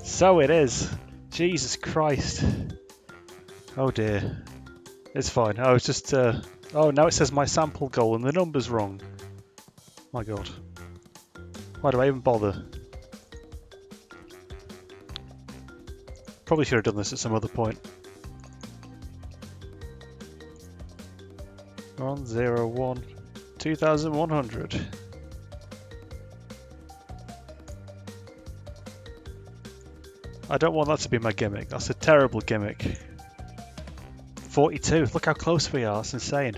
So it is. Jesus Christ. Oh dear. It's fine. I was just... Oh, now it says my sample goal and the number's wrong. My god. Why do I even bother? Probably should have done this at some other point. 101 2100. I don't want that to be my gimmick. That's a terrible gimmick. 42. Look how close we are. That's insane.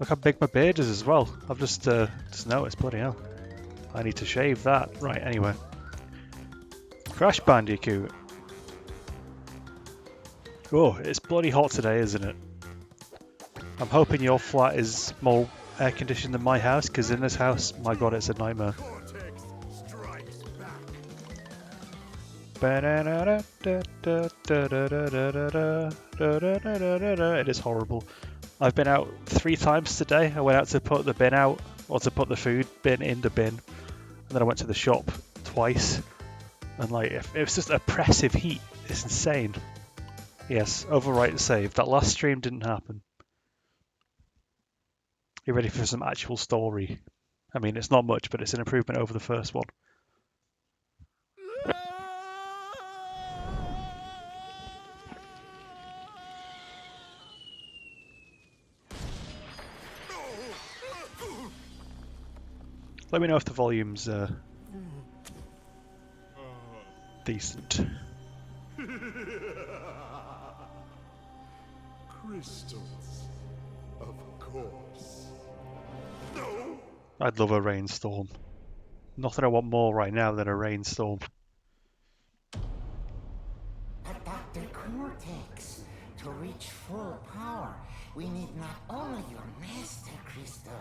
Look how big my beard is as well. I've just noticed. Bloody hell. I need to shave that. Right, anyway. Crash Bandicoot. Oh, it's bloody hot today, isn't it? I'm hoping your flat is more air conditioned than my house, because in this house, my god, it's a nightmare. It is horrible. I've been out 3 times today. I went out to put the bin out, or to put the food bin in the bin, and then I went to the shop twice. And like, it was just oppressive heat. It's insane. Yes, overwrite save. That last stream didn't happen. You ready for some actual story? I mean, it's not much, but it's an improvement over the first one. Let me know if the volume's decent. Crystals, of course. No. I'd love a rainstorm. Nothing I want more right now than a rainstorm. But Dr. Cortex, to reach full power, we need not only your master crystal,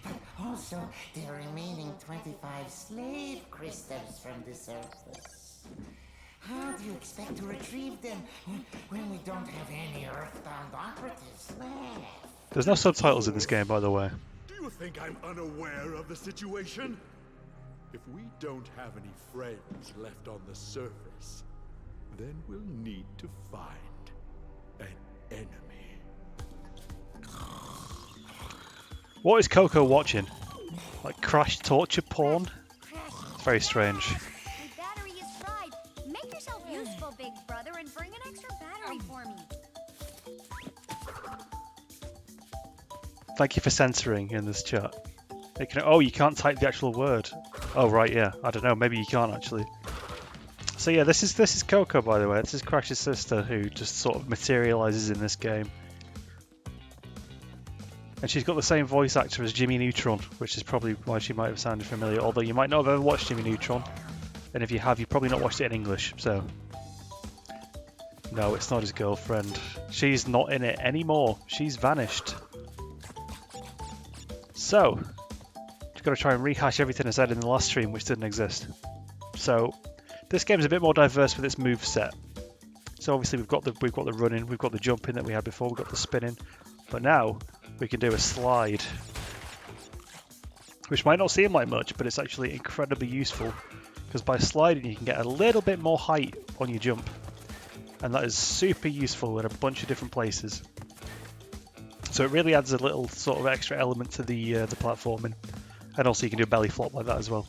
but also the remaining 25 slave crystals from the surface. How do you expect to retrieve them when we don't have any earthbound operatives left? There's no subtitles in this game, by the way. Do you think I'm unaware of the situation? If we don't have any friends left on the surface, then we'll need to find an enemy. What is Coco watching? Like crash torture porn? It's very strange. My battery is fried. Make yourself useful, big brother, and bring an extra battery for me. Thank you for censoring in this chat. Oh, you can't type the actual word. Oh right, yeah. I don't know. Maybe you can't actually. So yeah, this is Coco, by the way. This is Crash's sister, who just sort of materializes in this game. And she's got the same voice actor as Jimmy Neutron, which is probably why she might have sounded familiar, although you might not have ever watched Jimmy Neutron. And if you have, you've probably not watched it in English, so... No, it's not his girlfriend. She's not in it anymore. She's vanished. So, just got to try and rehash everything I said in the last stream, which didn't exist. So, this game's a bit more diverse with its move set. So obviously we've got the running, we've got the jumping that we had before, we've got the spinning, but now we can do a slide, which might not seem like much, but it's actually incredibly useful, because by sliding you can get a little bit more height on your jump, and that is super useful in a bunch of different places. So it really adds a little sort of extra element to the platforming, and also you can do a belly flop like that as well.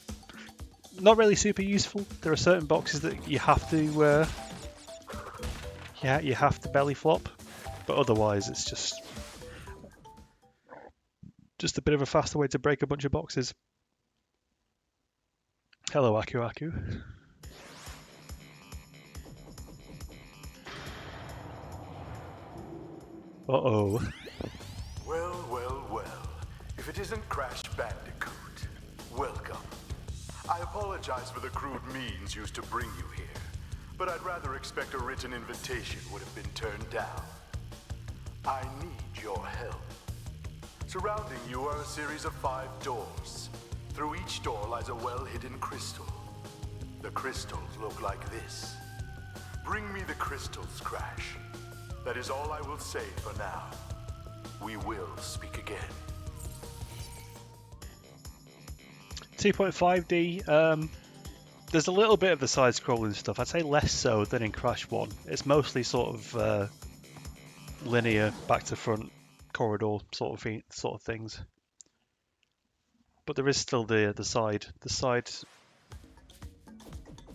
Not really super useful. There are certain boxes that you have to you have to belly flop, but otherwise it's just a bit of a faster way to break a bunch of boxes. Hello, Aku Aku. Uh-oh. Well, well, well. If it isn't Crash Bandicoot, welcome. I apologize for the crude means used to bring you here, but I'd rather expect a written invitation would have been turned down. I need your help. Surrounding you are a series of 5 doors. Through each door lies a well-hidden crystal. The crystals look like this. Bring me the crystals, Crash. That is all I will say for now. We will speak again. 2.5D, There's a little bit of the side-scrolling stuff. I'd say less so than in Crash 1. It's mostly sort of linear, back-to-front corridor sort of things. But there is still the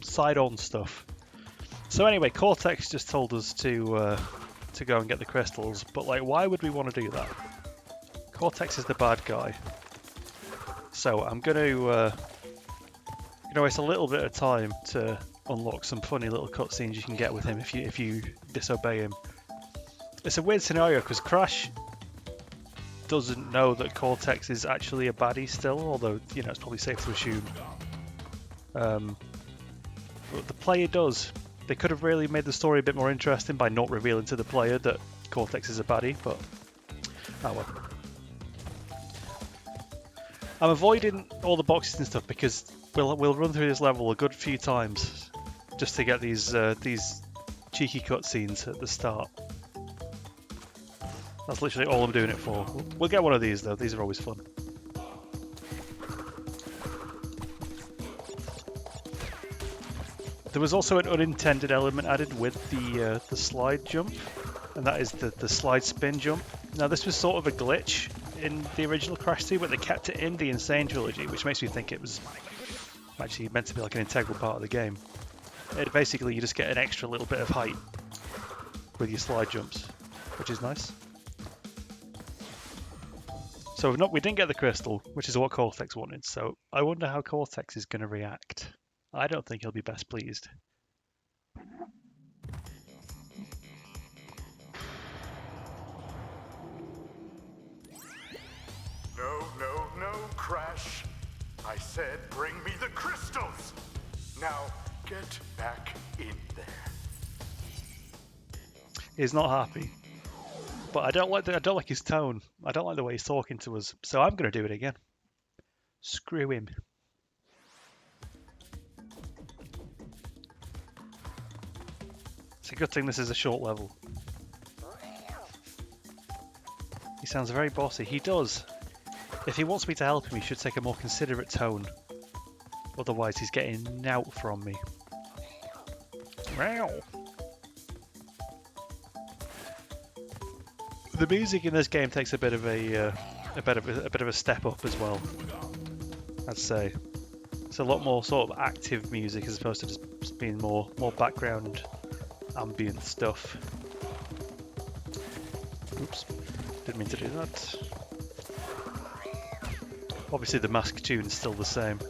side-on stuff. So anyway, Cortex just told us to go and get the crystals, but like, why would we want to do that? Cortex is the bad guy. So I'm going to waste a little bit of time to unlock some funny little cutscenes you can get with him if you disobey him. It's a weird scenario because Crash doesn't know that Cortex is actually a baddie still, although it's probably safe to assume. But the player does. They could have really made the story a bit more interesting by not revealing to the player that Cortex is a baddie, but oh well. I'm avoiding all the boxes and stuff because we'll run through this level a good few times just to get these cheeky cutscenes at the start. That's literally all I'm doing it for. We'll get one of these though. These are always fun. There was also an unintended element added with the slide jump, and that is the slide spin jump. Now this was sort of a glitch in the original Crash 2, but they kept it in the Insane trilogy, which makes me think it was actually meant to be like an integral part of the game. Basically, you just get an extra little bit of height with your slide jumps, which is nice. So we didn't get the crystal, which is what Cortex wanted, so I wonder how Cortex is going to react. I don't think he'll be best pleased. No, Crash. I said bring me the crystals. Now, get back in there. He's not happy. But I don't like his tone. I don't like the way he's talking to us, so I'm going to do it again. Screw him. It's a good thing this is a short level. He sounds very bossy. He does. If he wants me to help him, he should take a more considerate tone. Otherwise, he's getting nout from me. Meow. The music in this game takes a bit of a step up as well. I'd say it's a lot more sort of active music as opposed to just being more background ambient stuff. Oops, didn't mean to do that. Obviously the mask tune is still the same.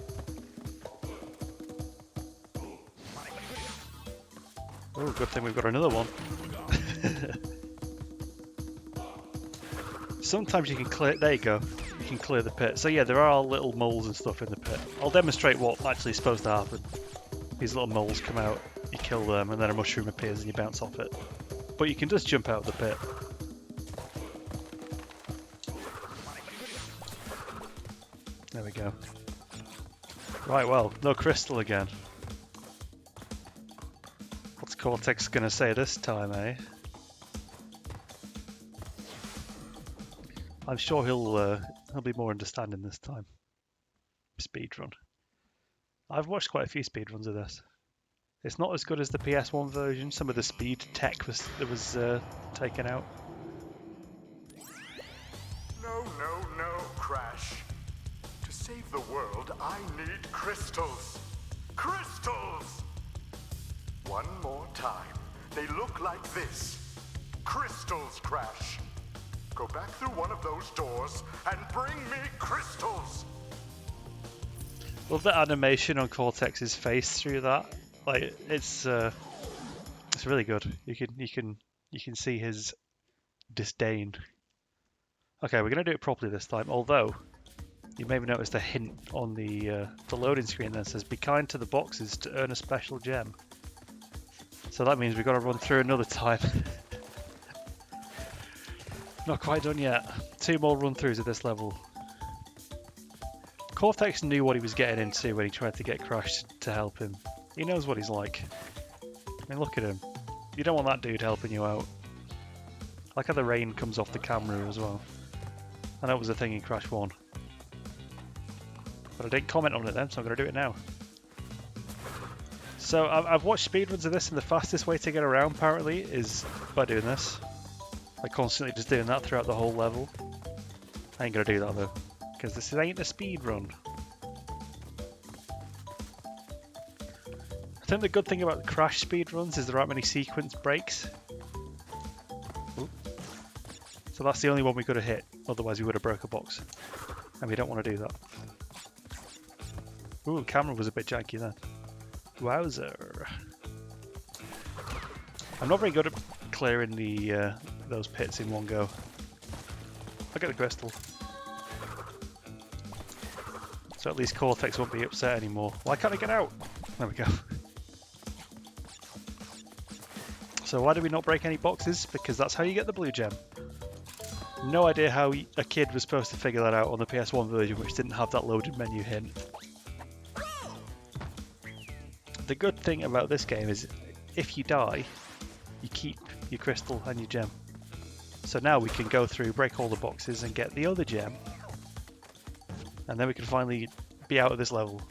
Oh, good thing we've got another one. Sometimes you can clear, there you go, you can clear the pit. So yeah, there are little moles and stuff in the pit. I'll demonstrate what actually is supposed to happen. These little moles come out, you kill them, and then a mushroom appears and you bounce off it. But you can just jump out of the pit. There we go. Right, well, no crystal again. What's Cortex gonna say this time, eh? I'm sure he'll be more understanding this time. Speedrun. I've watched quite a few speedruns of this. It's not as good as the PS1 version. Some of the speed tech was taken out. No, Crash. To save the world, I need crystals. Crystals! One more time. They look like this. Crystals, Crash. Go back through one of those doors and bring me crystals. Love the animation on Cortex's face through that. Like it's really good. You can see his disdain. Okay, we're gonna do it properly this time. Although you may have noticed a hint on the loading screen that says "Be kind to the boxes to earn a special gem." So that means we've got to run through another time. Not quite done yet. 2 more run-throughs of this level. Cortex knew what he was getting into when he tried to get Crash to help him. He knows what he's like. I mean, look at him. You don't want that dude helping you out. I like how the rain comes off the camera as well. I know it was a thing in Crash 1. But I didn't comment on it then, so I'm going to do it now. So I've watched speedruns of this, and the fastest way to get around apparently is by doing this. Like constantly just doing that throughout the whole level. I ain't gonna do that though, because this ain't a speedrun. I think the good thing about the Crash speedruns is there aren't many sequence breaks. Ooh. So that's the only one we could have hit, otherwise we would have broke a box. And we don't want to do that. Ooh, the camera was a bit janky then. Wowzer. I'm not very good at clearing the those pits in one go. Look at the crystal. So at least Cortex won't be upset anymore. Why can't I get out? There we go. So why do we not break any boxes? Because that's how you get the blue gem. No idea how a kid was supposed to figure that out on the PS1 version, which didn't have that loaded menu hint. The good thing about this game is if you die, you keep your crystal and your gem. So now we can go through, break all the boxes and get the other gem. And then we can finally be out of this level.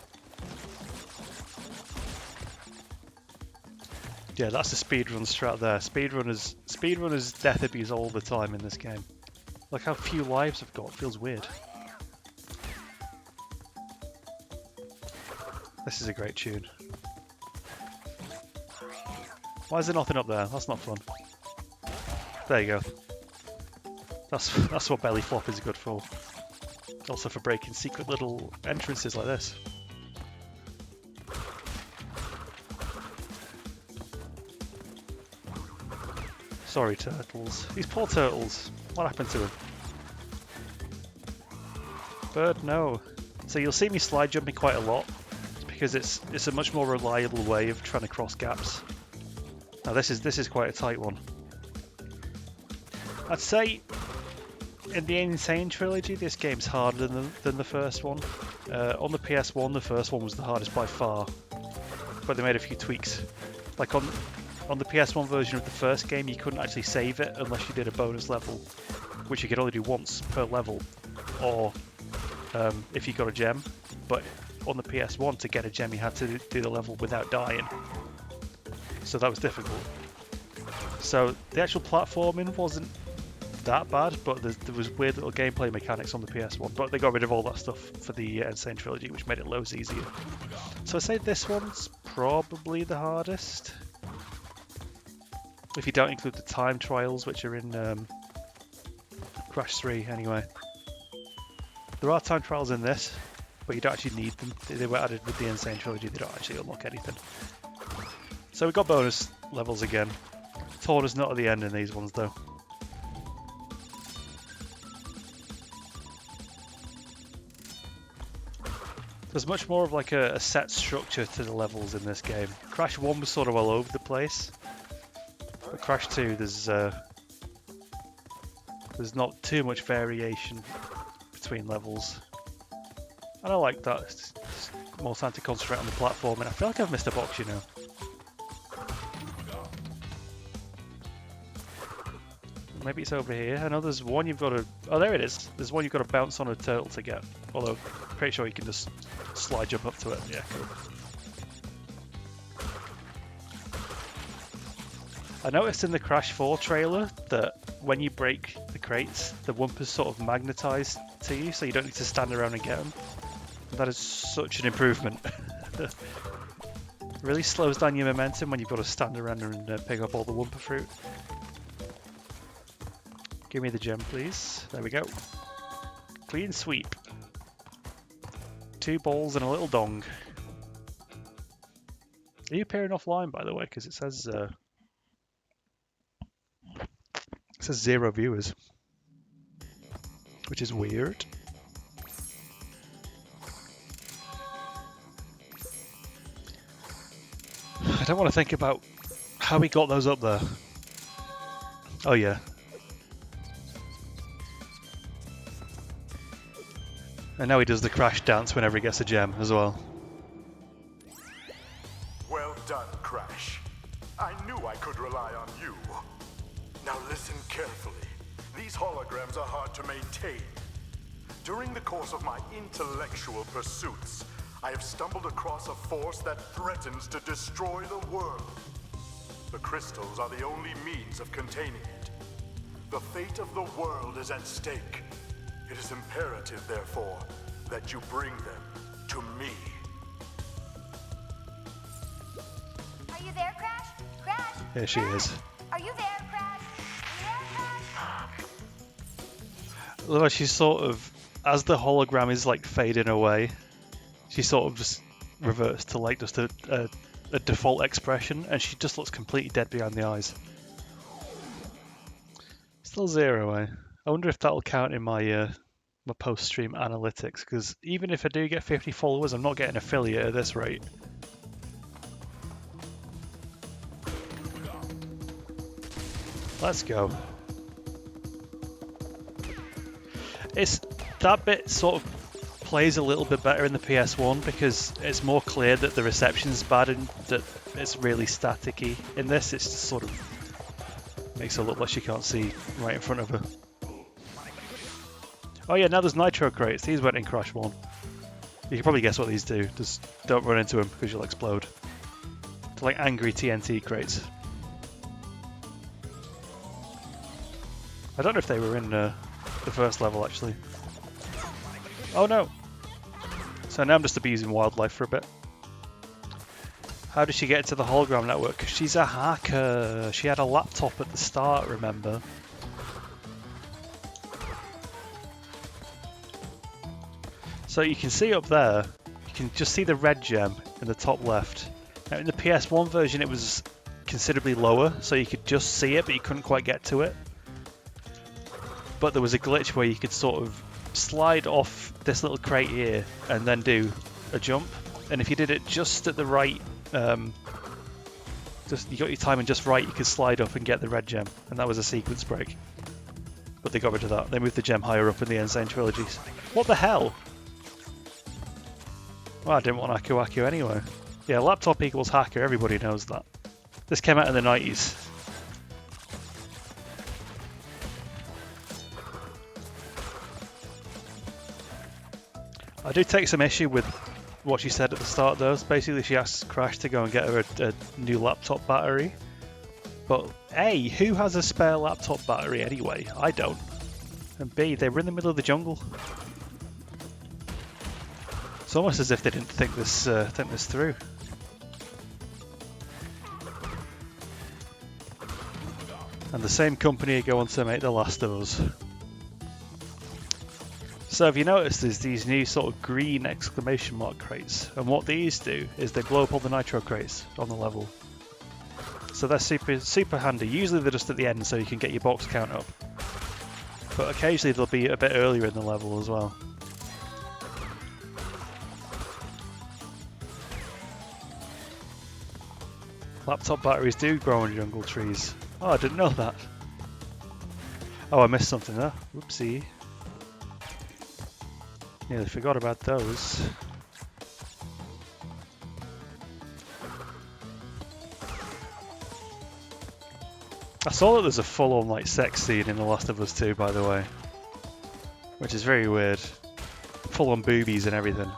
Yeah, that's the speedrun strat there. Speedrunners death abuse all the time in this game. Look how few lives I've got, it feels weird. This is a great tune. Why is there nothing up there? That's not fun. There you go. That's what belly flop is good for. Also for breaking secret little entrances like this. Sorry, turtles. These poor turtles. What happened to them? Bird, no. So you'll see me slide jumping quite a lot. It's because it's a much more reliable way of trying to cross gaps. Now this is quite a tight one. I'd say in the Insane trilogy, this game's harder than the first one. On the PS1, the first one was the hardest by far, but they made a few tweaks. Like on the PS1 version of the first game, you couldn't actually save it unless you did a bonus level, which you could only do once per level, or if you got a gem. But on the PS1, to get a gem, you had to do the level without dying. So that was difficult. So the actual platforming wasn't that bad, but there was weird little gameplay mechanics on the PS1. But they got rid of all that stuff for the Insane trilogy, which made it loads easier. So I'd say this one's probably the hardest. If you don't include the time trials, which are in Crash 3 anyway. There are time trials in this, but you don't actually need them. They were added with the Insane trilogy, they don't actually unlock anything. So we got bonus levels again. Torna's not at the end in these ones though. There's much more of like a set structure to the levels in this game. Crash 1 was sort of all over the place. But Crash 2, there's not too much variation between levels. And I like that. It's more time to concentrate on the platform, and I feel like I've missed a box, you know. Maybe it's over here. I know there's one you've got to... Oh, there it is. There's one you've got to bounce on a turtle to get. Although, I'm pretty sure you can just slide jump up to it. Yeah, cool. I noticed in the Crash 4 trailer that when you break the crates, the Wumpas sort of magnetise to you, so you don't need to stand around and get them. And that is such an improvement. It really slows down your momentum when you've got to stand around and pick up all the Wumpa fruit. Give me the gem, please. There we go. Clean sweep. 2 balls and a little dong. Are you appearing offline, by the way? Because it says 0 viewers, which is weird. I don't want to think about how we got those up there. Oh yeah. And now he does the Crash dance whenever he gets a gem as well. Well done, Crash. I knew I could rely on you. Now listen carefully. These holograms are hard to maintain. During the course of my intellectual pursuits, I have stumbled across a force that threatens to destroy the world. The crystals are the only means of containing it. The fate of the world is at stake. It is imperative, therefore, that you bring them to me. Are you there, Crash? Crash? Here she Crash? is. Are you there, Crash? Are you there, Crash? Look like she's sort of, as the hologram is like fading away, she sort of just reverts to like just a default expression, and she just looks completely dead behind the eyes. Still 0, eh? I wonder if that'll count in my my post-stream analytics, because even if I do get 50 followers, I'm not getting affiliate at this rate. Let's go. It's that bit sort of plays a little bit better in the PS1 because it's more clear that the reception's bad and that it's really staticky. In this, it's just sort of makes her look like she can't see right in front of her. Oh yeah, now there's nitro crates. These went in Crash 1. You can probably guess what these do. Just don't run into them because you'll explode. They're like angry TNT crates. I don't know if they were in the first level actually. Oh no! So now I'm just abusing wildlife for a bit. How did she get to the hologram network? 'Cause she's a hacker. She had a laptop at the start, remember? So you can see up there, you can just see the red gem in the top left. Now in the PS1 version it was considerably lower, so you could just see it but you couldn't quite get to it. But there was a glitch where you could sort of slide off this little crate here and then do a jump, and if you did it just at the right just you got your timing just right, you could slide up and get the red gem, and that was a sequence break. But they got rid of that. They moved the gem higher up in the Insane trilogies. What the hell? Well, I didn't want Aku Aku anyway. Yeah, laptop equals hacker, everybody knows that. This came out in the 90s. I do take some issue with what she said at the start though. Basically she asks Crash to go and get her a new laptop battery. But A, who has a spare laptop battery anyway? I don't. And B, they were in the middle of the jungle. It's almost as if they didn't think this through. And the same company go on to make The Last of Us. So have you noticed there's these new sort of green exclamation mark crates, and what these do is they blow up all the nitro crates on the level. So they're super handy. Usually they're just at the end so you can get your box count up. But occasionally they'll be a bit earlier in the level as well. Laptop batteries do grow on jungle trees. Oh, I didn't know that. Oh, I missed something there. Whoopsie. Nearly forgot about those. I saw that there's a full-on like sex scene in The Last of Us 2, by the way, which is very weird. Full-on boobies and everything.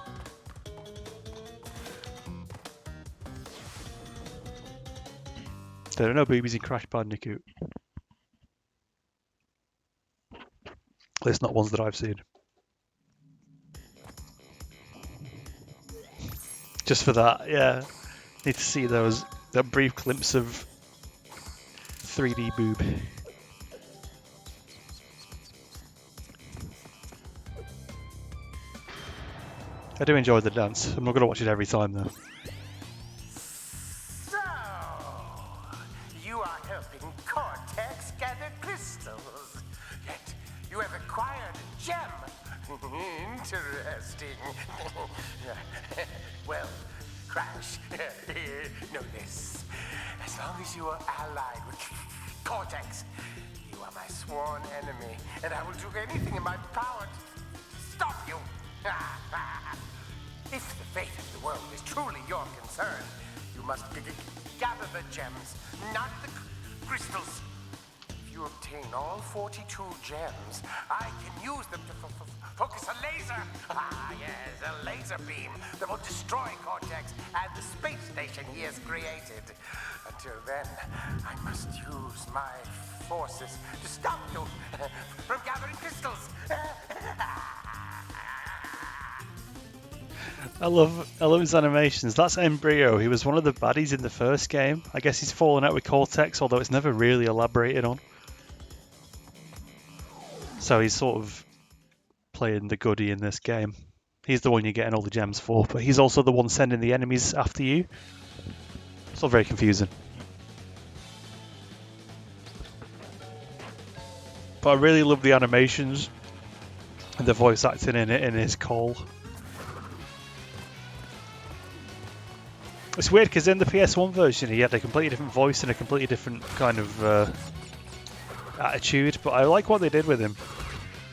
There are no boobies in Crash Bandicoot. At least not ones that I've seen. Just for that, yeah. Need to see those, that brief glimpse of 3D boob. I do enjoy the dance. I'm not going to watch it every time though. So, you are helping Cortex gather crystals. Yet, you have acquired a gem. Interesting. Well, Crash, know this. As long as you are allied with Cortex, you are my sworn enemy, and I will do anything in my power to stop you. If the fate of the world is truly your concern, you must gather the gems, not the crystals. If you obtain all 42 gems, I can use them to focus a laser. Ah, yes, a laser beam that will destroy Cortex and the space station he has created. Until then, I must use my forces to stop you from gathering crystals. I love his animations. That's Embryo. He was one of the baddies in the first game. I guess he's fallen out with Cortex, although it's never really elaborated on. So he's sort of playing the goodie in this game. He's the one you're getting all the gems for, but he's also the one sending the enemies after you. It's all very confusing. But I really love the animations and the voice acting in it, in his call. It's weird because in the PS1 version he had a completely different voice and a completely different kind of attitude, but I like what they did with him.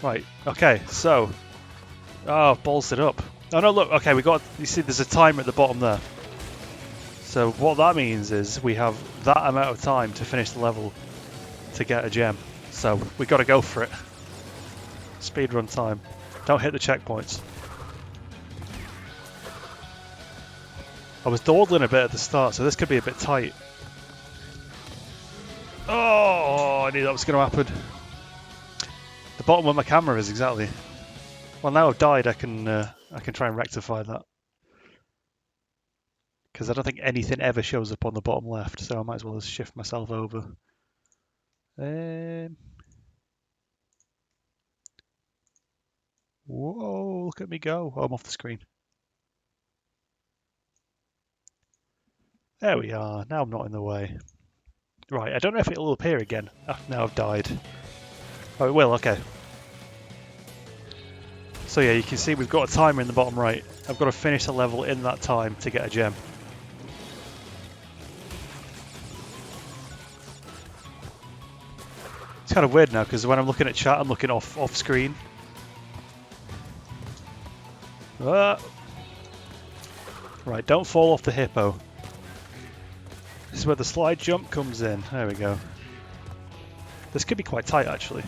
Right, okay, so... Oh, balls it up. Oh no, look, okay, we got... You see there's a timer at the bottom there. So what that means is we have that amount of time to finish the level to get a gem. So we got to go for it. Speedrun time. Don't hit the checkpoints. I was dawdling a bit at the start, so this could be a bit tight. Oh, I knew that was going to happen. The bottom where my camera is, exactly. Well, now I've died, I can try and rectify that. Because I don't think anything ever shows up on the bottom left, so I might as well just shift myself over. Whoa, look at me go. Oh, I'm off the screen. There we are. Now I'm not in the way. Right, I don't know if it'll appear again. Now I've died. Oh, it will, okay. So yeah, you can see we've got a timer in the bottom right. I've got to finish the level in that time to get a gem. It's kind of weird now because when I'm looking at chat, I'm looking off screen. Right, don't fall off the hippo. This is where the slide jump comes in. There we go. This could be quite tight actually.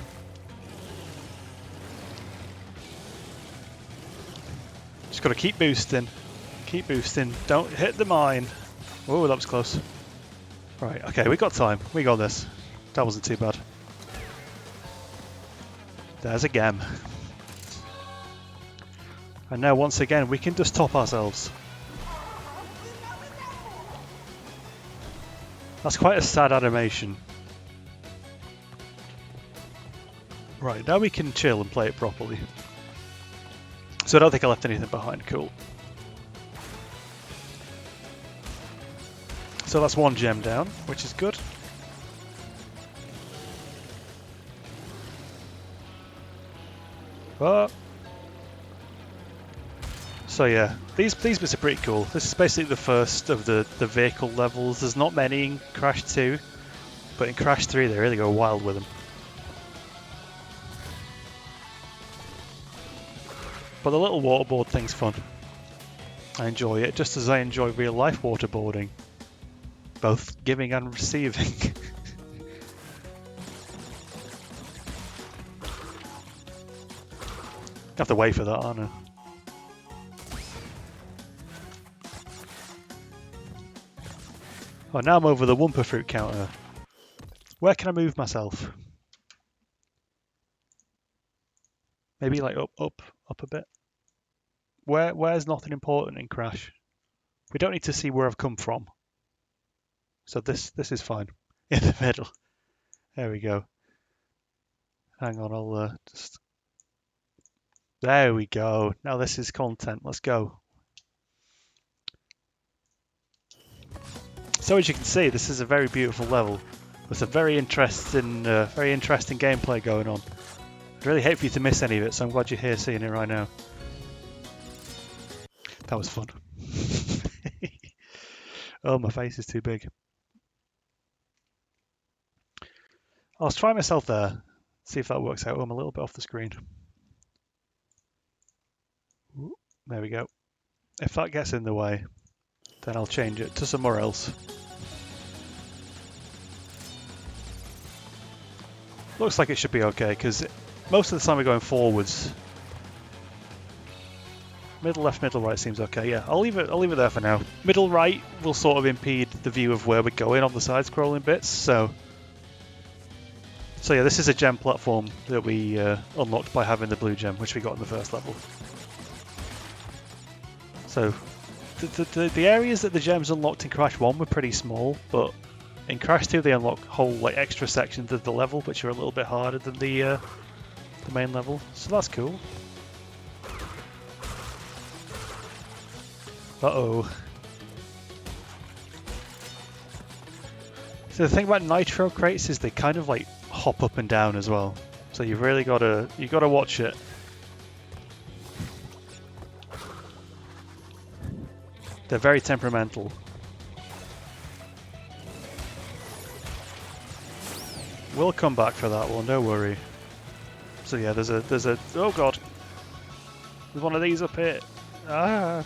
Just got to keep boosting. Keep boosting. Don't hit the mine. Oh, that was close. Right, okay, we got time. We got this. That wasn't too bad. There's a gem. And now once again we can just top ourselves. That's quite a sad animation. Right, now we can chill and play it properly. So I don't think I left anything behind, cool. So that's one gem down, which is good. So yeah, these bits are pretty cool. This is basically the first of the vehicle levels. There's not many in Crash 2, but in Crash 3 they really go wild with them. But the little waterboard thing's fun. I enjoy it, just as I enjoy real life waterboarding. Both giving and receiving. Have to wait for that, aren't I? Oh, now I'm over the Wumpa fruit counter. Where can I move myself? Maybe like up a bit. Where's nothing important in Crash? We don't need to see where I've come from. So this is fine. In the middle. There we go. Hang on, I'll just... There we go. Now this is content. Let's go. So as you can see, this is a very beautiful level with a very interesting gameplay going on. I'd really hate for you to miss any of it, so I'm glad you're here seeing it right now. That was fun. Oh, my face is too big. I'll try myself there. See if that works out. Oh, I'm a little bit off the screen. Ooh, there we go. If that gets in the way, then I'll change it to somewhere else. Looks like it should be okay, because most of the time we're going forwards Middle left, middle right seems okay. Yeah, I'll leave it there for now. Middle right will sort of impede the view of where we're going on the side-scrolling bits. So yeah, this is a gem platform that we unlocked by having the blue gem, which we got in the first level. So the areas that the gems unlocked in Crash 1 were pretty small, but in Crash 2 they unlock whole like extra sections of the level which are a little bit harder than the main level. So that's cool. Uh-oh. So the thing about nitro crates is they kind of like hop up and down as well. So you've really gotta watch it. They're very temperamental. We'll come back for that one, don't worry. So yeah, there's a oh god. There's one of these up here. Ah.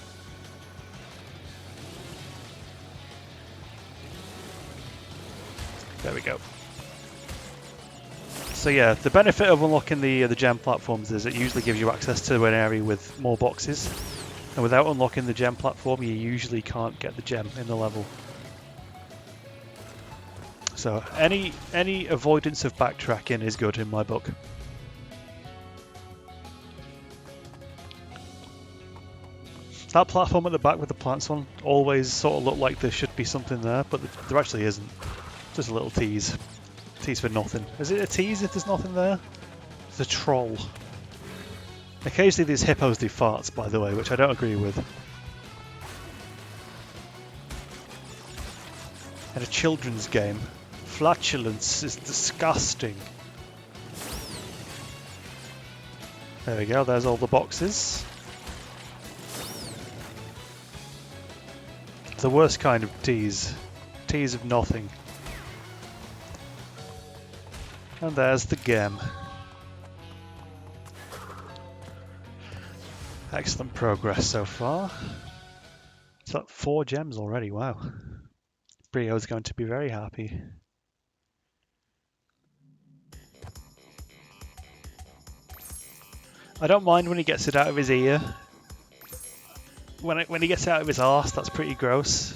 There we go. So yeah, the benefit of unlocking the gem platforms is it usually gives you access to an area with more boxes. And without unlocking the gem platform, you usually can't get the gem in the level. So any avoidance of backtracking is good in my book. That platform at the back with the plants on always sort of looked like there should be something there, but there actually isn't. Just a little tease. Tease for nothing. Is it a tease if there's nothing there? It's a troll. Occasionally these hippos do farts, by the way, which I don't agree with. In a children's game, flatulence is disgusting. There we go, there's all the boxes. The worst kind of tease. Tease of nothing. And there's the gem. Excellent progress so far. It's like 4 gems already, wow. Brio's going to be very happy. I don't mind when he gets it out of his ear. When he gets it out of his arse, that's pretty gross.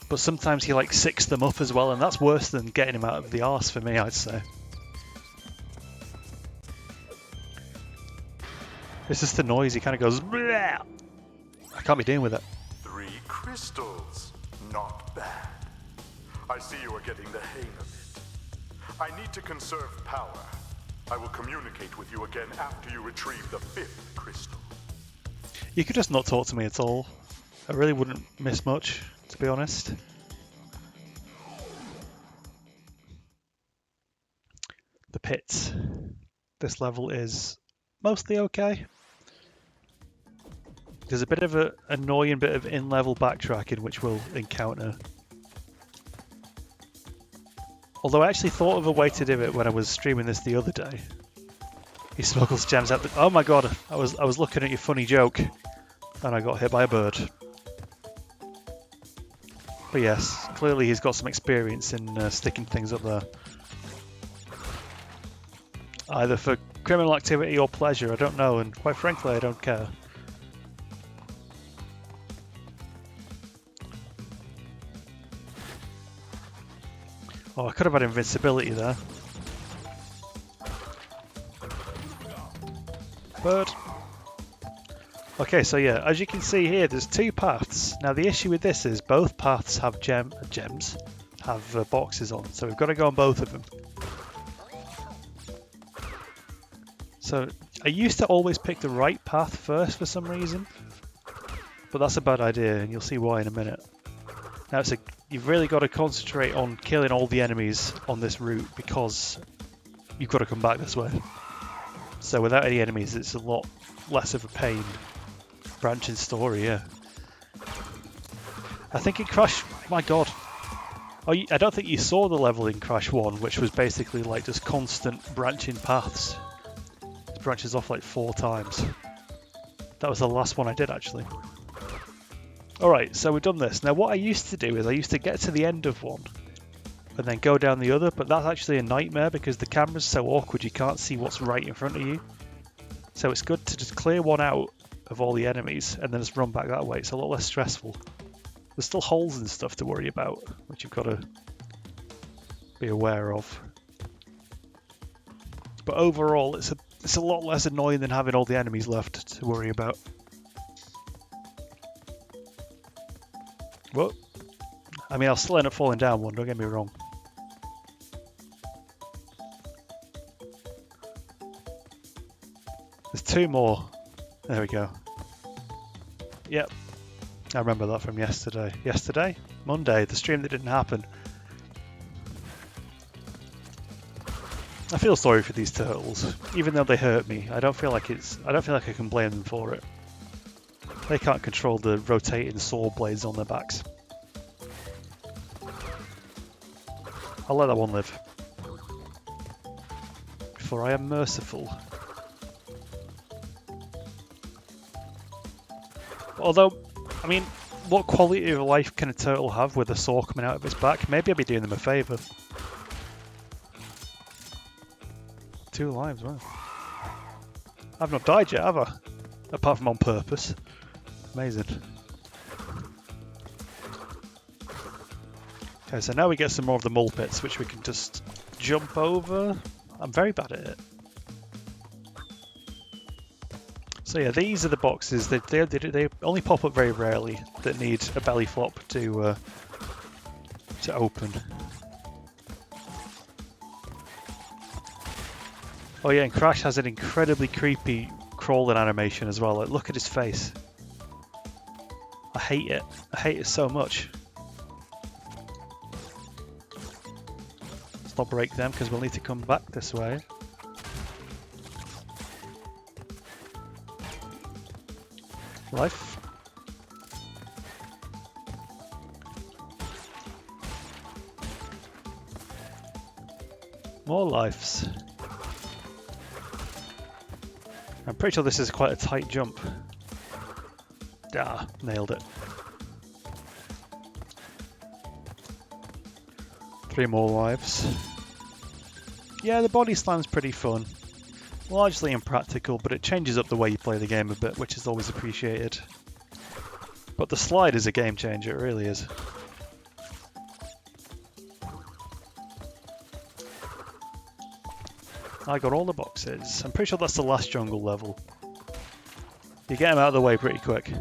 But sometimes he like sicks them up as well, and that's worse than getting him out of the arse for me, I'd say. It's just the noise, he kind of goes, bleh! I can't be dealing with it. 3 crystals. Not bad. I see you are getting the hang of it. I need to conserve power. I will communicate with you again after you retrieve the 5th crystal. You could just not talk to me at all. I really wouldn't miss much, to be honest. The pits. This level is mostly okay. There's a bit of an annoying bit of in-level backtracking which we'll encounter. Although I actually thought of a way to do it when I was streaming this the other day. He smuggles gems out the... Oh my god, I was looking at your funny joke and I got hit by a bird. But yes, clearly he's got some experience in sticking things up there. Either for criminal activity or pleasure, I don't know, and quite frankly I don't care. Oh, I could have had invincibility there. Bird. Okay, so yeah, as you can see here, there's 2 paths. Now the issue with this is both paths have gems, have boxes on, so we've got to go on both of them. So I used to always pick the right path first for some reason, but that's a bad idea, and you'll see why in a minute. Now you've really got to concentrate on killing all the enemies on this route because you've got to come back this way. So without any enemies, it's a lot less of a pain. Branching story, yeah. I think in Crash... My god. Oh, I don't think you saw the level in Crash 1, which was basically like just constant branching paths. It branches off like 4 times. That was the last one I did, actually. Alright, so we've done this. Now what I used to do is I used to get to the end of one and then go down the other, but that's actually a nightmare because the camera's so awkward you can't see what's right in front of you. So it's good to just clear one out of all the enemies and then just run back that way. It's a lot less stressful. There's still holes and stuff to worry about, which you've got to be aware of. But overall, it's a lot less annoying than having all the enemies left to worry about. Well, I mean, I'll still end up falling down one, don't get me wrong. There's 2 more. There we go. Yep. I remember that from yesterday. Yesterday? Monday, the stream that didn't happen. I feel sorry for these turtles, even though they hurt me. I don't feel like I can blame them for it. They can't control the rotating saw blades on their backs. I'll let that one live. For I am merciful. Although, I mean, what quality of life can a turtle have with a saw coming out of its back? Maybe I'd be doing them a favour. 2 lives, wow. I've not died yet, have I? Apart from on purpose. Amazing. Okay, so now we get some more of the mole pits, which we can just jump over. I'm very bad at it. So yeah, these are the boxes. They only pop up very rarely. That need a belly flop to open. Oh yeah, and Crash has an incredibly creepy crawling animation as well. Like, look at his face. I hate it. I hate it so much. Let's not break them because we'll need to come back this way. Life. More lives. I'm pretty sure this is quite a tight jump. Ah, nailed it. 3 more lives. Yeah, the body slam's pretty fun. Largely impractical, but it changes up the way you play the game a bit, which is always appreciated. But the slide is a game changer, it really is. I got all the boxes. I'm pretty sure that's the last jungle level. You get them out of the way pretty quick.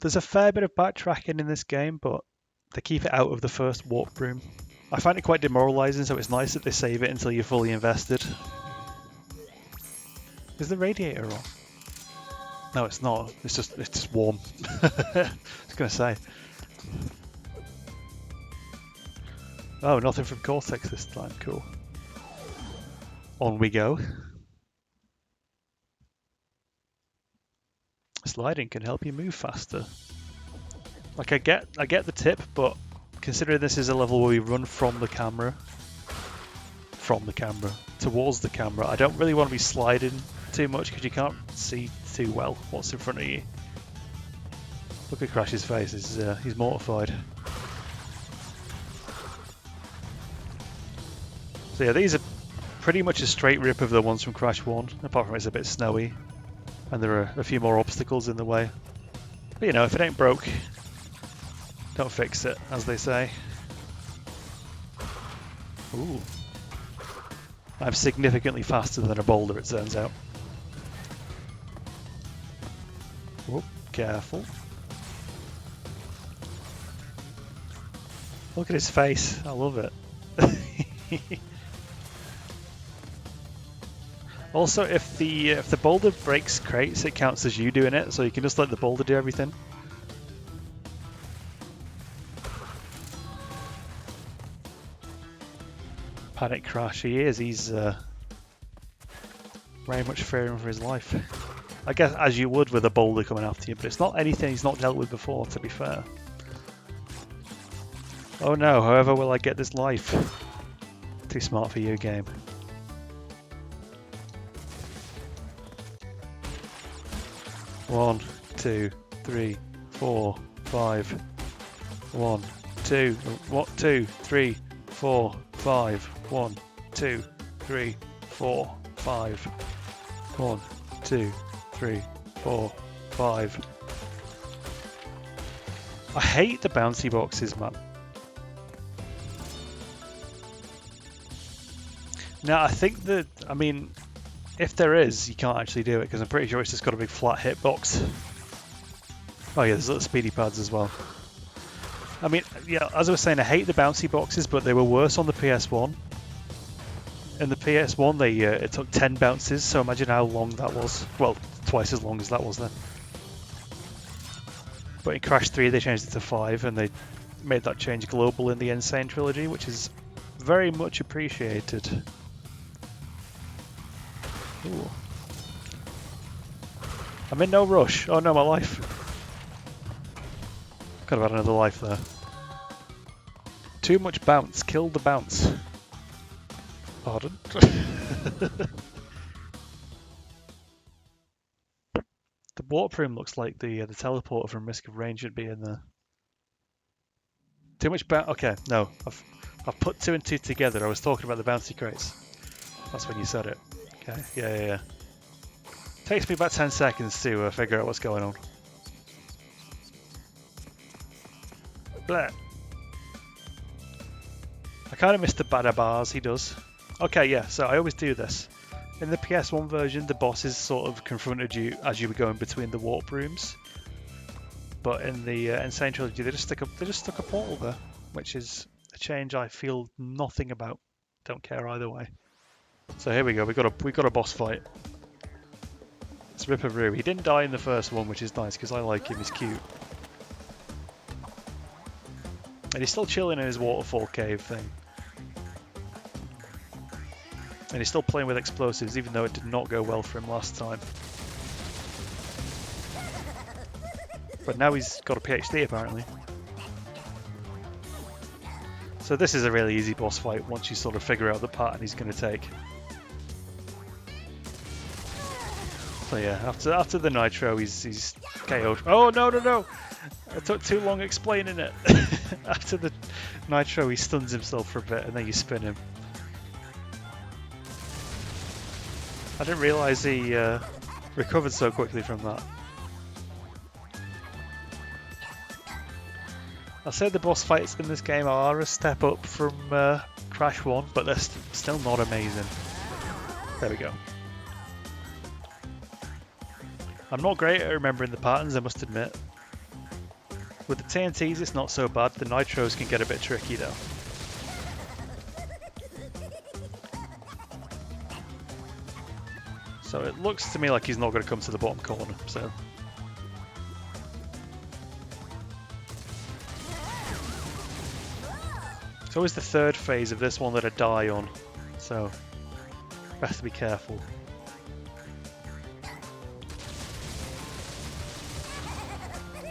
There's a fair bit of backtracking in this game, but they keep it out of the first warp room. I find it quite demoralising, so it's nice that they save it until you're fully invested. Is the radiator on? No, it's not. It's just warm. I was gonna say. Oh, nothing from Cortex this time. Cool. On we go. Sliding can help you move faster. Like I get the tip, but considering this is a level where we run from the camera towards the camera, I don't really want to be sliding too much because you can't see too well what's in front of you. Look at Crash's face, he's mortified. So yeah, these are pretty much a straight rip of the ones from Crash 1, apart from it's a bit snowy and there are a few more obstacles in the way. But you know, if it ain't broke, don't fix it, as they say. Ooh. I'm significantly faster than a boulder, it turns out. Whoop, careful. Look at his face, I love it. Also, if the boulder breaks crates, it counts as you doing it, so you can just let the boulder do everything. Panic Crash, he's very much fearing for his life. I guess as you would with a boulder coming after you, but it's not anything he's not dealt with before, to be fair. Oh no, however will I get this life? Too smart for you, game. One, 2, 3, 4, 5. 1, 2, 2, 3, 4, 5. 1, 2, 3, 4, 5. 1, 2, 3, 4, 5. I hate the bouncy boxes, man. Now, I think that, I mean, if there is, you can't actually do it because I'm pretty sure it's just got a big flat hitbox. Oh yeah, there's little speedy pads as well. I mean, yeah, as I was saying, I hate the bouncy boxes, but they were worse on the PS1. In the PS1, it took 10 bounces, so imagine how long that was. Well, twice as long as that was then. But in Crash 3, they changed it to 5, and they made that change global in the Insane trilogy, which is very much appreciated. Ooh. I'm in no rush. Oh no, my life. Could have had another life there. Too much bounce. Kill the bounce. Pardon? The warp room looks like the teleporter from Risk of Rain should be in there. Too much bounce. Okay, no. I've put 2 and 2 together. I was talking about the bouncy crates. That's when you said it. Okay, yeah. Takes me about 10 seconds to figure out what's going on. Blah. I kind of miss the bada bars he does. Okay, yeah, so I always do this. In the PS1 version, the bosses sort of confronted you as you were going between the warp rooms. But in the Insane Trilogy, they just stuck a portal there, which is a change I feel nothing about. Don't care either way. So here we go. We got a boss fight. It's Ripperoo. He didn't die in the first one, which is nice because I like him. He's cute. And he's still chilling in his waterfall cave thing. And he's still playing with explosives, even though it did not go well for him last time. But now he's got a PhD, apparently. So this is a really easy boss fight once you sort of figure out the pattern he's going to take. So yeah, after the nitro, he's KO'd. Oh no! I took too long explaining it. After the nitro, he stuns himself for a bit, and then you spin him. I didn't realise he recovered so quickly from that. I'll say the boss fights in this game are a step up from Crash 1, but they're still not amazing. There we go. I'm not great at remembering the patterns, I must admit. With the TNTs, it's not so bad. The nitros can get a bit tricky though. So it looks to me like he's not going to come to the bottom corner, so... It's always the third phase of this one that I die on, so best to be careful.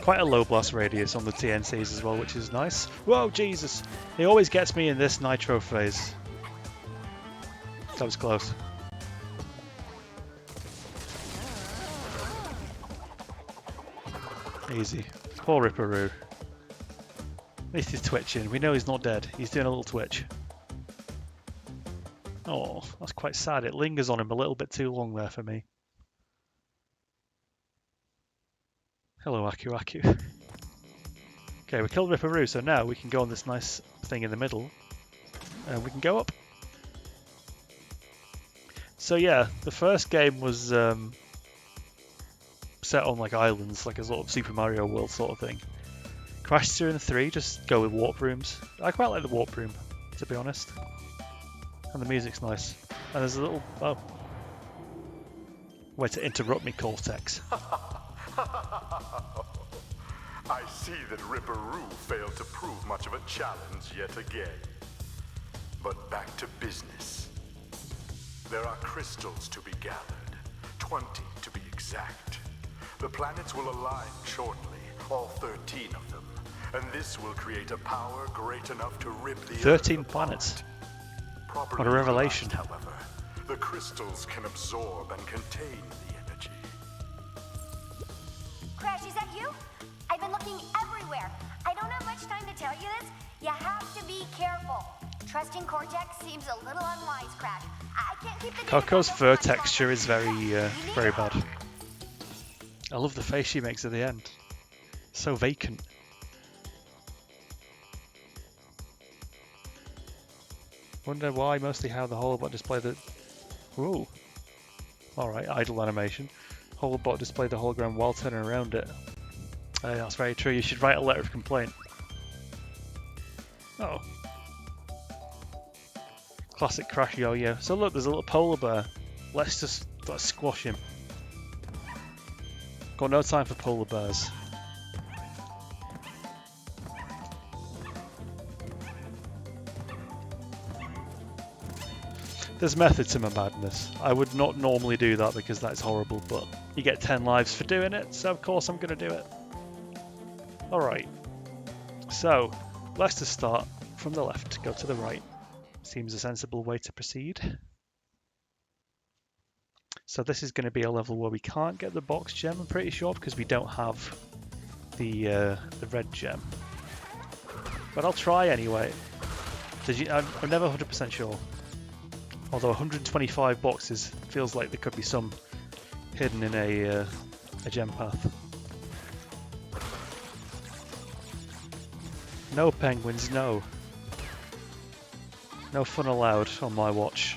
Quite a low blast radius on the TNCs as well, which is nice. Whoa, Jesus! He always gets me in this nitro phase. That was close. Easy. Poor Ripperoo. At least he's twitching. We know he's not dead. He's doing a little twitch. Oh, that's quite sad. It lingers on him a little bit too long there for me. Hello, Aku Aku. Okay, we killed Ripperoo, so now we can go on this nice thing in the middle. And we can go up. So yeah, the first game was set on like islands, like a sort of Super Mario World sort of thing. Crash 2 and 3 just go with warp rooms. I quite like the warp room, to be honest. And the music's nice. And there's a little... oh. Way to interrupt me, Cortex. I see that Ripperoo failed to prove much of a challenge yet again. But back to business. There are crystals to be gathered, 20 to be exact. The planets will align shortly, all 13 of them. And this will create a power great enough to rip the 13 Earth planets. apart. What a revelation. Realized, however, the crystals can absorb and contain the energy. Crash, is that you? I've been looking everywhere. I don't have much time to tell you this. You have to be careful. Trusting Cortex seems a little unwise, Crash. I can't keep the Coco's data fur back on texture is very, very bad. help. I love the face she makes at the end. So vacant. Wonder why, mostly how the holobot display the... Ooh. Alright, idle animation. Holobot display the hologram while turning around it. That's very true. You should write a letter of complaint. Oh. Classic Crash yo-yo. So look, there's a little polar bear. Let's squash him. Got no time for polar bears. There's method to my madness. I would not normally do that because that's horrible, but you get 10 lives for doing it, so of course I'm going to do it. Alright, so let's just start from the left, go to the right. Seems a sensible way to proceed. So this is going to be a level where we can't get the box gem, I'm pretty sure, because we don't have the red gem. But I'll try anyway. I'm never 100% sure. Although 125 boxes feels like there could be some hidden in a gem path. No penguins, no. No fun allowed on my watch.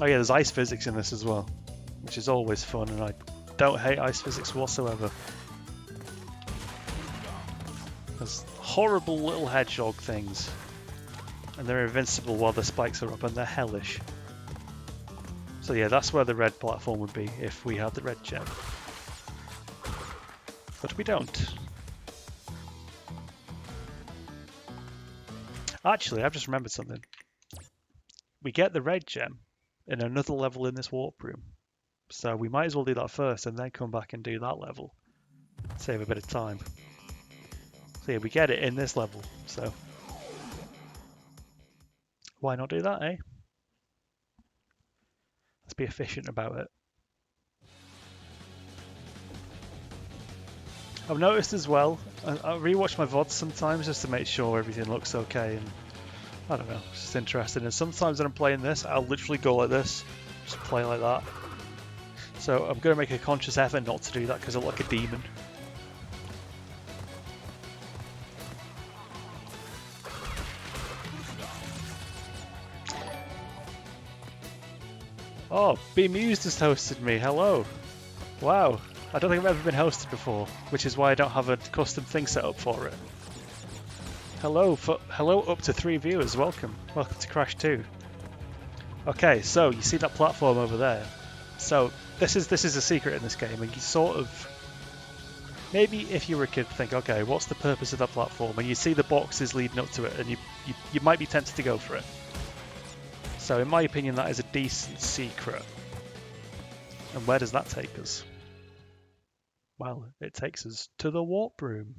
Oh yeah, there's ice physics in this as well, which is always fun, and I don't hate ice physics whatsoever. There's horrible little hedgehog things. And they're invincible while the spikes are up, and they're hellish. So yeah, that's where the red platform would be if we had the red gem. But we don't. Actually, I've just remembered something. We get the red gem in another level in this warp room. So we might as well do that first and then come back and do that level. Save a bit of time. So yeah, we get it in this level, so... Why not do that, eh? Let's be efficient about it. I've noticed as well, I rewatch my VoDs sometimes just to make sure everything looks okay, and I don't know, it's just interesting. And sometimes when I'm playing this, I'll literally go like this, just play like that. So I'm going to make a conscious effort not to do that because I look like a demon. Oh, Bemused has hosted me. Hello. Wow. I don't think I've ever been hosted before, which is why I don't have a custom thing set up for it. Hello, up to 3 viewers. Welcome. Welcome to Crash 2. Okay, so you see that platform over there. So this is a secret in this game, and you sort of maybe if you were a kid think, okay, what's the purpose of that platform? And you see the boxes leading up to it, and you might be tempted to go for it. So in my opinion, that is a decent secret. And where does that take us? Well, it takes us to the warp room.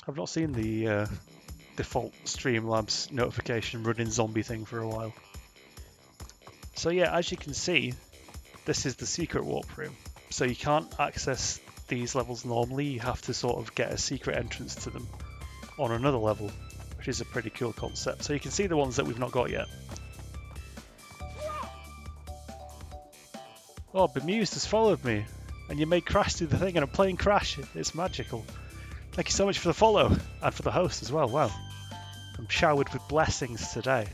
I've not seen the default Streamlabs notification running zombie thing for a while. So yeah, as you can see, this is the secret warp room. So you can't access these levels normally, you have to sort of get a secret entrance to them on another level, which is a pretty cool concept. So you can see the ones that we've not got yet. Oh, Bemused has followed me, and you made Crash do the thing, and I'm playing Crash. It's magical. Thank you so much for the follow, and for the host as well. Wow. I'm showered with blessings today.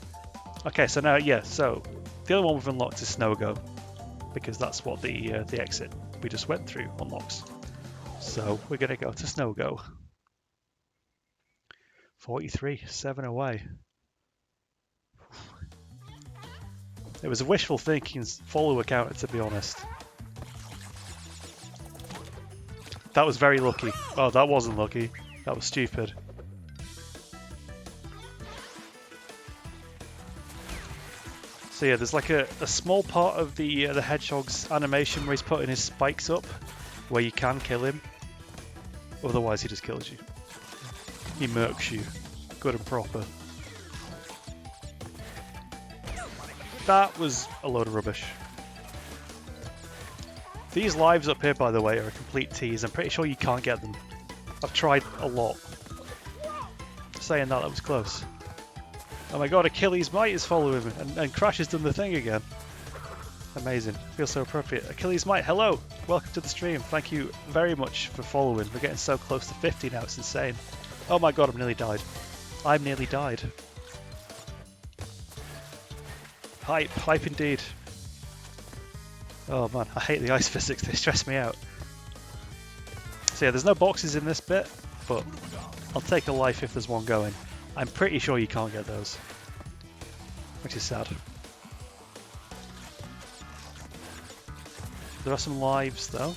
Okay, so now, yeah, so the other one we've unlocked is Snow Go, because that's what the exit we just went through unlocks. So we're going to go to Snow Go. 43, 7 away. It was a wishful thinking follower counter, to be honest. That was very lucky. Oh, that wasn't lucky. That was stupid. So yeah, there's like a small part of the hedgehog's animation where he's putting his spikes up, where you can kill him. Otherwise, he just kills you. He murks you, good and proper. That was a load of rubbish. These lives up here, by the way, are a complete tease. I'm pretty sure you can't get them. I've tried a lot. Saying that was close. Oh my god, Achilles' Might is following me, and Crash has done the thing again. Amazing. Feels so appropriate. Achilles' Might, hello! Welcome to the stream. Thank you very much for following. We're getting so close to 50 now, it's insane. Oh my god, I'm nearly died. I'm nearly died. Hype indeed. Oh man, I hate the ice physics, they stress me out. So yeah, there's no boxes in this bit, but I'll take a life if there's one going. I'm pretty sure you can't get those, which is sad. There are some lives though,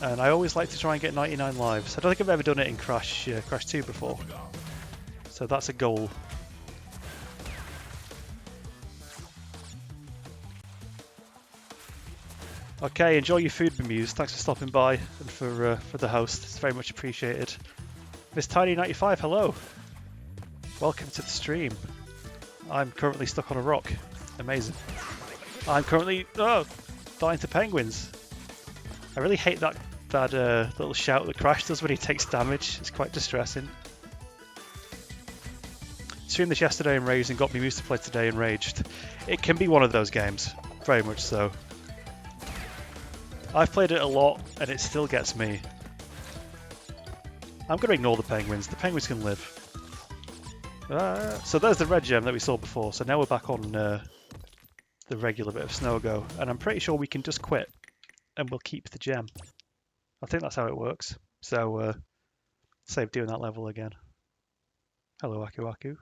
and I always like to try and get 99 lives. I don't think I've ever done it in Crash 2 before, so that's a goal. Okay, enjoy your food, Bemused. Thanks for stopping by and for the host. It's very much appreciated. Miss Tiny95, hello. Welcome to the stream. I'm currently stuck on a rock. Amazing. I'm currently dying to penguins. I really hate that little shout that Crash does when he takes damage. It's quite distressing. Streamed this yesterday in Rage and got Bemused to play today in Raged. It can be one of those games, very much so. I've played it a lot, and it still gets me. I'm going to ignore the penguins. The penguins can live. So there's the red gem that we saw before. So now we're back on the regular bit of Snow Go. And I'm pretty sure we can just quit, and we'll keep the gem. I think that's how it works. So save doing that level again. Hello, Aku Aku.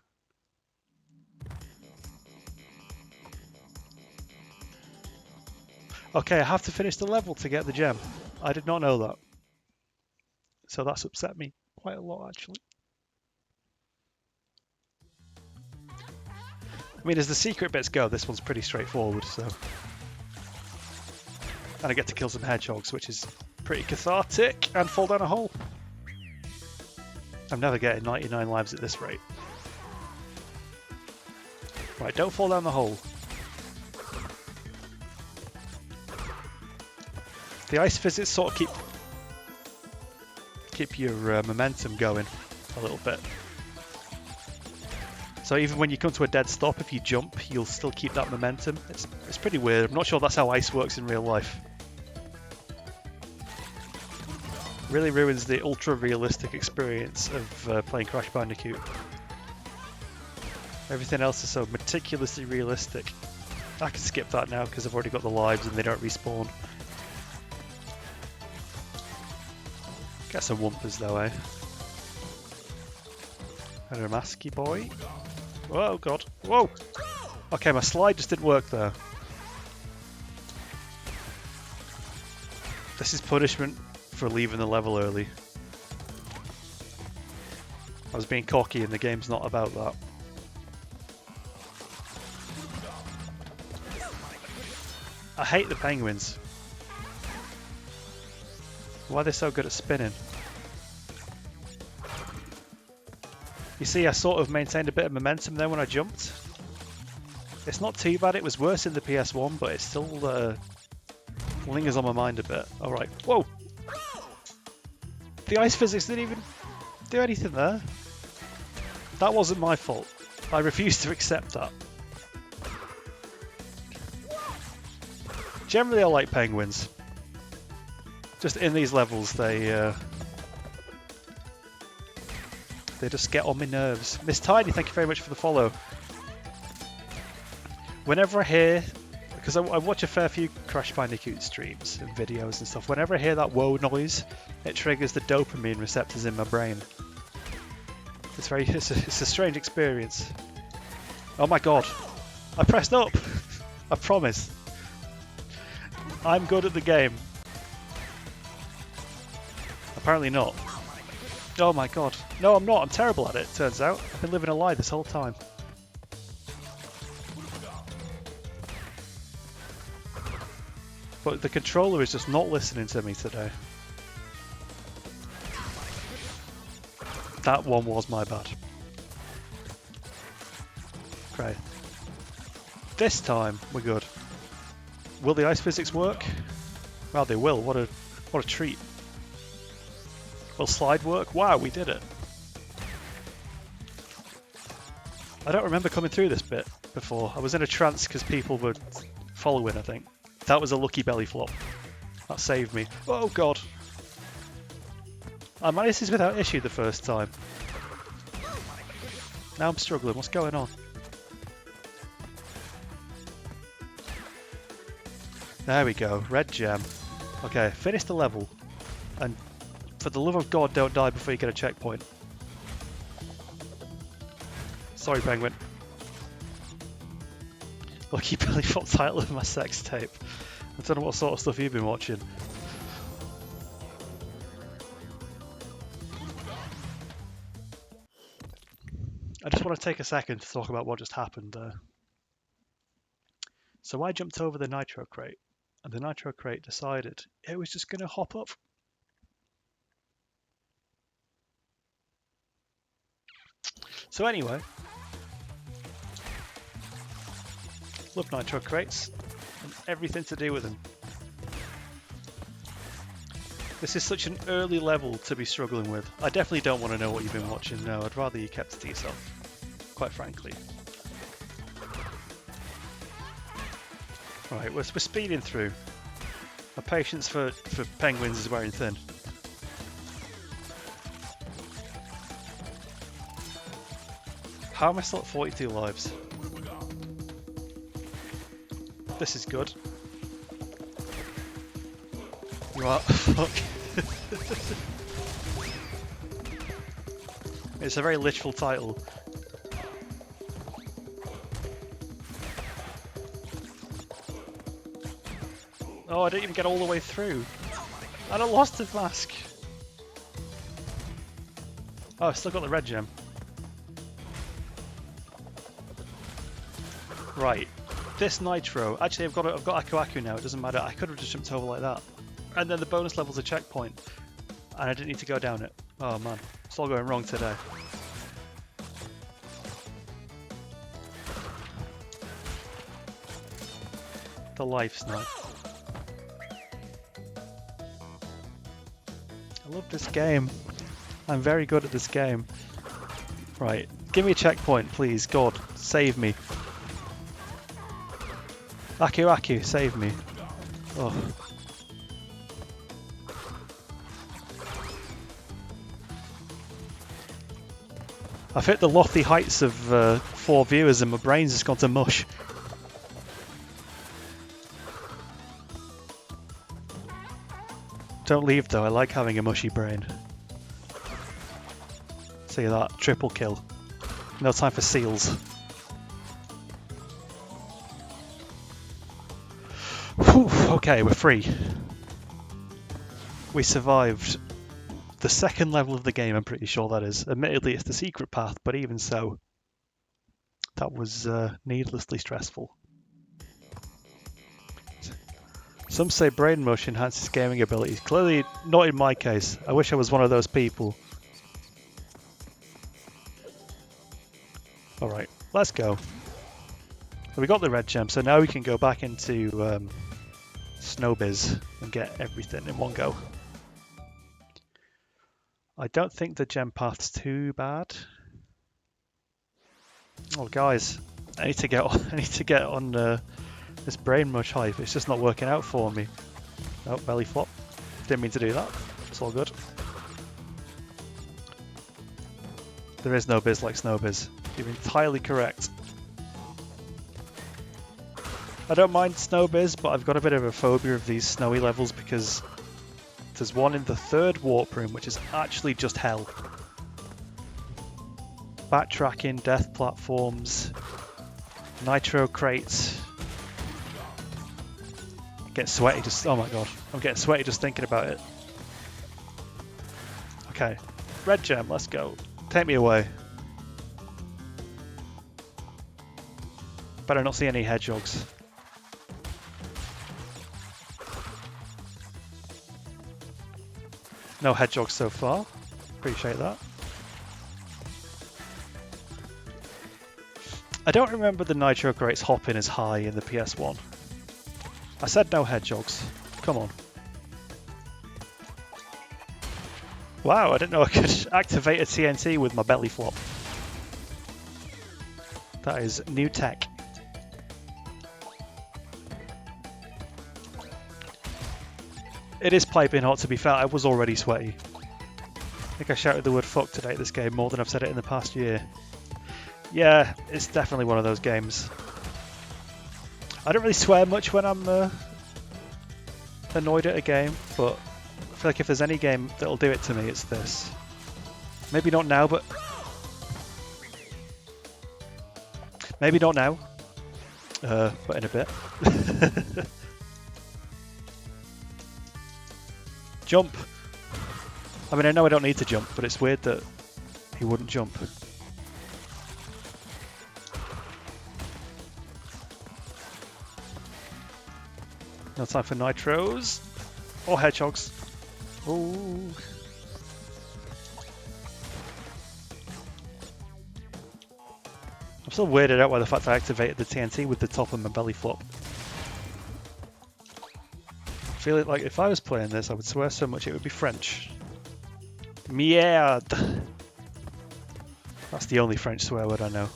Okay, I have to finish the level to get the gem. I did not know that. So that's upset me quite a lot, actually. I mean, as the secret bits go, this one's pretty straightforward, so... And I get to kill some hedgehogs, which is pretty cathartic, and fall down a hole. I'm never getting 99 lives at this rate. Right, don't fall down the hole. The ice physics sort of keep your momentum going a little bit. So even when you come to a dead stop, if you jump, you'll still keep that momentum. It's pretty weird. I'm not sure that's how ice works in real life. Really ruins the ultra-realistic experience of playing Crash Bandicoot. Everything else is so meticulously realistic. I can skip that now because I've already got the lives and they don't respawn. Get some Wumpas though, eh? And a masky boy. Oh god. Whoa! Okay, my slide just didn't work there. This is punishment for leaving the level early. I was being cocky and the game's not about that. I hate the penguins. Why are they so good at spinning? You see, I sort of maintained a bit of momentum there when I jumped. It's not too bad, it was worse in the PS1, but it still lingers on my mind a bit. Alright, whoa! The ice physics didn't even do anything there. That wasn't my fault. I refuse to accept that. Generally I like penguins. Just in these levels, they just get on my nerves. Miss Tiny, thank you very much for the follow. Whenever I hear, because I watch a fair few Crash Bandicoot streams and videos and stuff, whenever I hear that whoa noise, it triggers the dopamine receptors in my brain. It's a strange experience. Oh my god, I pressed up. I promise. I'm good at the game. Apparently not. Oh my god. No, I'm not. I'm terrible at it, turns out. I've been living a lie this whole time. But the controller is just not listening to me today. That one was my bad. Okay. This time, we're good. Will the ice physics work? Wow, they will. What a treat. Will slide work? Wow, we did it. I don't remember coming through this bit before. I was in a trance because people were following, I think. That was a lucky belly flop. That saved me. Oh god. I managed this without issue the first time. Now I'm struggling. What's going on? There we go. Red gem. Okay, finish the level. And for the love of God, don't die before you get a checkpoint. Sorry, Penguin. Lucky belly flop title of my sex tape. I don't know what sort of stuff you've been watching. I just want to take a second to talk about what just happened there. So I jumped over the nitro crate, and the nitro crate decided it was just going to hop up. So anyway, love nitro crates and everything to do with them. This is such an early level to be struggling with. I definitely don't want to know what you've been watching. No, I'd rather you kept it to yourself, quite frankly. Right, we're speeding through. My patience for penguins is wearing thin. How am I still at 42 lives? This is good. You are. Fuck. It's a very literal title. Oh, I didn't even get all the way through. And I lost the mask. Oh, I've still got the red gem. Right. This nitro. Actually, I've got Aku Aku now. It doesn't matter. I could have just jumped over like that. And then the bonus level's a checkpoint. And I didn't need to go down it. Oh man. It's all going wrong today. The life snipe. I love this game. I'm very good at this game. Right. Give me a checkpoint, please. God, save me. Aku Aku, save me. Oh. I've hit the lofty heights of 4 viewers and my brain's just gone to mush. Don't leave though, I like having a mushy brain. See that? Triple kill. No time for seals. Whew, okay, we're free. We survived the second level of the game, I'm pretty sure that is. Admittedly, it's the secret path, but even so, that was needlessly stressful. Some say brain mush enhances gaming abilities. Clearly not in my case. I wish I was one of those people. Alright, let's go. We got the red gem, so now we can go back into Snowbiz and get everything in one go. I don't think the gem path's too bad. Oh guys, I need to get on this brain mush hype. It's just not working out for me. Oh, belly flop. Didn't mean to do that. It's all good. There is no biz like Snowbiz. You're entirely correct. I don't mind Snowbiz, but I've got a bit of a phobia of these snowy levels because there's one in the 3rd warp room which is actually just hell. Backtracking, death platforms, nitro crates. Get sweaty just, oh my god, I'm getting sweaty just thinking about it. Okay, red gem, let's go. Take me away. Better not see any hedgehogs. No hedgehogs so far. Appreciate that. I don't remember the nitro crates hopping as high in the PS1. I said no hedgehogs. Come on. Wow, I didn't know I could activate a TNT with my belly flop. That is new tech. It is piping hot, to be fair. I was already sweaty. I think I shouted the word fuck today at this game more than I've said it in the past year. Yeah, it's definitely one of those games. I don't really swear much when I'm annoyed at a game, but I feel like if there's any game that'll do it to me, it's this. Maybe not now, but... Maybe not now, but in a bit. Jump! I mean, I know I don't need to jump, but it's weird that he wouldn't jump. No time for nitros. Or hedgehogs. Ooh. I'm still weirded out by the fact I activated the TNT with the top of my belly flop. I feel like if I was playing this, I would swear so much it would be French. Merde! That's the only French swear word I know.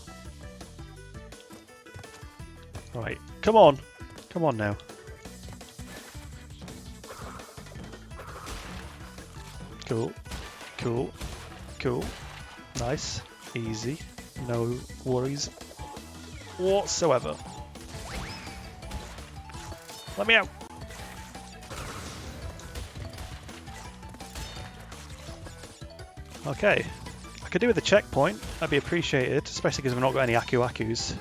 Right, come on! Come on now. Cool, cool, cool. Nice, easy, no worries whatsoever. Let me out! Okay, I could do with a checkpoint, that'd be appreciated, especially because we've not got any Aku-Akus.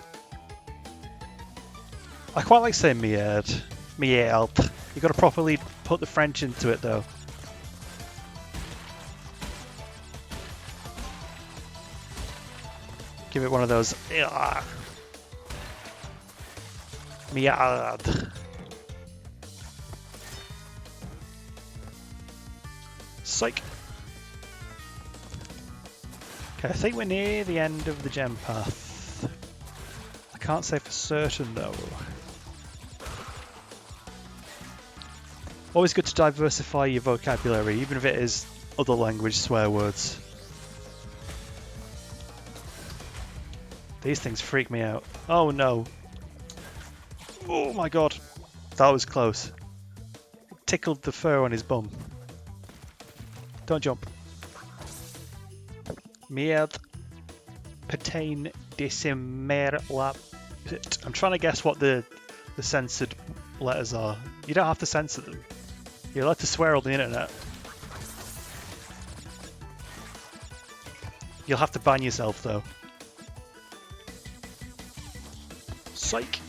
I quite like saying merde. Merde. You've got to properly put the French into it though. Give it one of those. Merde. Psych. Okay, I think we're near the end of the gem path. I can't say for certain though. Always good to diversify your vocabulary, even if it is other language swear words. These things freak me out. Oh no. Oh my god. That was close. It tickled the fur on his bum. Don't jump. Merde. Pertain decimer la. I'm trying to guess what the censored letters are. You don't have to censor them. You're allowed to swear on the internet. You'll have to ban yourself though. Psych!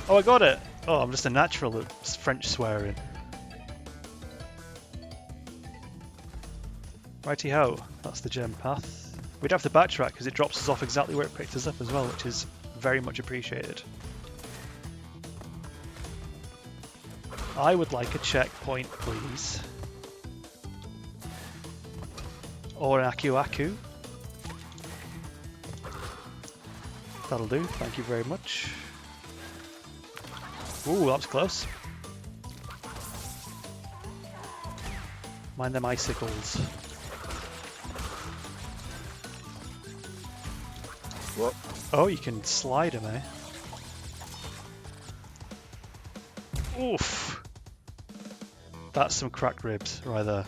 Oh, I got it! Oh, I'm just a natural at French swearing. Righty ho, that's the gem path. We'd have to backtrack because it drops us off exactly where it picked us up as well, which is very much appreciated. I would like a checkpoint, please. Or an Aku-Aku. That'll do, thank you very much. Ooh, that was close. Mind them icicles. Whoa. Oh, you can slide them, eh? Oof! That's some cracked ribs right there.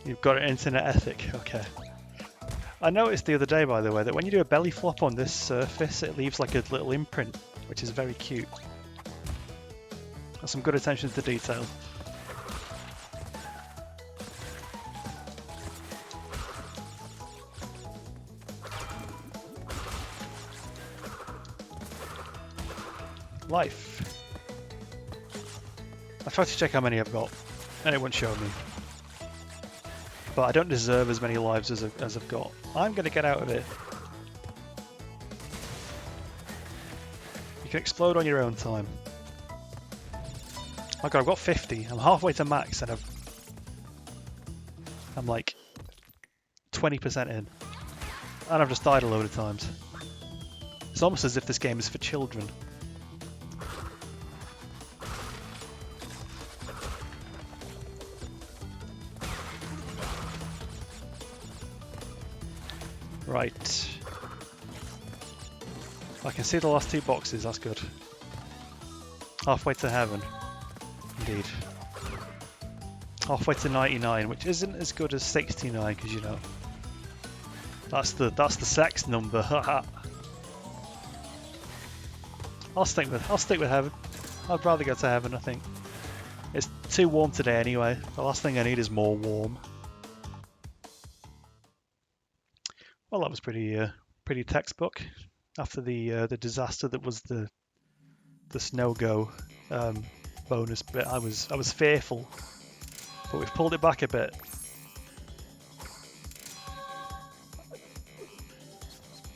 You've got an internet ethic, okay. I noticed the other day, by the way, that when you do a belly flop on this surface, it leaves like a little imprint, which is very cute. That's some good attention to detail. Life. I tried to check how many I've got, and it won't show me. But I don't deserve as many lives as I've got. I'm going to get out of it. You can explode on your own time. Oh god, I've got 50. I'm halfway to max and I'm like 20% in. And I've just died a load of times. It's almost as if this game is for children. Right. I can see the last 2 boxes, that's good. Halfway to heaven. Indeed. Halfway to 99, which isn't as good as 69, because you know. That's the sex number. I'll stick with heaven. I'd rather go to heaven, I think. It's too warm today anyway. The last thing I need is more warm. Well, that was pretty textbook. After the disaster that was the snow go bonus bit, I was fearful, but we've pulled it back a bit.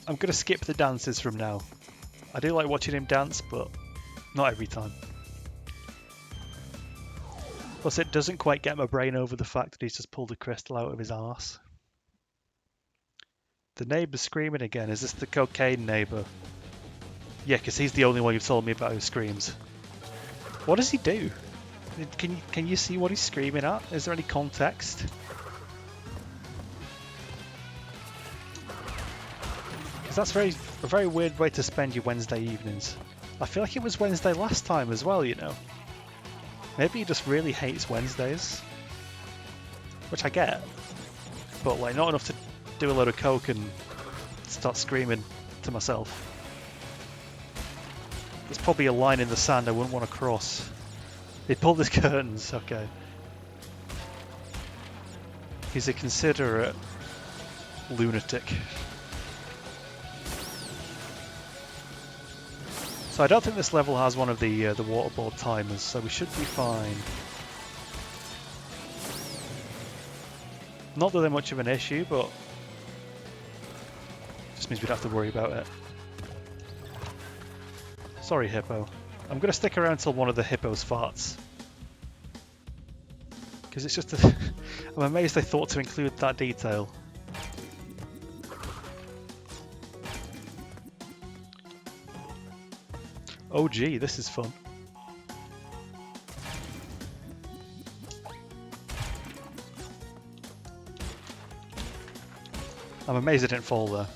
I'm gonna skip the dances from now. I do like watching him dance, but not every time. Plus, it doesn't quite get my brain over the fact that he's just pulled a crystal out of his arse. The neighbour's screaming again. Is this the cocaine neighbour? Yeah, because he's the only one you've told me about who screams. What does he do? Can you see what he's screaming at? Is there any context? Because that's a very weird way to spend your Wednesday evenings. I feel like it was Wednesday last time as well, you know. Maybe he just really hates Wednesdays. Which I get. But like not enough to do a load of coke and start screaming to myself. There's probably a line in the sand I wouldn't want to cross. He pulled his curtains, okay. He's a considerate lunatic. So I don't think this level has one of the waterboard timers, so we should be fine. Not that they're much of an issue, but just means we don't have to worry about it. Sorry, Hippo. I'm going to stick around till one of the hippos farts. Because it's just I'm amazed they thought to include that detail. Oh gee, this is fun. I'm amazed it didn't fall there.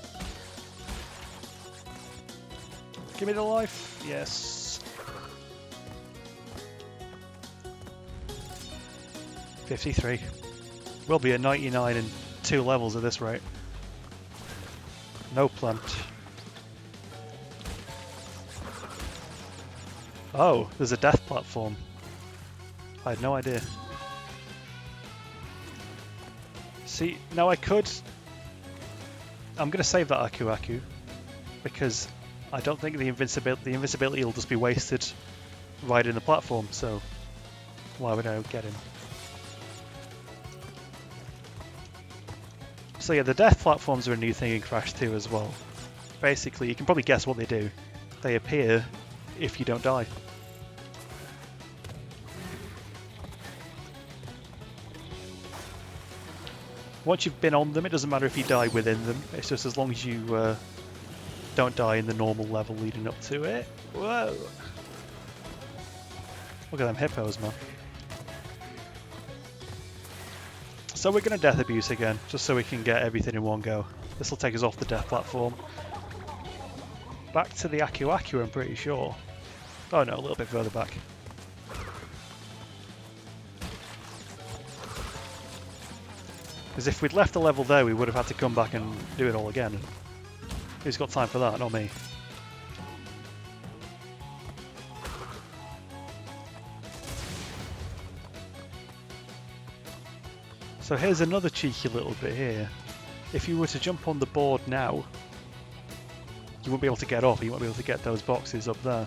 Give me the life. Yes. 53. We'll be at 99 in 2 levels at this rate. No plant. Oh, there's a death platform. I had no idea. See, now I could... I'm going to save that Aku Aku because I don't think the invincibility will just be wasted riding the platform, so why would I get him? So yeah, the death platforms are a new thing in Crash 2 as well. Basically, you can probably guess what they do. They appear if you don't die. Once you've been on them, it doesn't matter if you die within them. It's just as long as you don't die in the normal level leading up to it. Whoa! Look at them hippos, man. So we're going to death abuse again, just so we can get everything in one go. This will take us off the death platform. Back to the Aku Aku, I'm pretty sure. Oh no, a little bit further back. Because if we'd left the level there, we would have had to come back and do it all again. Who's got time for that? Not me. So here's another cheeky little bit here. If you were to jump on the board now, you won't be able to get off, you won't be able to get those boxes up there.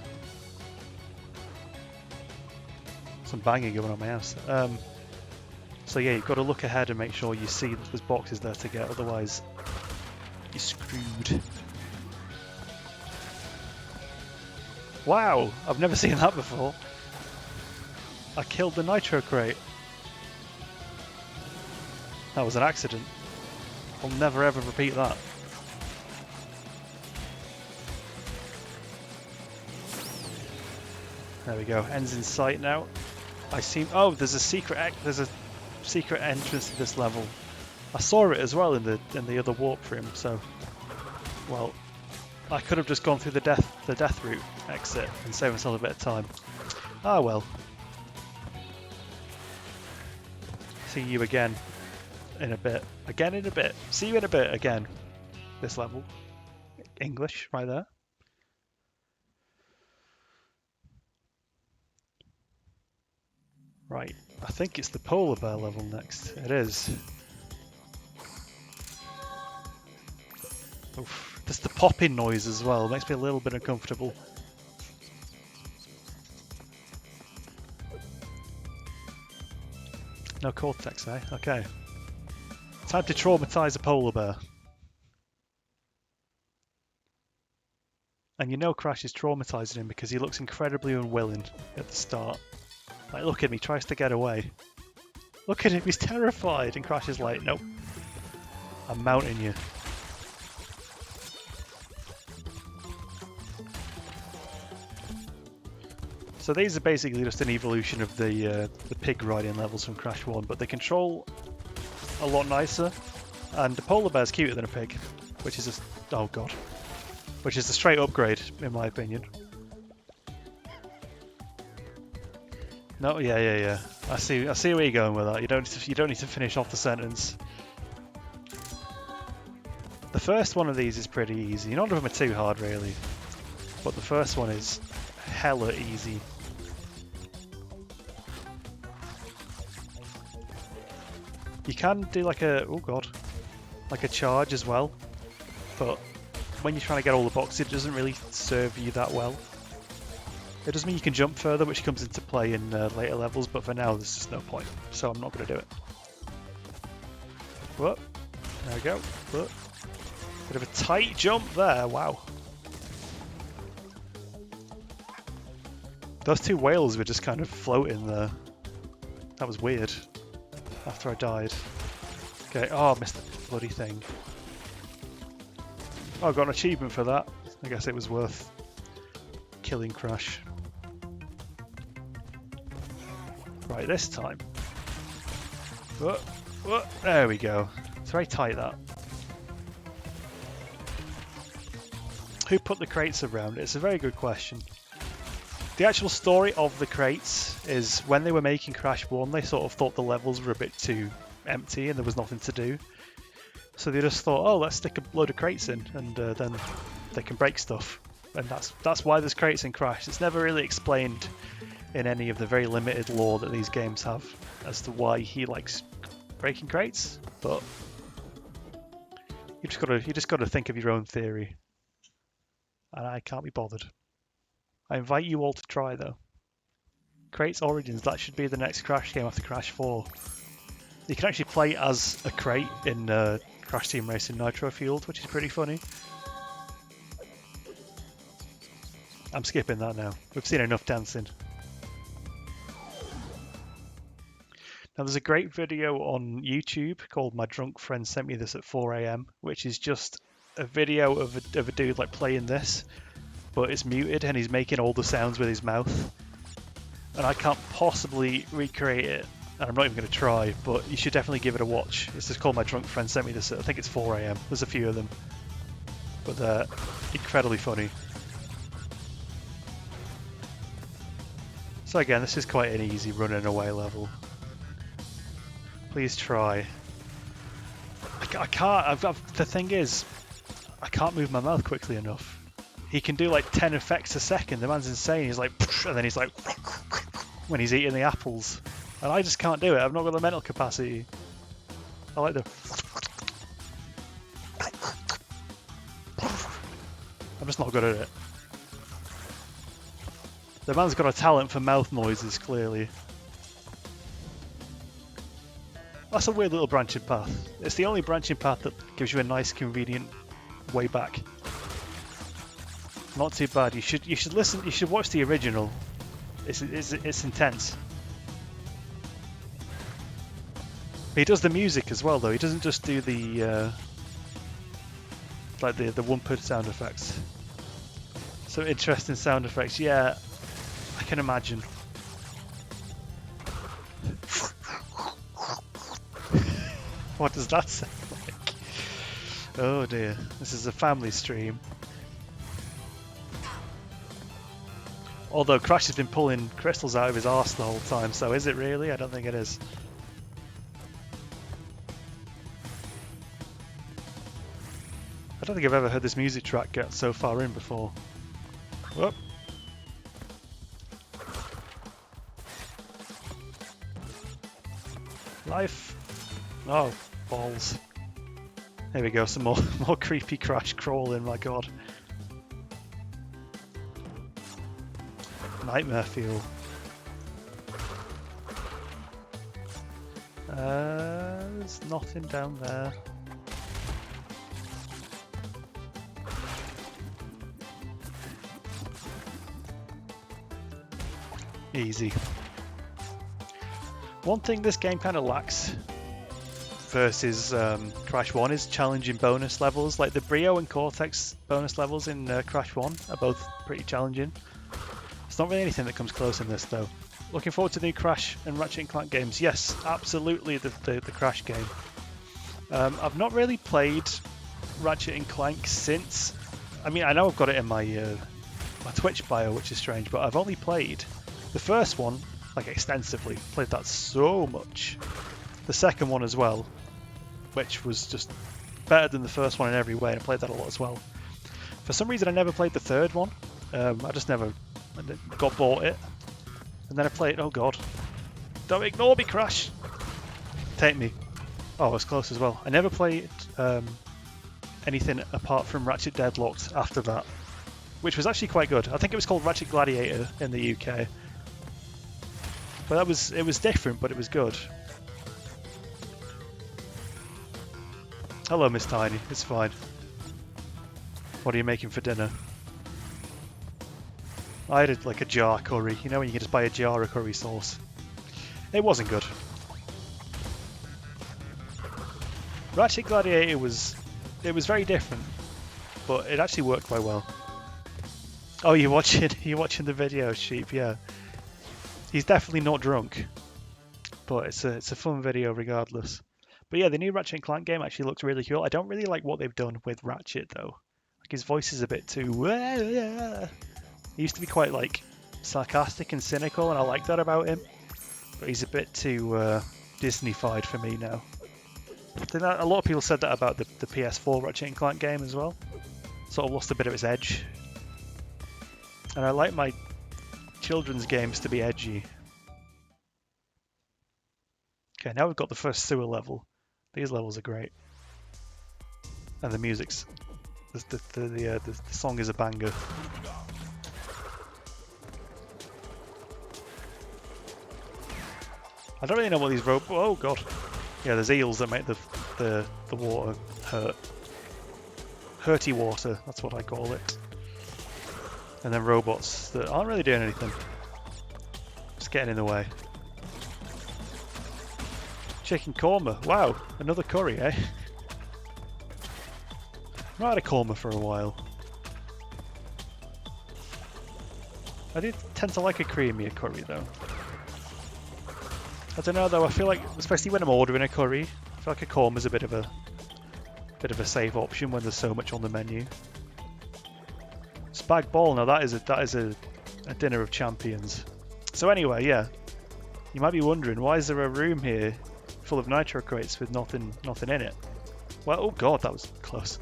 Some banging going on my house. So yeah, you've got to look ahead and make sure you see that there's boxes there to get, otherwise you're screwed. Wow, I've never seen that before. I killed the nitro crate. That was an accident. I'll never ever repeat that. There we go, ends in sight now. Oh, there's a secret entrance to this level. I saw it as well in the other warp room, so Well, I could have just gone through the death route exit and saved myself a bit of time. Ah well. See you again in a bit. Again in a bit. See you in a bit again. This level. English right there. Right. I think it's the polar bear level next. It is. Oof. There's the popping noise as well. It makes me a little bit uncomfortable. No cortex, eh? Okay. Time to traumatize a polar bear. And you know Crash is traumatizing him because he looks incredibly unwilling at the start. Like, look at him, he tries to get away. Look at him, he's terrified. And Crash is like, nope. I'm mounting you. So these are basically just an evolution of the pig riding levels from Crash 1, but they control a lot nicer, and the polar bear's cuter than a pig, which is which is a straight upgrade in my opinion. No, yeah. I see where you're going with that. You don't need to finish off the sentence. The first one of these is pretty easy. None of them are too hard really, but the first one is hella easy. You can do like a like a charge as well, but when you're trying to get all the boxes, it doesn't really serve you that well. It does mean you can jump further, which comes into play in later levels, but for now there's just no point, so I'm not going to do it. Whoop, there we go. Whoop. Bit of a tight jump there, wow. Those two whales were just kind of floating there. That was weird. After I died. Okay, oh, I missed the bloody thing. Oh, I got an achievement for that. I guess it was worth killing Crash. Right, this time. Whoa, whoa, there we go. It's very tight, that. Who put the crates around? It's a very good question. The actual story of the crates is when they were making Crash 1, they sort of thought the levels were a bit too empty and there was nothing to do. So they just thought, oh, let's stick a load of crates in and then they can break stuff. And that's why there's crates in Crash. It's never really explained in any of the very limited lore that these games have as to why he likes breaking crates, but you just gotta think of your own theory. And I can't be bothered. I invite you all to try though. Crates Origins, that should be the next Crash game after Crash 4. You can actually play as a crate in Crash Team Racing Nitro Fueled, which is pretty funny. I'm skipping that now. We've seen enough dancing. Now there's a great video on YouTube called My Drunk Friend Sent Me This at 4 AM, which is just a video of a dude like playing this, but it's muted and he's making all the sounds with his mouth. And I can't possibly recreate it, and I'm not even going to try, but you should definitely give it a watch. It's just called My Drunk Friend Sent Me This at, I think it's 4 AM. There's a few of them, but they're incredibly funny. So again, this is quite an easy running away level. Please try. I can't, the thing is, I can't move my mouth quickly enough. He can do like 10 effects a second, the man's insane, he's like, and then he's like, when he's eating the apples. And I just can't do it, I've not got the mental capacity. I like the... I'm just not good at it. The man's got a talent for mouth noises, clearly. That's a weird little branching path. It's the only branching path that gives you a nice, convenient way back. Not too bad. You should listen. You should watch the original. It's intense. He does the music as well, though. He doesn't just do the like the Wumpa sound effects. Some interesting sound effects. Yeah, I can imagine. What does that sound like? Oh dear, this is a family stream. Although Crash has been pulling crystals out of his arse the whole time, so is it really? I don't think it is. I don't think I've ever heard this music track get so far in before. Whoop. Life. Oh, balls. There we go, some more creepy Crash crawling, my god. Nightmare fuel. There's nothing down there. Easy. One thing this game kind of lacks versus Crash 1 is challenging bonus levels. Like the Brio and Cortex bonus levels in Crash 1 are both pretty challenging. It's not really anything that comes close in this though. Looking forward to the new Crash and Ratchet & Clank games. Yes, absolutely the Crash game. I've not really played Ratchet & Clank since... I mean, I know I've got it in my Twitch bio, which is strange, but I've only played the first one, like extensively. Played that so much. The second one as well, which was just better than the first one in every way, and I played that a lot as well. For some reason I never played the third one. I just never got bought it. And then I played, oh god. Don't ignore me, Crash! Take me. Oh, I was close as well. I never played anything apart from Ratchet Deadlocked after that, which was actually quite good. I think it was called Ratchet Gladiator in the UK. But it was different, but it was good. Hello, Miss Tiny. It's fine. What are you making for dinner? I had like a jar curry. You know when you can just buy a jar of curry sauce? It wasn't good. Ratchet Gladiator was very different, but it actually worked quite well. Oh, you're watching the video, Sheep, yeah. He's definitely not drunk, but it's a fun video regardless. But yeah, the new Ratchet & Clank game actually looks really cool. I don't really like what they've done with Ratchet though. Like his voice is a bit too... He used to be quite like sarcastic and cynical, and I like that about him. But he's a bit too Disney-fied for me now. I think that a lot of people said that about the PS4 Ratchet & Clank game as well. Sort of lost a bit of its edge. And I like my children's games to be edgy. Okay, now we've got the first sewer level. These levels are great. And the music's... The song is a banger. I don't really know what these oh god. Yeah, there's eels that make the water hurt. Hurty water, that's what I call it. And then robots that aren't really doing anything. Just getting in the way. Chicken korma. Wow, another curry, eh? I've not had a korma for a while. I do tend to like a creamier curry though. I don't know though, I feel like, especially when I'm ordering a curry, I feel like a korma is a bit of a safe option when there's so much on the menu. Spag bol, now that is a dinner of champions. So anyway, yeah, you might be wondering, why is there a room here full of nitro crates with nothing in it? Well, oh god, that was close.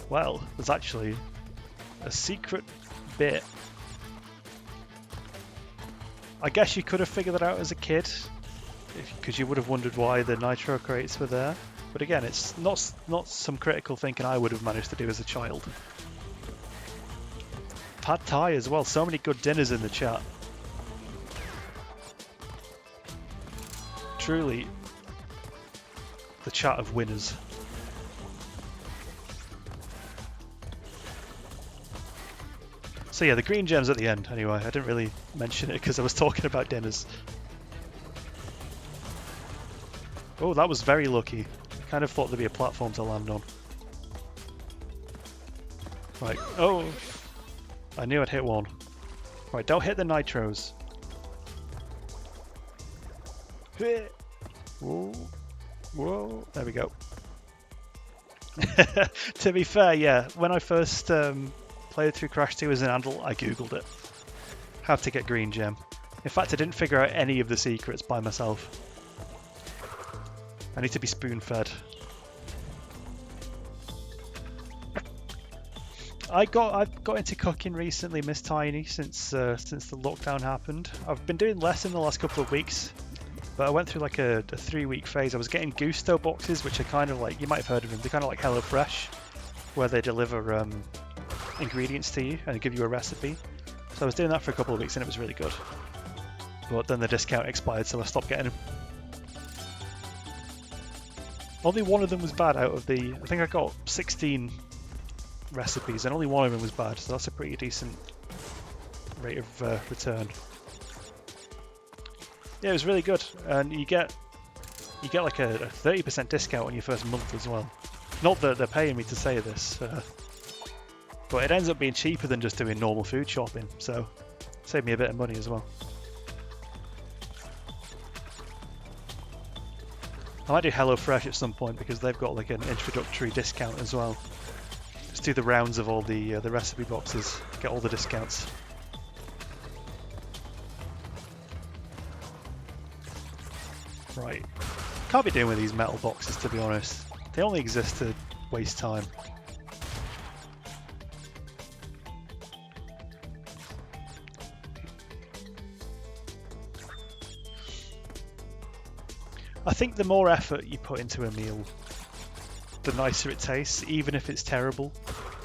Well, there's actually a secret bit. I guess you could have figured that out as a kid, because you would have wondered why the nitro crates were there. But again, it's not some critical thinking I would have managed to do as a child. Pad Thai as well, so many good dinners in the chat. Truly, the chat of winners. So yeah, the green gems at the end, anyway. I didn't really mention it because I was talking about dinners. Oh, that was very lucky. I kind of thought there'd be a platform to land on. Right, oh! I knew I'd hit one. Right, don't hit the nitros. Whoa, whoa, there we go. To be fair, yeah, when I first played through Crash 2 as an adult, I googled it. How to get green gem. In fact, I didn't figure out any of the secrets by myself. I need to be spoon-fed. I've got into cooking recently, Miss Tiny, since the lockdown happened. I've been doing less in the last couple of weeks, but I went through like a 3-week phase. I was getting Gusto boxes, which are kind of like, you might have heard of them, they're kind of like HelloFresh, where they deliver ingredients to you and give you a recipe. So I was doing that for a couple of weeks and it was really good. But then the discount expired, so I stopped getting them. Only one of them was bad out of the, I think I got 16 recipes and only one of them was bad, so that's a pretty decent rate of return. Yeah, it was really good, and you get like a 30% discount on your first month as well. Not that they're paying me to say this, but it ends up being cheaper than just doing normal food shopping, so saved me a bit of money as well. I might do HelloFresh at some point because they've got like an introductory discount as well. Just do the rounds of all the recipe boxes, get all the discounts. Right, can't be doing with these metal boxes to be honest. They only exist to waste time. I think the more effort you put into a meal, the nicer it tastes, even if it's terrible.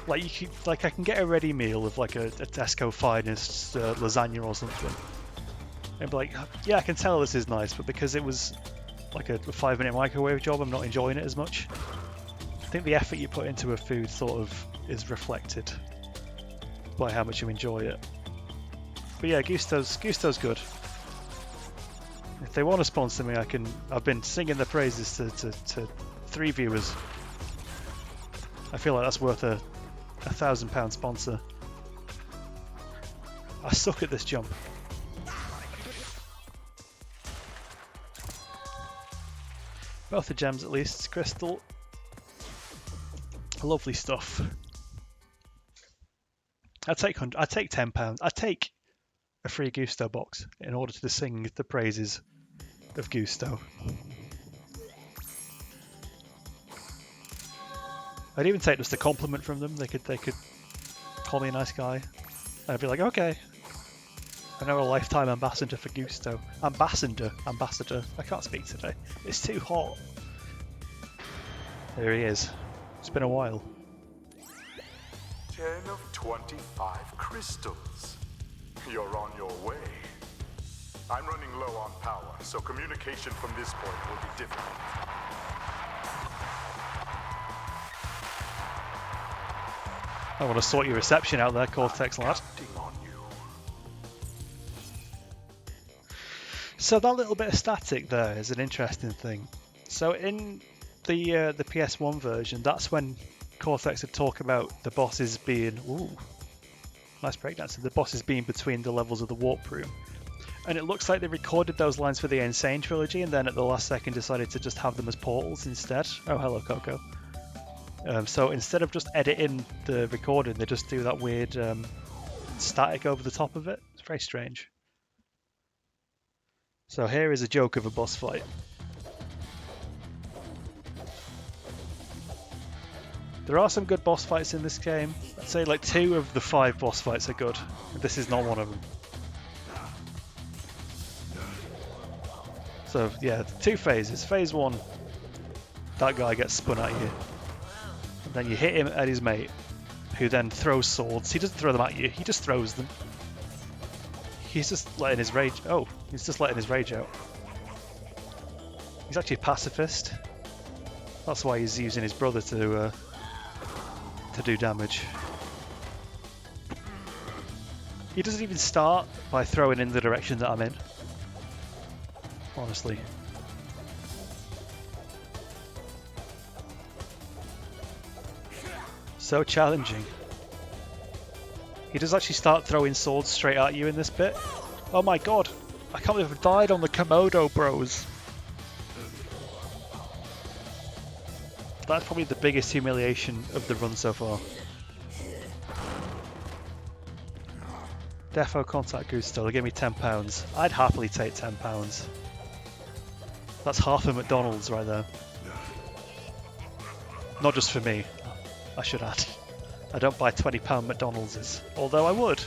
Like I can get a ready meal of like a Tesco Finest lasagna or something, and be like, yeah, I can tell this is nice, but because it was like a 5-minute microwave job, I'm not enjoying it as much. I think the effort you put into a food sort of is reflected by how much you enjoy it. But yeah, Gusto's good. If they want to sponsor me, I've been singing the praises to 3 viewers. I feel like that's worth a £1,000 sponsor. I suck at this jump. Both the gems at least, crystal. Lovely stuff. I'd take £10. I'd take a free Gusto box in order to sing the praises of Gusto. I'd even take just a compliment from them. They could call me a nice guy. I'd be like, okay, I know a lifetime ambassador for Gusto. Ambassador. I can't speak today. It's too hot. There he is. It's been a while. 10 of 25 crystals. You're on your way. I'm running low on power, so communication from this point will be difficult. I want to sort your reception out there, Cortex lad. Counting on you. So that little bit of static there is an interesting thing. So in the PS1 version, that's when Cortex would talk about the bosses being, ooh, nice breakdance, the bosses being between the levels of the warp room. And it looks like they recorded those lines for the Insane trilogy and then at the last second decided to just have them as portals instead. Oh, hello, Coco. So instead of just editing the recording, they just do that weird static over the top of it. It's very strange. So here is a joke of a boss fight. There are some good boss fights in this game. I'd say like 2 of the 5 boss fights are good. This is not one of them. So yeah, 2 phases. Phase 1, that guy gets spun at you. And then you hit him at his mate, who then throws swords. He doesn't throw them at you, he just throws them. He's just letting his rage... Oh, he's just letting his rage out. He's actually a pacifist. That's why he's using his brother to do damage. He doesn't even start by throwing in the direction that I'm in. Honestly. So challenging. He does actually start throwing swords straight at you in this bit. Oh my god! I can't believe I've died on the Komodo bros. That's probably the biggest humiliation of the run so far. Defo contact Gusto, they gave me £10. I'd happily take £10. That's half a McDonald's right there. Not just for me, I should add. I don't buy £20 McDonald's, although I would.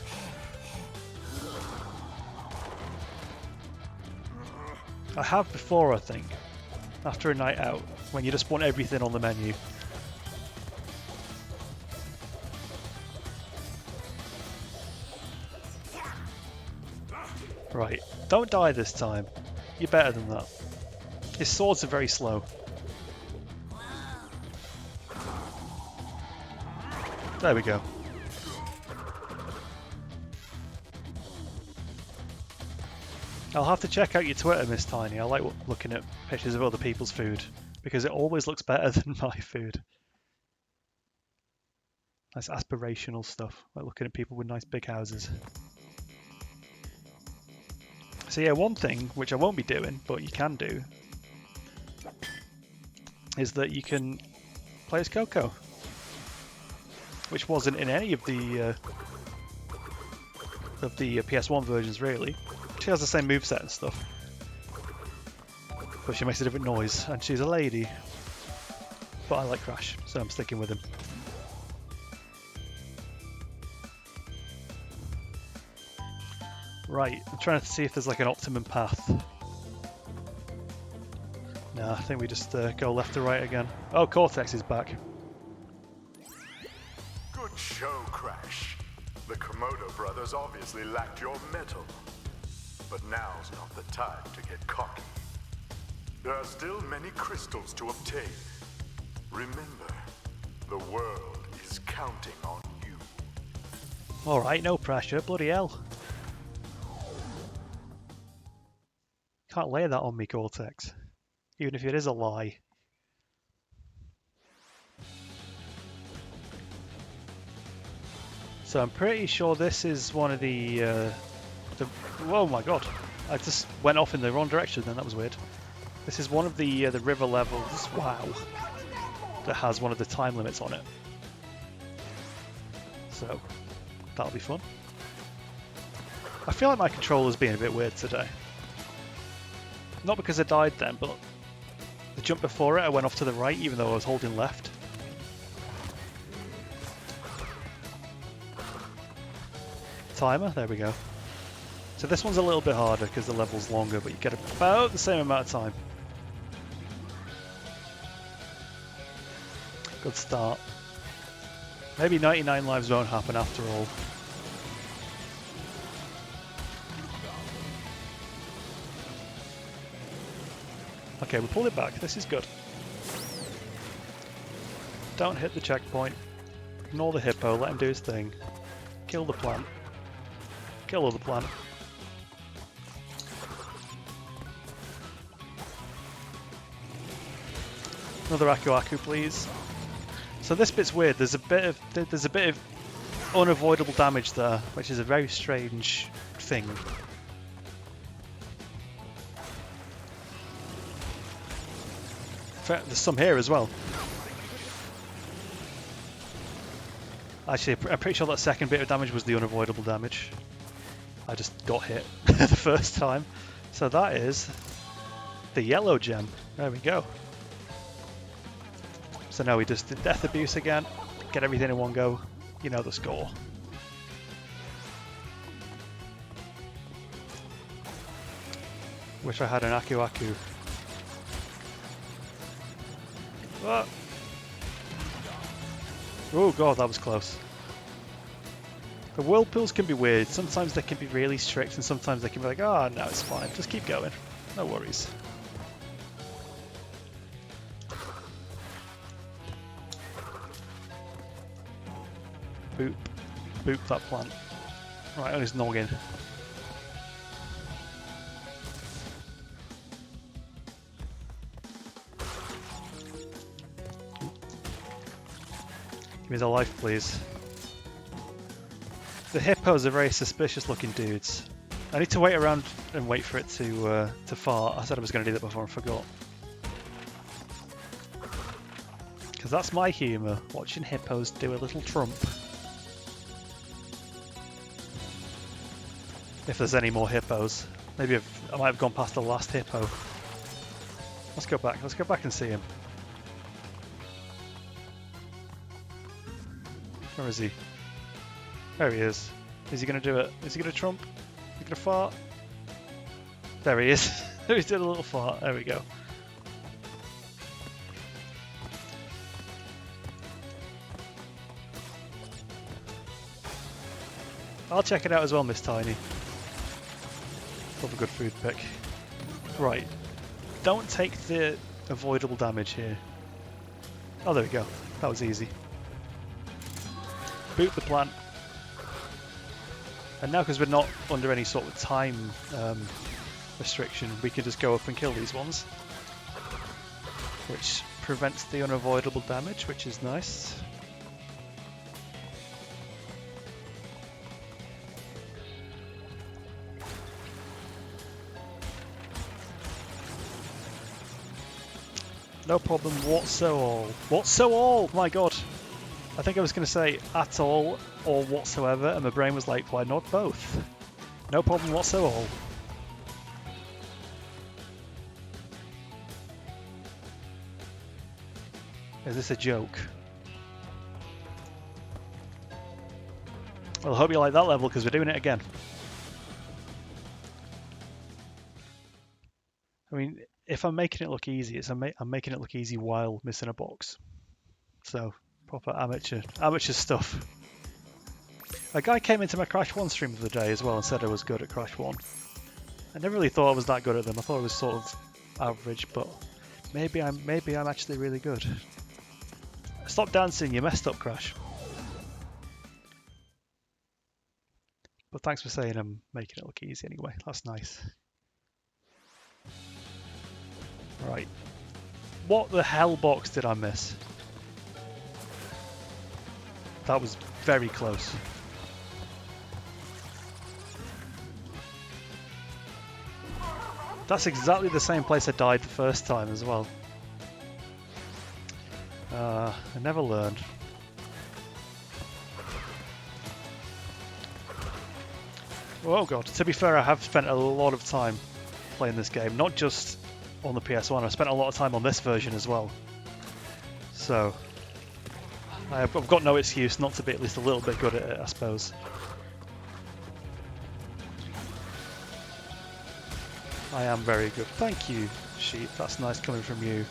I have before, I think, after a night out, when you just want everything on the menu. Right, don't die this time. You're better than that. His swords are very slow. There we go. I'll have to check out your Twitter, Miss Tiny. I like looking at pictures of other people's food, because it always looks better than my food. Nice aspirational stuff, like looking at people with nice big houses. So yeah, one thing, which I won't be doing, but you can do, is that you can play as Coco, which wasn't in any of the PS1 versions really. She has the same moveset and stuff, but she makes a different noise, and she's a lady. But I like Crash, so I'm sticking with him. Right, I'm trying to see if there's like an optimum path. No, I think we just go left to right again. Oh, Cortex is back. Good show, Crash. The Komodo brothers obviously lacked your mettle. But now's not the time to get cocky. There are still many crystals to obtain. Remember, the world is counting on you. Alright, no pressure, bloody hell. Can't lay that on me, Cortex. Even if it is a lie. So I'm pretty sure this is one of the oh my god, I just went off in the wrong direction then, that was weird. This is one of the river levels, wow, that has one of the time limits on it. So, that'll be fun. I feel like my controller's being a bit weird today. Not because I died then, but the jump before it I went off to the right even though I was holding left. Timer, there we go. So this one's a little bit harder because the level's longer, but you get about the same amount of time. Good start. Maybe 99 lives won't happen after all. Okay, we pulled it back. This is good. Don't hit the checkpoint. Ignore the hippo. Let him do his thing. Kill the plant. Kill all the plant. Another Aku Aku, please. So this bit's weird. There's a bit of unavoidable damage there, which is a very strange thing. There's some here as well. Actually, I'm pretty sure that second bit of damage was the unavoidable damage. I just got hit the first time. So that is the yellow gem. There we go. So now we just did Death Abuse again. Get everything in one go. You know the score. Wish I had an Aku Aku. Oh. Oh god, that was close. The whirlpools can be weird. Sometimes they can be really strict and sometimes they can be like, oh no, it's fine, just keep going. No worries. Boop. Boop that plant. Right, on his noggin. Give me the life, please. The hippos are very suspicious looking dudes. I need to wait around and wait for it to fart. I said I was going to do that before I forgot. Because that's my humour, watching hippos do a little trump. If there's any more hippos. Maybe I might have gone past the last hippo. Let's go back and see him. Where is he? There he is. Is he going to do it? Is he going to trump? Is he going to fart? There he is. He's doing a little fart. There we go. I'll check it out as well, Miss Tiny. Love a good food pick. Right. Don't take the avoidable damage here. Oh, there we go. That was easy. Boot the plant. And now, because we're not under any sort of time restriction, we can just go up and kill these ones. Which prevents the unavoidable damage, which is nice. No problem whatsoever. My god. I think I was going to say at all or whatsoever, and my brain was like, why not both? No problem whatsoever. Is this a joke? Well, I hope you like that level, because we're doing it again. I mean, if I'm making it look easy, I'm making it look easy while missing a box. So, proper amateur stuff. A guy came into my Crash 1 stream of the day as well and said I was good at Crash 1. I never really thought I was that good at them. I thought I was sort of average, but maybe I'm actually really good. Stop dancing, you messed up, Crash. But thanks for saying I'm making it look easy anyway. That's nice. Right. What the hell box did I miss? That was very close. That's exactly the same place I died the first time as well. I never learned. Oh god, to be fair, I have spent a lot of time playing this game, not just on the PS1, I've spent a lot of time on this version as well. So, I've got no excuse not to be at least a little bit good at it, I suppose. I am very good. Thank you, Sheep. That's nice coming from you.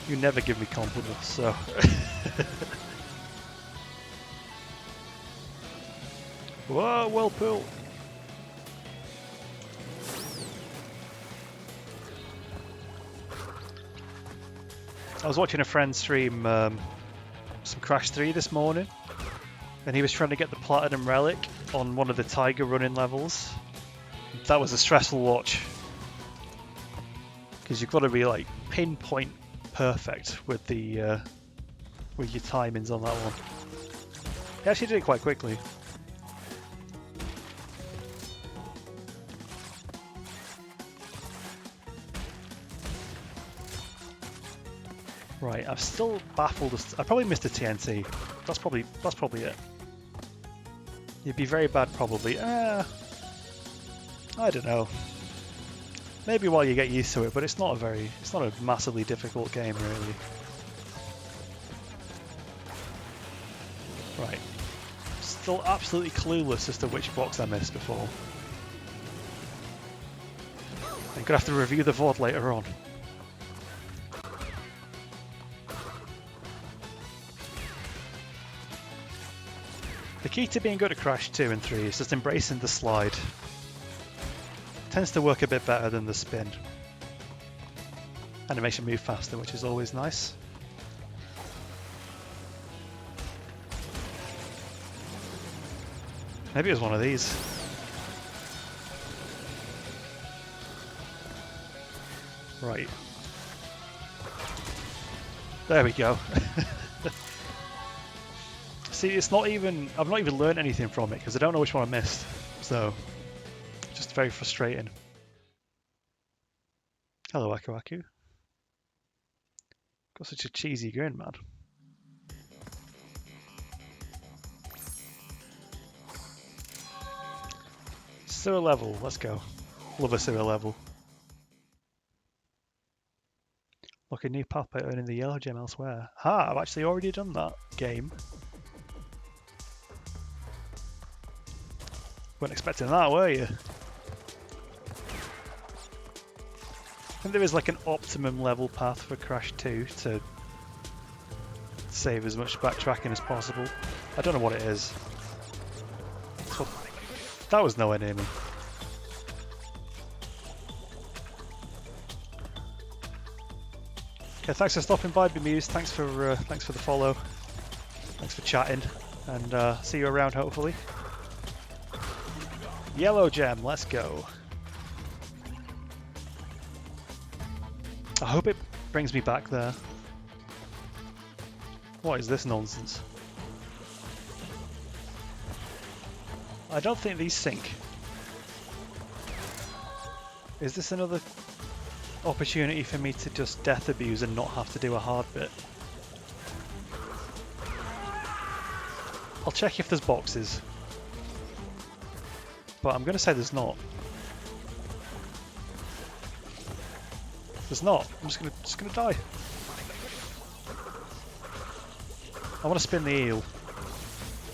You never give me compliments, so... Whoa, Whirlpool! I was watching a friend stream some Crash 3 this morning, and he was trying to get the Platinum Relic on one of the Tiger running levels. That was a stressful watch, because you've got to be like pinpoint perfect with the with your timings on that one. He actually did it quite quickly. Right, I'm still baffled. I probably missed a TNT. That's probably it. You'd be very bad, probably. I don't know. Maybe while you get used to it, but it's not a massively difficult game, really. Right. Still absolutely clueless as to which box I missed before. I'm gonna have to review the VoD later on. The key to being good at Crash 2 and 3 is just embracing the slide. It tends to work a bit better than the spin. And it makes you move faster, which is always nice. Maybe it was one of these. Right. There we go. See, it's not even... I've not even learned anything from it, because I don't know which one I missed. So, just very frustrating. Hello, Aku Aku. Got such a cheesy grin, man. Sewer level, let's go. Love a sewer level. Look, a new path by earning the yellow gem elsewhere. Ha, I've actually already done that game. Weren't expecting that, were you? I think there is like an optimum level path for Crash 2 to save as much backtracking as possible. I don't know what it is. That was nowhere near me. Okay, thanks for stopping by, Bemused. Thanks for the follow. Thanks for chatting, and see you around hopefully. Yellow gem, let's go. I hope it brings me back there. What is this nonsense? I don't think these sync. Is this another opportunity for me to just death abuse and not have to do a hard bit? I'll check if there's boxes. But I'm going to say there's not. There's not. I'm just gonna die. I want to spin the eel.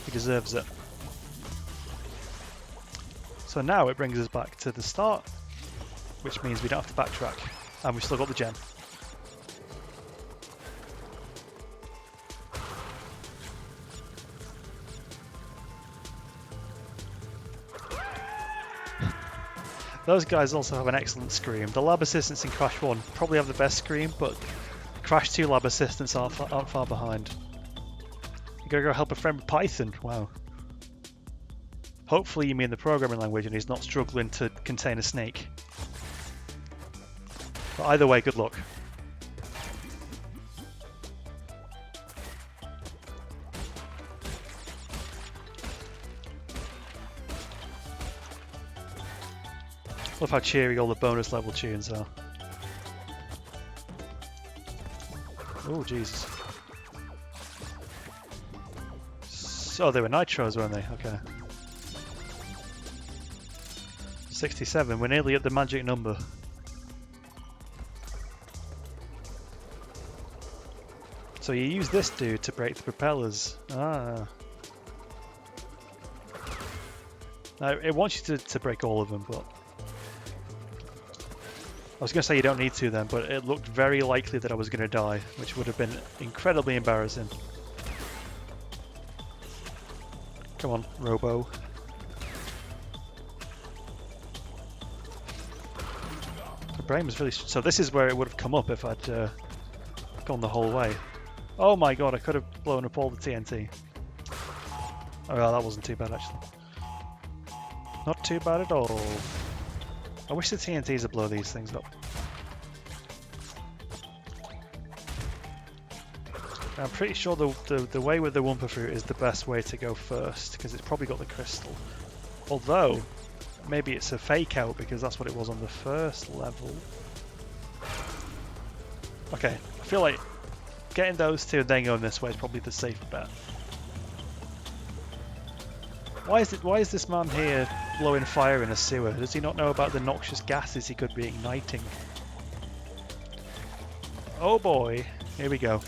He deserves it. So now it brings us back to the start, which means we don't have to backtrack, and we've still got the gem. Those guys also have an excellent scream. The lab assistants in Crash 1 probably have the best scream, but Crash 2 lab assistants aren't far behind. You gotta go help a friend with Python. Wow. Hopefully you mean the programming language and he's not struggling to contain a snake. But either way, good luck. Love how cheery all the bonus level tunes are. Oh, Jesus. So they were nitros, weren't they? Okay. 67, we're nearly at the magic number. So you use this dude to break the propellers. Ah. Now, it wants you to break all of them, but... I was going to say you don't need to then, but it looked very likely that I was going to die, which would have been incredibly embarrassing. Come on, Robo. The brain was really... So this is where it would have come up if I'd gone the whole way. Oh my god, I could have blown up all the TNT. Oh, well, that wasn't too bad actually. Not too bad at all. I wish the TNTs would blow these things up. I'm pretty sure the way with the Wumpa Fruit is the best way to go first, because it's probably got the crystal. Although, maybe it's a fake out because that's what it was on the first level. Okay, I feel like getting those two and then going this way is probably the safer bet. Why is this man here blowing fire in a sewer? Does he not know about the noxious gases he could be igniting? Oh boy, here we go.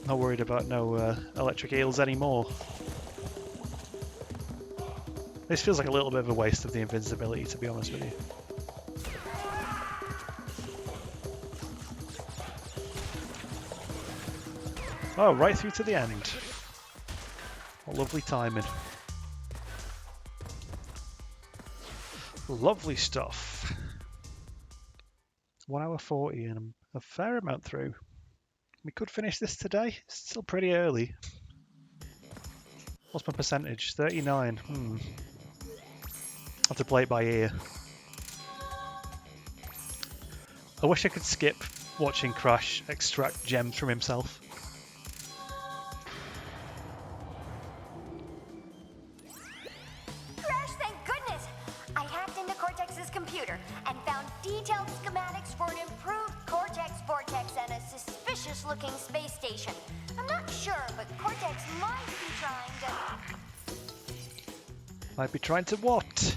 Not worried about no electric eels anymore. This feels like a little bit of a waste of the invincibility, to be honest with you. Oh, right through to the end. What lovely timing. Lovely stuff. 1 hour 40 and I'm a fair amount through. We could finish this today. It's still pretty early. What's my percentage? 39. I have to play it by ear. I wish I could skip watching Crash extract gems from himself. Crash, thank goodness! I hacked into Cortex's computer and found detailed schematics for an improved Cortex Vortex and a suspicious-looking space station. I'm not sure, but Cortex might be trying to... Might be trying to what?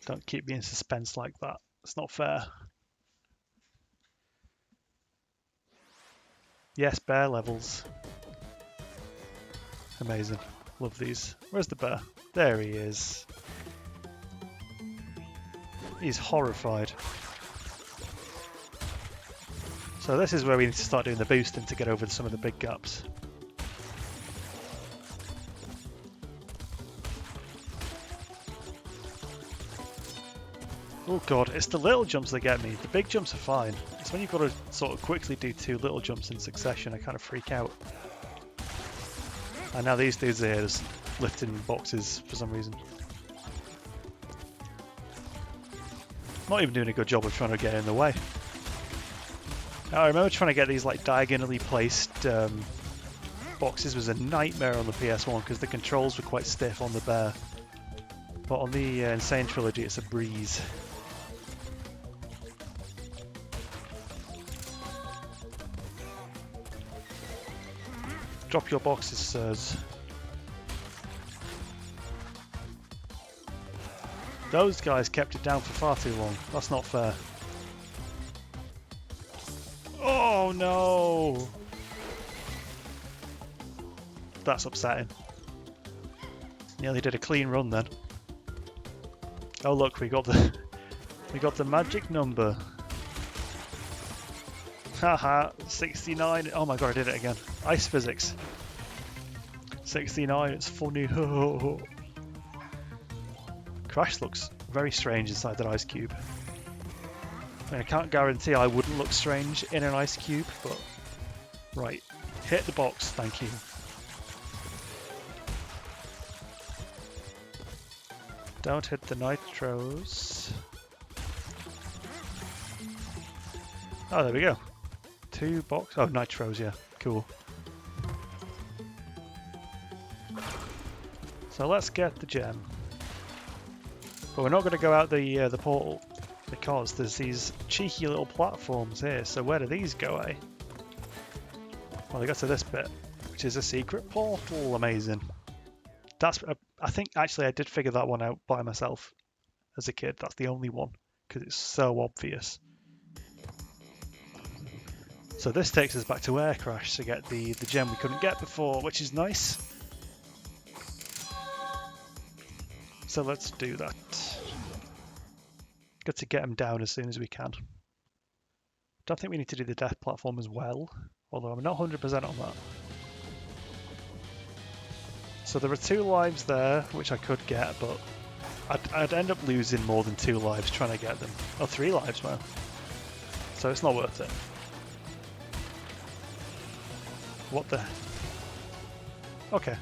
Don't keep me in suspense like that. It's not fair. Yes, bear levels. Amazing. Love these. Where's the bear? There he is. He's horrified. So this is where we need to start doing the boosting to get over some of the big gaps. Oh god, it's the little jumps that get me. The big jumps are fine. It's when you've got to sort of quickly do 2 little jumps in succession I kind of freak out. And now these dudes are here just lifting boxes for some reason. Not even doing a good job of trying to get in the way. Now, I remember trying to get these like diagonally placed boxes was a nightmare on the PS1 because the controls were quite stiff on the bear. But on the Insane Trilogy it's a breeze. Drop your boxes, sirs. Those guys kept it down for far too long. That's not fair. Oh no! That's upsetting. Nearly did a clean run then. Oh look, we got the magic number. Haha, 69. Oh my god, I did it again. Ice physics. 69, it's funny. Crash looks very strange inside that ice cube. I mean, I can't guarantee I wouldn't look strange in an ice cube, but... Right, hit the box, thank you. Don't hit the nitros. Oh, there we go. 2 box. Oh, nitros, yeah, cool. So let's get the gem. But we're not going to go out the portal because there's these cheeky little platforms here. So where do these go, eh? Well, they got to this bit, which is a secret portal. Amazing. That's. I think actually I did figure that one out by myself as a kid. That's the only one because it's so obvious. So this takes us back to Air Crash to get the gem we couldn't get before, which is nice. So let's do that. Got to get him down as soon as we can. Don't think we need to do the death platform as well, although I'm not 100% on that. So there are 2 lives there, which I could get, but I'd end up losing more than 2 lives trying to get them. Oh, 3 lives now. So it's not worth it. What the... Okay.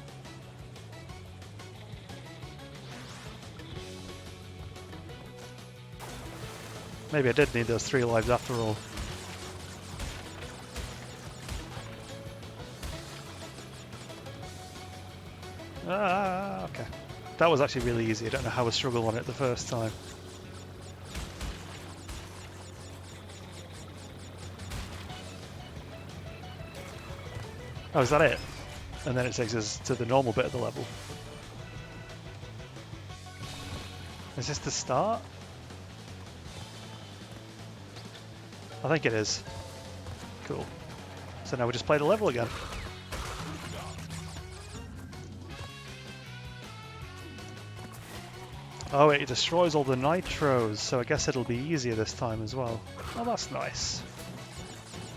Maybe I did need those 3 lives after all. Ah, okay. That was actually really easy. I don't know how I struggled on it the first time. Oh, is that it? And then it takes us to the normal bit of the level. Is this the start? I think it is. Cool. So now we just play the level again. Oh, it destroys all the nitros, so I guess it'll be easier this time as well. Oh, that's nice.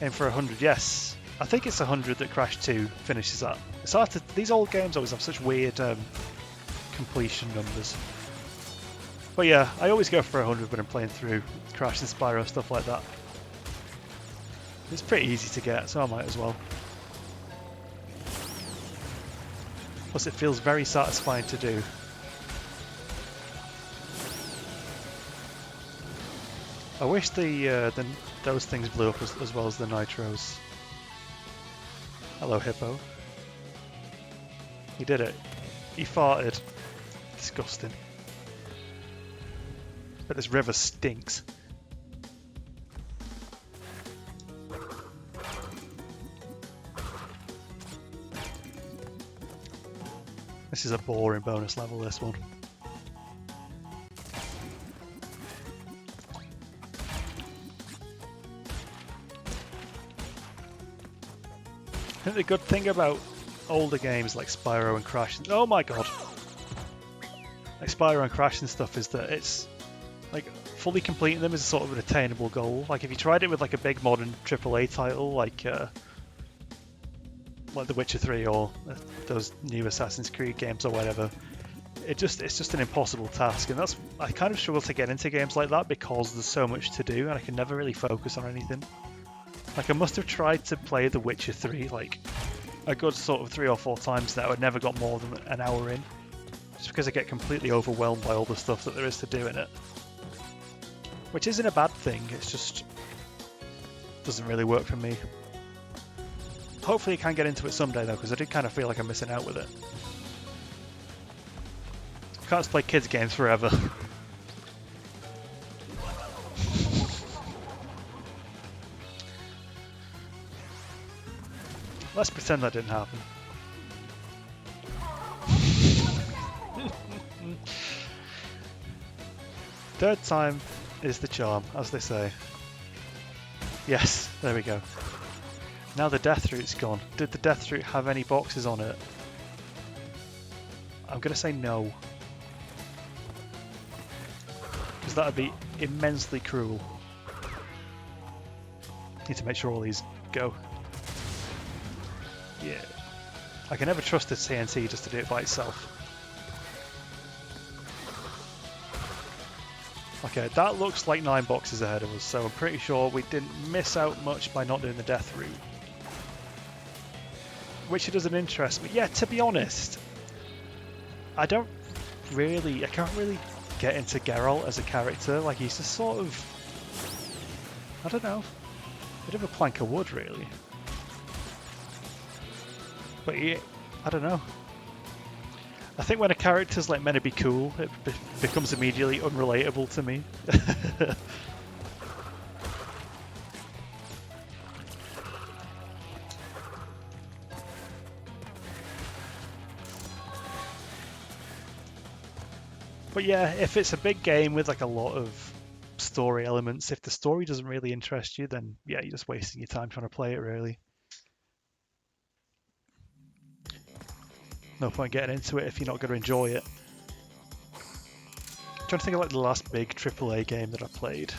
Aim for 100, yes. I think it's 100 that Crash 2 finishes at. It's hard to, these old games always have such weird completion numbers. But yeah, I always go for 100 when I'm playing through Crash and Spyro, stuff like that. It's pretty easy to get, so I might as well. Plus it feels very satisfying to do. I wish those things blew up as well as the nitros. Hello, Hippo. He did it. He farted. Disgusting. But this river stinks. This is a boring bonus level, this one. I think the good thing about older games like Spyro and Crash, oh my god, like Spyro and Crash and stuff, is that it's like fully completing them is sort of an attainable goal. Like if you tried it with like a big modern AAA title like The Witcher 3 or those new Assassin's Creed games or whatever, it's just an impossible task, and that's I kind of struggle to get into games like that because there's so much to do and I can never really focus on anything. Like I must have tried to play The Witcher 3 like a good sort of 3 or 4 times now. I'd never got more than an hour in, just because I get completely overwhelmed by all the stuff that there is to do in it. Which isn't a bad thing, it's just doesn't really work for me. Hopefully I can get into it someday though, because I do kind of feel like I'm missing out with it. I can't just play kids games forever. Let's pretend that didn't happen. Third time is the charm, as they say. Yes, there we go. Now the death route's gone. Did the death route have any boxes on it? I'm gonna say no. Because that would be immensely cruel. Need to make sure all these go. Yeah. I can never trust the TNT just to do it by itself. Okay, that looks like 9 boxes ahead of us, so I'm pretty sure we didn't miss out much by not doing the death route. Which doesn't interest me. Yeah, to be honest, I can't really get into Geralt as a character. Like, he's just sort of, I don't know, a bit of a plank of wood, really. But I don't know. I think when a character's like meant to be cool, it becomes immediately unrelatable to me. But yeah, if it's a big game with like a lot of story elements, if the story doesn't really interest you, then yeah, you're just wasting your time trying to play it, really. No point getting into it if you're not going to enjoy it. I'm trying to think of like the last big AAA game that I played.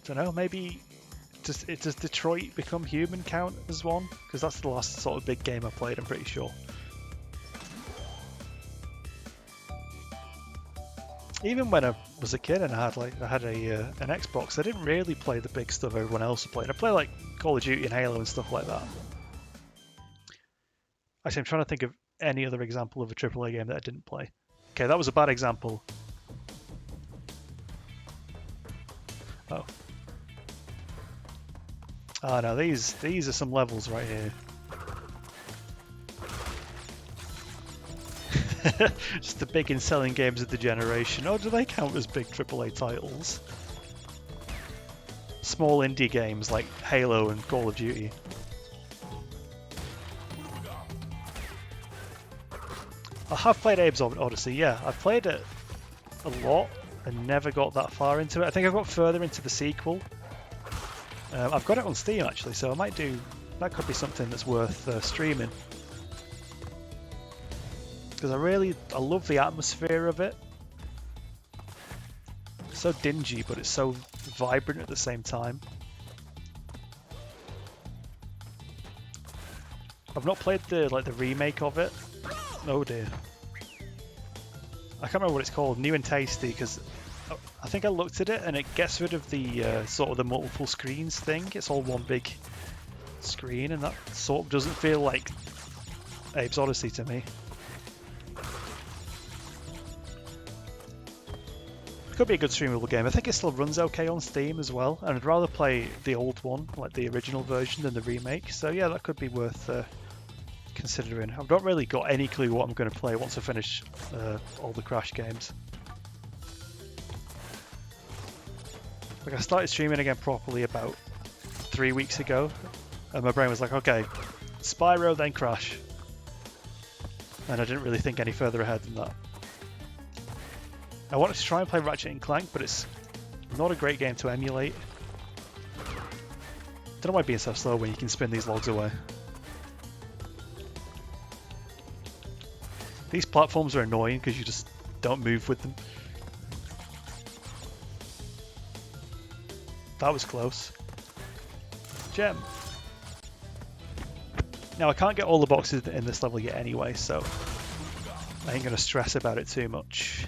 Don't know, maybe does Detroit Become Human count as one? Because that's the last sort of big game I played, I'm pretty sure. Even when I was a kid and I had an Xbox, I didn't really play the big stuff everyone else was playing. I play like Call of Duty and Halo and stuff like that. Actually, I'm trying to think of any other example of a AAA game that I didn't play. Okay, that was a bad example. Oh. Oh no, these are some levels right here. Just the big and selling games of the generation. Oh, do they count as big AAA titles? Small indie games like Halo and Call of Duty. I have played Abe's Odyssey, yeah. I've played it a lot and never got that far into it. I think I got further into the sequel. I've got it on Steam actually, so I might do... That could be something that's worth streaming. Because I love the atmosphere of it. It's so dingy, but it's so vibrant at the same time. I've not played the remake of it. Oh dear. I can't remember what it's called. New and Tasty, because I think I looked at it and it gets rid of the sort of the multiple screens thing. It's all one big screen, and that sort of doesn't feel like Abe's Odyssey to me. Could be a good streamable game. I think it still runs okay on Steam as well, and I'd rather play the old one, like the original version, than the remake. So yeah, that could be worth considering. I've not really got any clue what I'm going to play once I finish all the Crash games. Like, I started streaming again properly about 3 weeks ago, and my brain was like, okay, Spyro then Crash. and I didn't really think any further ahead than that. I wanted to try and play Ratchet and Clank, but it's not a great game to emulate. Don't know why being so slow when you can spin these logs away. These platforms are annoying because you just don't move with them. That was close. Gem. Now I can't get all the boxes in this level yet anyway, so I ain't going to stress about it too much.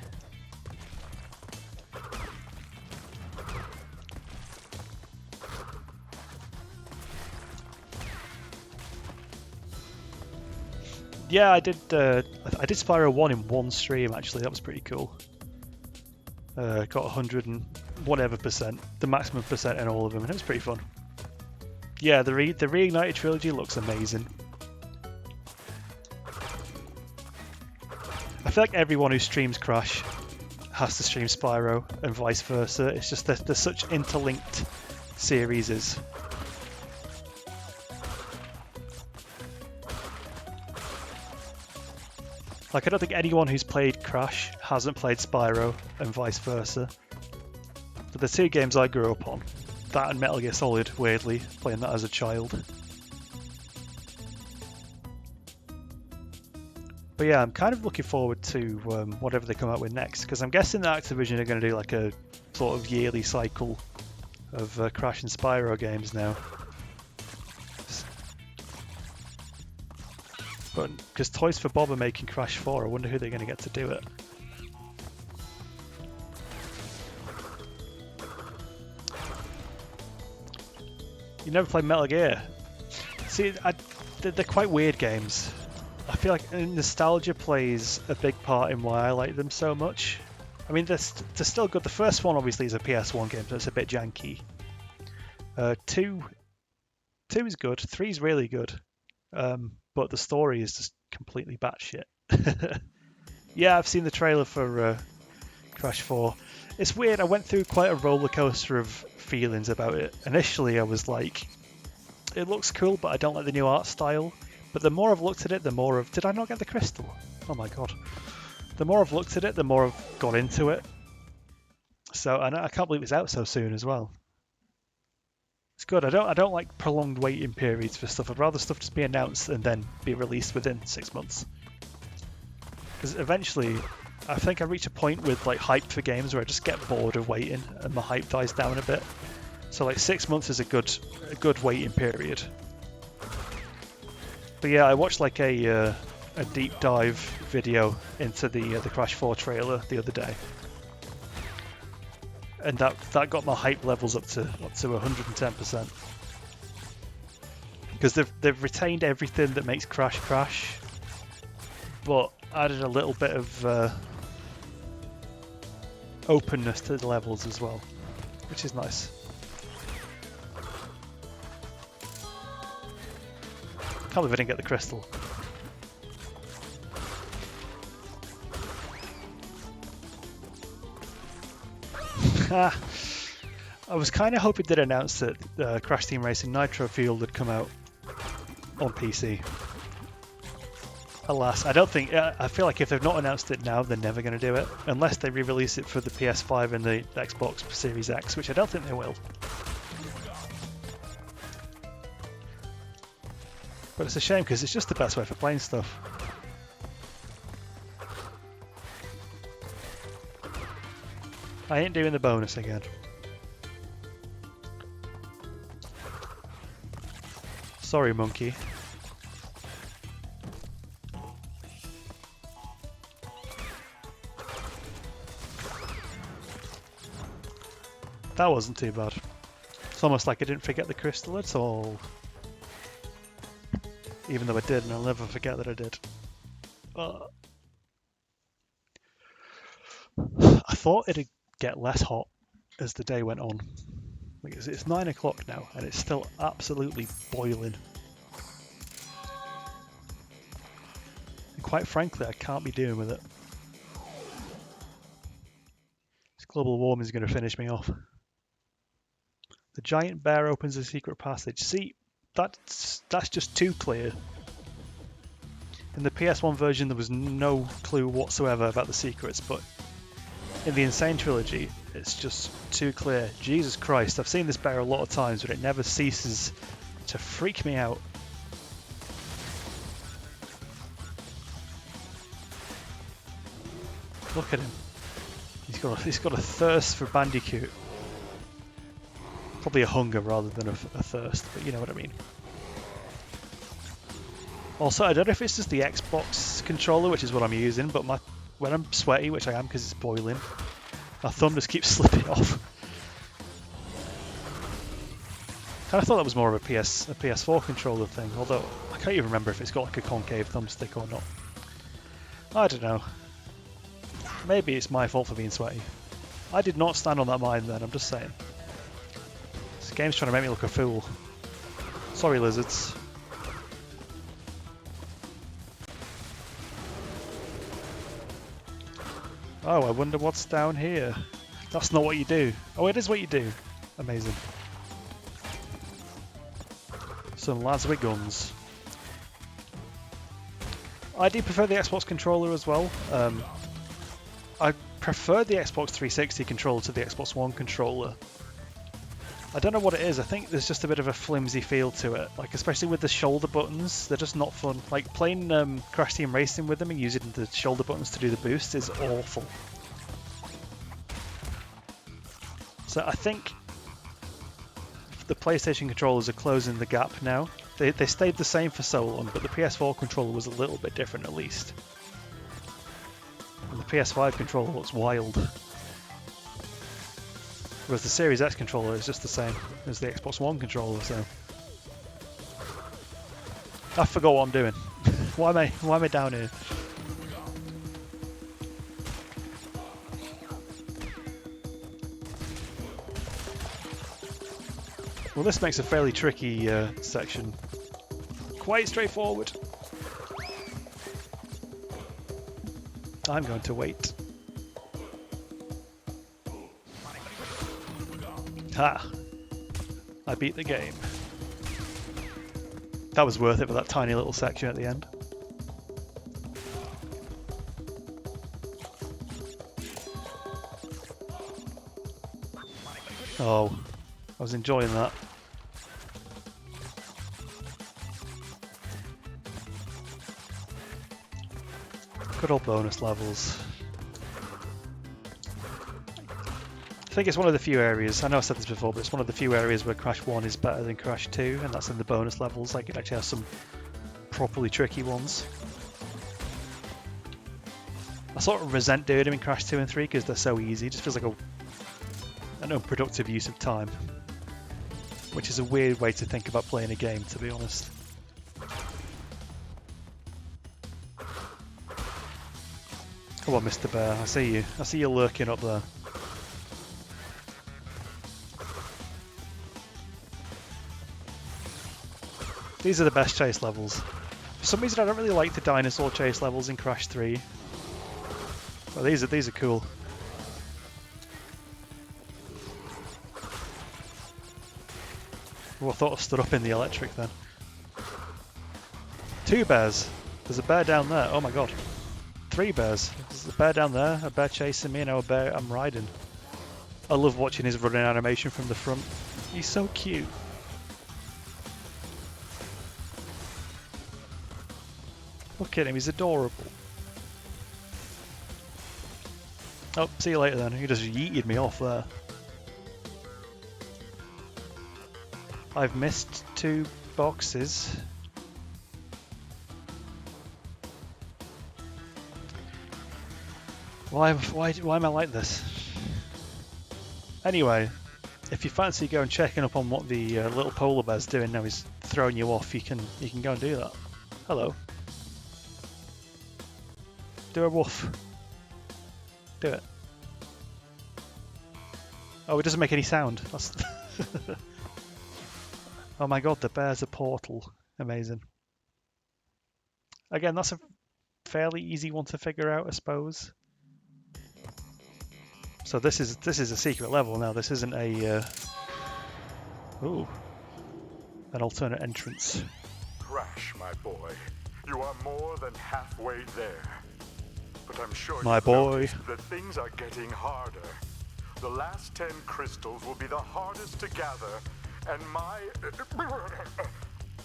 Yeah, I did Spyro 1 in one stream actually. That was pretty cool. Got 100 and whatever percent, the maximum percent in all of them, and it was pretty fun. Yeah, the Reignited trilogy looks amazing. I feel like everyone who streams Crash has to stream Spyro and vice versa. It's just that they're such interlinked series. Like, I don't think anyone who's played Crash hasn't played Spyro and vice versa. But the two games I grew up on, that and Metal Gear Solid, weirdly, playing that as a child. But yeah, I'm kind of looking forward to whatever they come out with next, because I'm guessing that Activision are going to do like a sort of yearly cycle of Crash and Spyro games now. But because Toys for Bob are making Crash 4, I wonder who they're going to get to do it. You never played Metal Gear? See, they're quite weird games. I feel like nostalgia plays a big part in why I like them so much. I mean, they're still good. The first one obviously is a PS1 game, so it's a bit janky. 2 is good. 3 is really good. But the story is just completely batshit. Yeah, I've seen the trailer for Crash 4. It's weird, I went through quite a roller coaster of feelings about it. Initially I was like, it looks cool, but I don't like the new art style. But the more I've looked at it, the more of... Did I not get the crystal? Oh my god. The more I've looked at it, the more I've got into it. So, and I can't believe it's out so soon as well. It's good. I don't like prolonged waiting periods for stuff. I'd rather stuff just be announced and then be released within 6 months. Because eventually, I think I reach a point with like hype for games where I just get bored of waiting and my hype dies down a bit. So like 6 months is a good waiting period. But yeah, I watched like a deep dive video into the Crash 4 trailer the other day. And that got my hype levels up to 110%. Because they've retained everything that makes Crash Crash, but added a little bit of openness to the levels as well, which is nice. Can't believe I didn't get the crystal. I was kind of hoping they'd announce that Crash Team Racing Nitro Fuel had come out on PC. Alas, I don't think... I feel like if they've not announced it now, they're never going to do it. Unless they re-release it for the PS5 and the Xbox Series X, which I don't think they will. But it's a shame because it's just the best way for playing stuff. I ain't doing the bonus again. Sorry, monkey. That wasn't too bad. It's almost like I didn't forget the crystal at all. Even though I did, and I'll never forget that I did. I thought it'd get less hot as the day went on. Because it's 9 o'clock now, and it's still absolutely boiling. And quite frankly, I can't be dealing with it. This global warming is going to finish me off. The giant bear opens a secret passage. See, that's just too clear. In the PS1 version, there was no clue whatsoever about the secrets, but in the Insane Trilogy, it's just too clear. Jesus Christ, I've seen this better a lot of times, but it never ceases to freak me out. Look at him. He's got a thirst for Bandicoot. Probably a hunger rather than a thirst, but you know what I mean. Also, I don't know if it's just the Xbox controller, which is what I'm using, but when I'm sweaty, which I am because it's boiling, my thumb just keeps slipping off. Kind of thought that was more of a PS4 controller thing, although I can't even remember if it's got like a concave thumbstick or not. I don't know. Maybe it's my fault for being sweaty. I did not stand on that mine then, I'm just saying. This game's trying to make me look a fool. Sorry, lizards. Oh, I wonder what's down here. That's not what you do. Oh, it is what you do. Amazing. Some lads with guns. I do prefer the Xbox controller as well. I prefer the Xbox 360 controller to the Xbox One controller. I don't know what it is. I think there's just a bit of a flimsy feel to it. Like, especially with the shoulder buttons, they're just not fun. Like, playing Crash Team Racing with them and using the shoulder buttons to do the boost is awful. So I think the PlayStation controllers are closing the gap now. They stayed the same for so long, but the PS4 controller was a little bit different at least. And the PS5 controller looks wild. Whereas the Series X controller is just the same as the Xbox One controller, so... I forgot what I'm doing. Why am I down here? Well, this makes a fairly tricky section. Quite straightforward. I'm going to wait. Ha! I beat the game. That was worth it for that tiny little section at the end. Oh, I was enjoying that. Good old bonus levels. I think it's one of the few areas, I know I said this before, but it's one of the few areas where Crash 1 is better than Crash 2, and that's in the bonus levels. Like, it actually has some properly tricky ones. I sort of resent doing them in Crash 2 and 3 because they're so easy. It just feels like an unproductive use of time. Which is a weird way to think about playing a game, to be honest. Come on, Mr. Bear, I see you. I see you lurking up there. These are the best chase levels. For some reason I don't really like the dinosaur chase levels in Crash 3. Well, these are cool. Oh, I thought I stood up in the electric then. 2 bears. There's a bear down there. Oh my god. 3 bears. There's a bear down there, a bear chasing me, and now a bear I'm riding. I love watching his running animation from the front. He's so cute. Look at him, he's adorable. Oh, see you later then. He just yeeted me off there. I've missed 2 boxes. Why am I like this? Anyway, if you fancy going checking up on what the little polar bear's doing now he's throwing you off, you can go and do that. Hello. Do a woof. Do it. Oh, it doesn't make any sound. That's oh my god, the bear's a portal. Amazing. Again, that's a fairly easy one to figure out, I suppose. So this is a secret level now. This isn't a ooh, an alternate entrance. Crash, my boy. You are more than halfway there. But I'm sure My you've boy. noticed that things are getting harder. The last 10 crystals will be the hardest to gather, and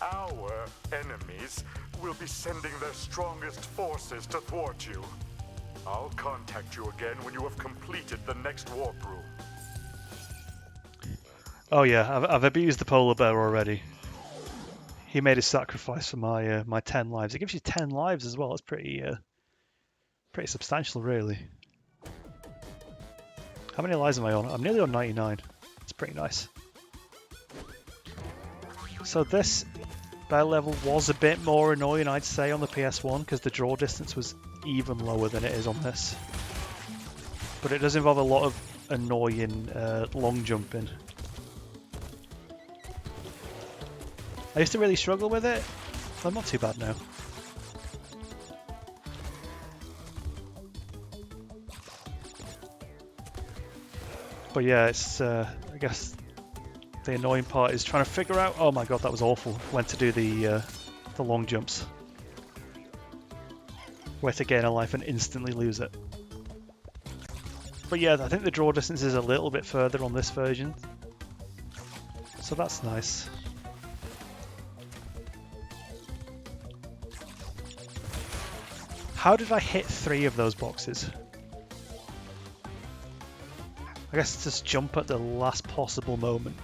our enemies will be sending their strongest forces to thwart you. I'll contact you again when you have completed the next warp room. Oh yeah, I've abused the polar bear already. He made a sacrifice for my my 10 lives. It gives you 10 lives as well. It's pretty substantial, really. How many lives am I on? I'm nearly on 99. It's pretty nice. So this bear level was a bit more annoying, I'd say, on the PS1 because the draw distance was even lower than it is on this. But it does involve a lot of annoying long jumping. I used to really struggle with it. I'm not too bad now. But yeah, it's I guess the annoying part is trying to figure out. Oh my god, that was awful. When to do the long jumps, where to gain a life and instantly lose it. But yeah, I think the draw distance is a little bit further on this version, so that's nice. How did I hit 3 of those boxes? I guess just jump at the last possible moment.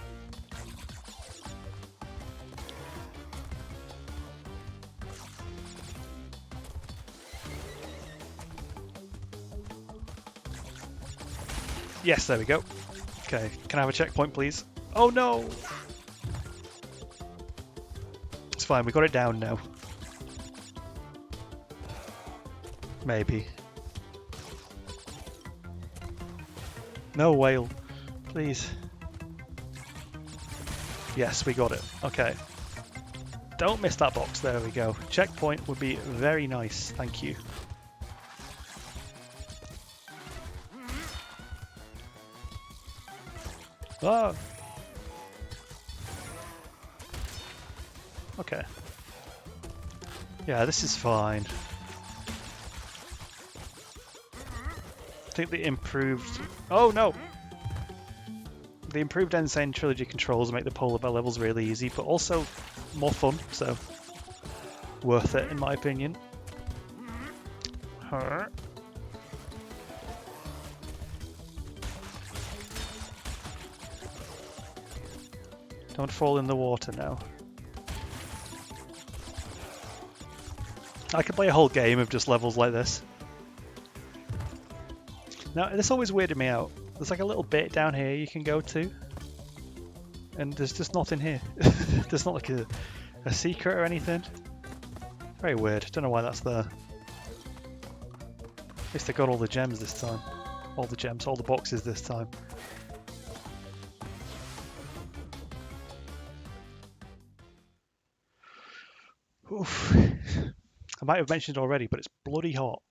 Yes, there we go. Okay, can I have a checkpoint, please? Oh no! It's fine, we got it down now. Maybe. No whale, please. Yes, we got it. Okay. Don't miss that box. There we go. Checkpoint would be very nice. Thank you. Ah. Okay. Yeah, this is fine. I think the improved... Oh no! The improved Insane Trilogy controls make the polar bear levels really easy, but also more fun, so worth it in my opinion. Don't fall in the water now. I could play a whole game of just levels like this. Now, this always weirded me out. There's like a little bit down here you can go to, and there's just nothing here. There's not like a secret or anything. Very weird. Don't know why that's there. At least I got all the gems this time. All the gems, all the boxes this time. Oof. I might have mentioned it already, but it's bloody hot.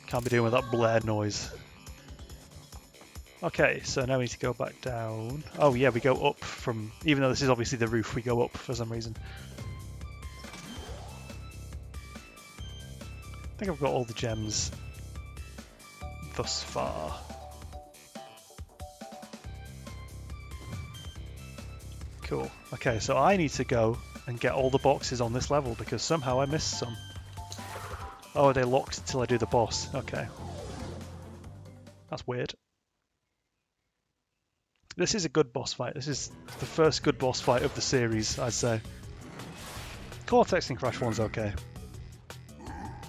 Can't be doing with that blare noise. Okay, so now we need to go back down. Oh yeah, we go up from... Even though this is obviously the roof, we go up for some reason. I think I've got all the gems thus far. Cool. Okay, so I need to go and get all the boxes on this level because somehow I missed some. Oh, they're locked until I do the boss. Okay. That's weird. This is a good boss fight. This is the first good boss fight of the series, I'd say. Cortex and Crash 1's okay.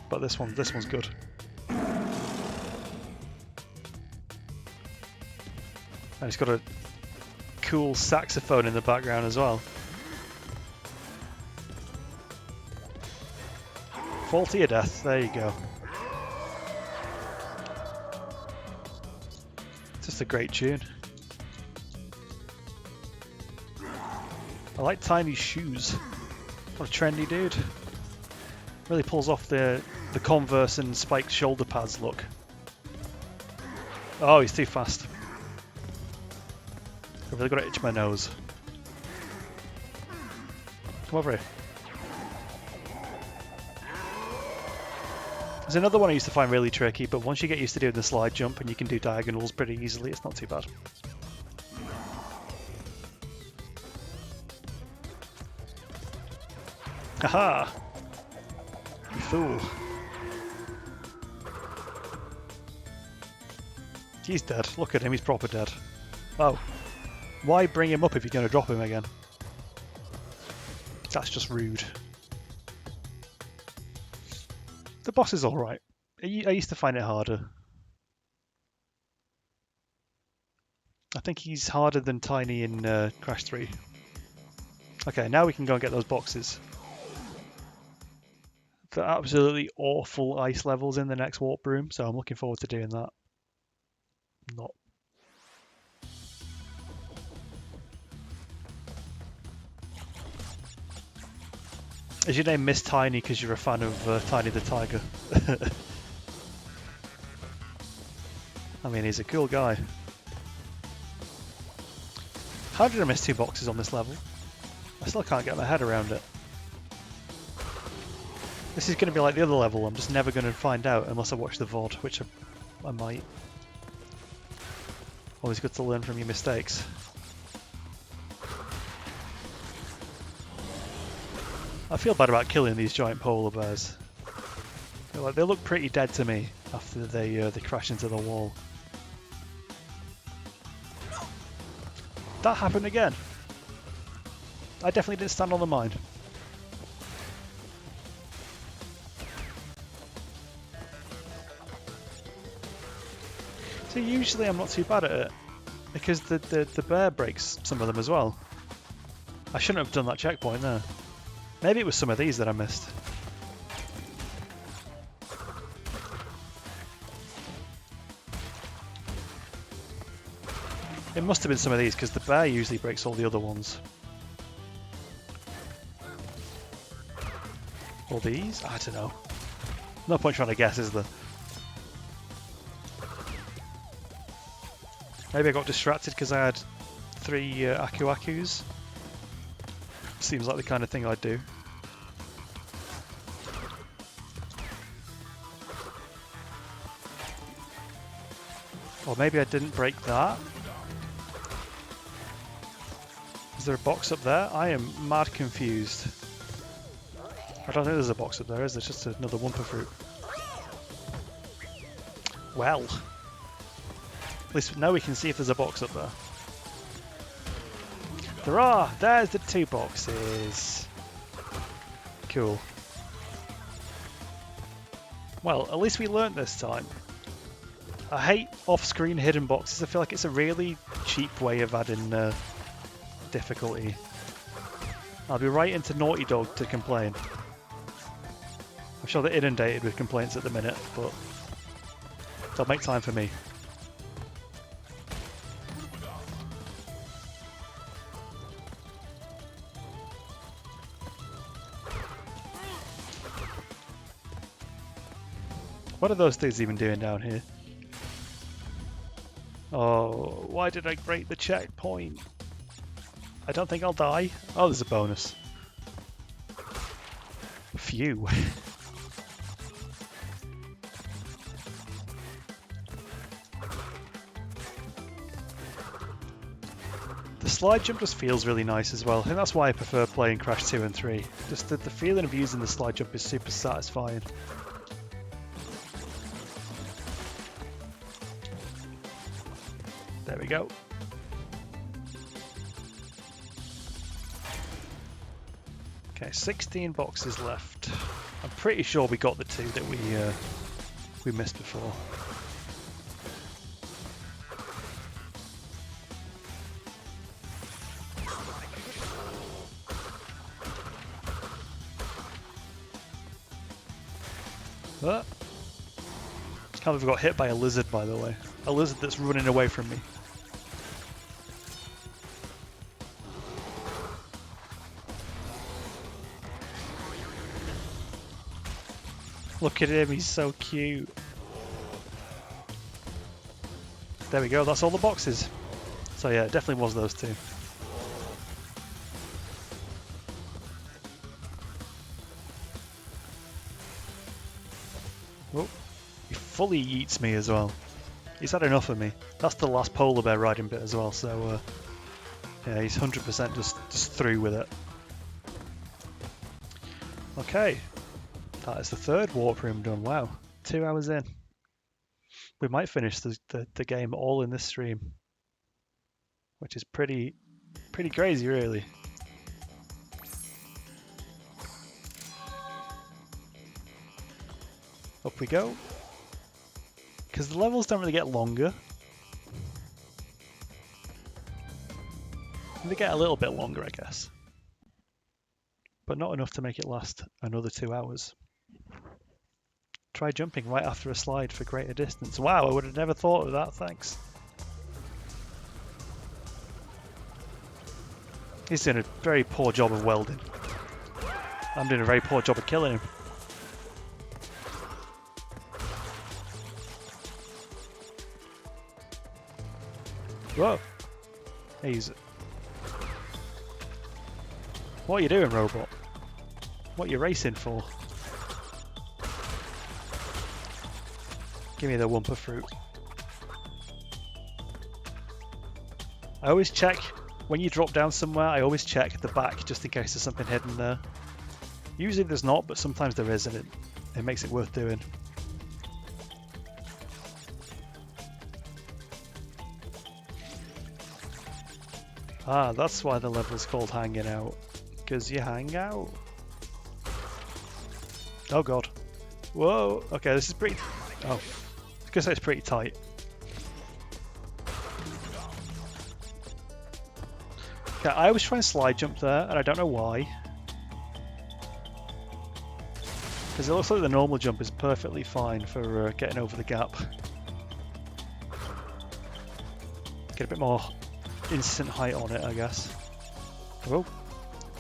But this one's good. And it's got a cool saxophone in the background as well. Fall to your death, there you go. Just a great tune. I like Tiny's shoes. What a trendy dude. Really pulls off the Converse and spiked shoulder pads look. Oh, he's too fast. I've really got to itch my nose. Come over here. There's another one I used to find really tricky, but once you get used to doing the slide jump and you can do diagonals pretty easily, it's not too bad. Haha! You fool. He's dead. Look at him, he's proper dead. Oh. Why bring him up if you're going to drop him again? That's just rude. The boss is alright. I used to find it harder. I think he's harder than Tiny in Crash 3. Okay, now we can go and get those boxes. The absolutely awful ice levels in the next warp room, so I'm looking forward to doing that. Not. Is your name Miss Tiny because you're a fan of Tiny the Tiger? I mean, he's a cool guy. How did I miss 2 boxes on this level? I still can't get my head around it. This is going to be like the other level, I'm just never going to find out unless I watch the VoD, which I might. Always good to learn from your mistakes. I feel bad about killing these giant polar bears. They look pretty dead to me after they crash into the wall. That happened again. I definitely didn't stand on the mine. So usually I'm not too bad at it, because the bear breaks some of them as well. I shouldn't have done that checkpoint there. Maybe it was some of these that I missed. It must have been some of these, because the bear usually breaks all the other ones. Or these? I don't know. No point trying to guess, is there? Maybe I got distracted because I had 3 Aku Akus. Seems like the kind of thing I'd do. Or maybe I didn't break that. Is there a box up there? I am mad confused. I don't think there's a box up there, is there? It's just another Wumpa fruit. Well. At least now we can see if there's a box up there. There are! There's the 2 boxes. Cool. Well, at least we learnt this time. I hate off-screen hidden boxes. I feel like it's a really cheap way of adding difficulty. I'll be right into Naughty Dog to complain. I'm sure they're inundated with complaints at the minute, but they'll make time for me. What are those things even doing down here? Oh, why did I break the checkpoint? I don't think I'll die. Oh, there's a bonus. Phew. The slide jump just feels really nice as well. I think that's why I prefer playing Crash 2 and 3. Just the feeling of using the slide jump is super satisfying. There we go. Okay, 16 boxes left. I'm pretty sure we got the 2 that we missed before. But I can't believe I got hit by a lizard, by the way. A lizard that's running away from me. Look at him, he's so cute. There we go, that's all the boxes. So yeah, it definitely was those 2. fully eats me as well. He's had enough of me. That's the last polar bear riding bit as well, so yeah, he's 100% just through with it. Okay, that is the third warp room done. Wow, 2 hours in. We might finish the game all in this stream, which is pretty crazy, really. Up we go. Because the levels don't really get longer. They get a little bit longer, I guess. But not enough to make it last another 2 hours. Try jumping right after a slide for greater distance. Wow, I would have never thought of that, thanks. He's doing a very poor job of welding. I'm doing a very poor job of killing him. Whoa! Easy. What are you doing, robot? What are you racing for? Give me the Wumpa fruit. I always check, when you drop down somewhere, I always check at the back just in case there's something hidden there. Usually there's not, but sometimes there is, and it makes it worth doing. Ah, that's why the level is called Hanging Out. Because you hang out. Oh god. Whoa, okay, this is pretty... Oh, I was gonna say it's pretty tight. Okay, I always try and slide jump there, and I don't know why. Because it looks like the normal jump is perfectly fine for getting over the gap. Get a bit more instant height on it, I guess. Oh,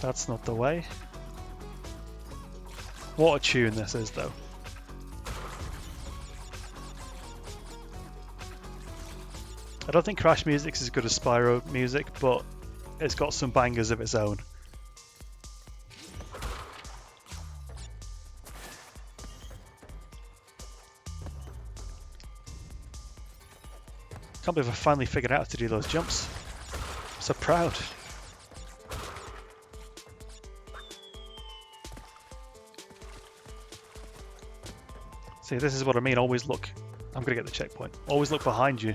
that's not the way. What a tune this is, though. I don't think Crash music is as good as Spyro music, but it's got some bangers of its own. Can't believe I finally figured out how to do those jumps. I'm so proud. See, this is what I mean. Always look. I'm gonna get the checkpoint. Always look behind you.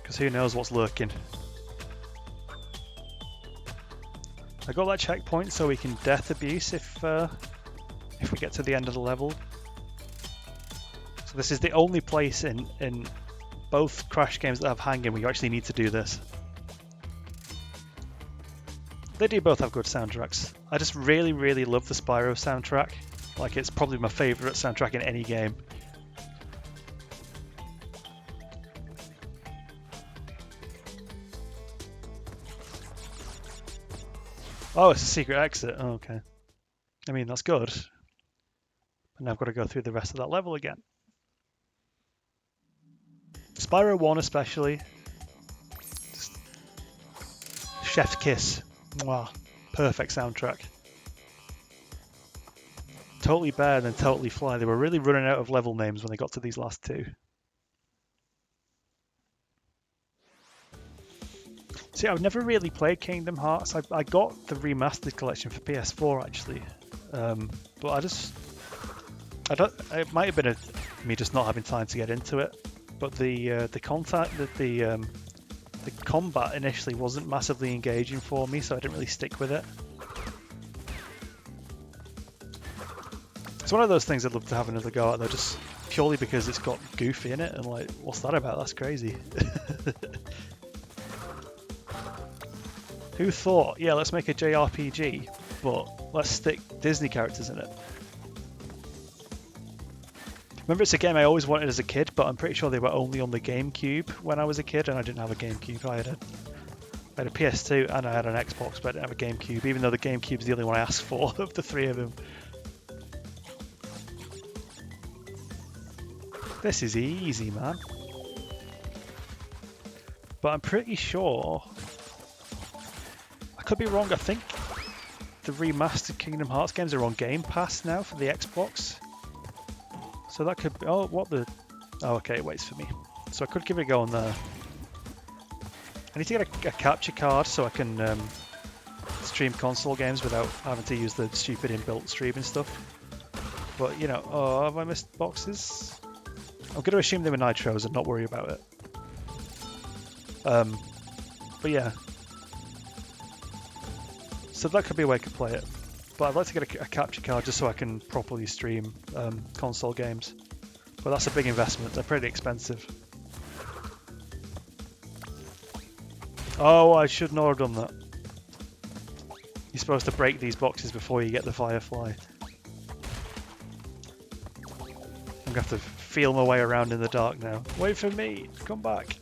Because who knows what's lurking. I got that checkpoint so we can death abuse if we get to the end of the level. So this is the only place in both Crash games that have hanging where you actually need to do this. They do both have good soundtracks. I just really, really love the Spyro soundtrack. Like, it's probably my favourite soundtrack in any game. Oh, it's a secret exit. Oh, okay. I mean, that's good. But now I've got to go through the rest of that level again. Spyro 1 especially. Just chef's kiss. Mwah. Perfect soundtrack. Totally Bear and then Totally Fly. They were really running out of level names when they got to these last two. See, I've never really played Kingdom Hearts. I got the remastered collection for PS4 actually, but I don't. It might have been me just not having time to get into it. But the combat initially wasn't massively engaging for me, so I didn't really stick with it. It's one of those things I'd love to have another go at though, just purely because it's got Goofy in it, and like, what's that about? That's crazy. Who thought, yeah, let's make a JRPG, but let's stick Disney characters in it. Remember, it's a game I always wanted as a kid, but I'm pretty sure they were only on the GameCube when I was a kid, and I didn't have a GameCube. I had a PS2 and I had an Xbox, but I didn't have a GameCube, even though the GameCube's the only one I asked for of the three of them. This is easy, man. But I'm pretty sure... I could be wrong, I think the remastered Kingdom Hearts games are on Game Pass now for the Xbox. So that could be, oh, what the, oh, okay, it waits for me. So I could give it a go on there. I need to get a capture card so I can stream console games without having to use the stupid inbuilt streaming stuff. But, you know, oh, have I missed boxes? I'm going to assume they were nitros and not worry about it. But yeah. So that could be a way to play it. But I'd like to get a capture card just so I can properly stream console games. But that's a big investment. They're pretty expensive. Oh, I should not have done that. You're supposed to break these boxes before you get the Firefly. I'm going to have to feel my way around in the dark now. Wait for me! Come back!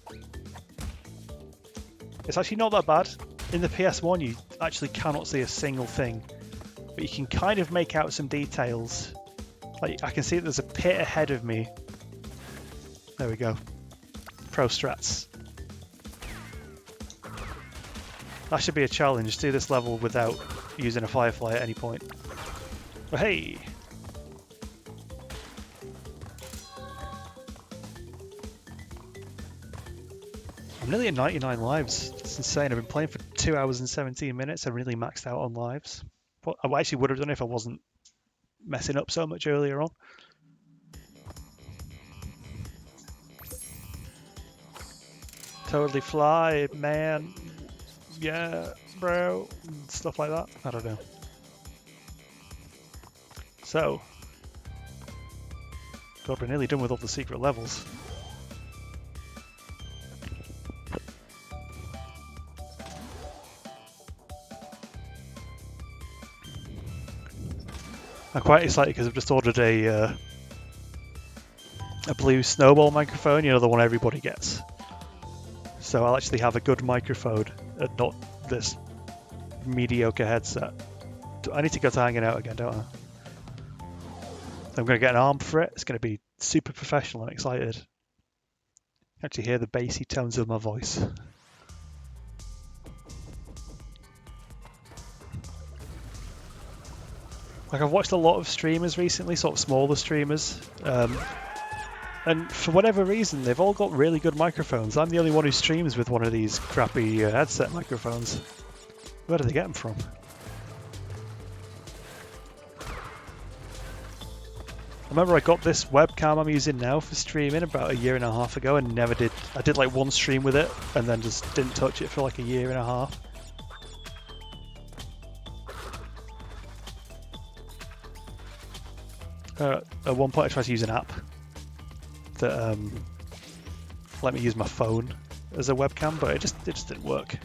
It's actually not that bad. In the PS1 you actually cannot see a single thing. But you can kind of make out some details. Like, I can see that there's a pit ahead of me. There we go. Pro strats. That should be a challenge. Do this level without using a Firefly at any point. But hey! I'm nearly at 99 lives. It's insane. I've been playing for 2 hours and 17 minutes. I'm really maxed out on lives. But I actually would have done it if I wasn't messing up so much earlier on. Totally fly, man. Yeah, bro. Stuff like that. I don't know. So. God, we're nearly done with all the secret levels. I'm quite excited because I've just ordered a blue snowball microphone, you know, the one everybody gets. So I'll actually have a good microphone and not this mediocre headset. I need to go to hanging out again, don't I? I'm going to get an arm for it. It's going to be super professional and excited. You can actually hear the bassy tones of my voice. Like, I've watched a lot of streamers recently, sort of smaller streamers, and for whatever reason, they've all got really good microphones. I'm the only one who streams with one of these crappy headset microphones. Where do they get them from? I remember I got this webcam I'm using now for streaming about a year and a half ago and never did. I did like one stream with it and then just didn't touch it for like a year and a half. At one point I tried to use an app that let me use my phone as a webcam, but it just didn't work.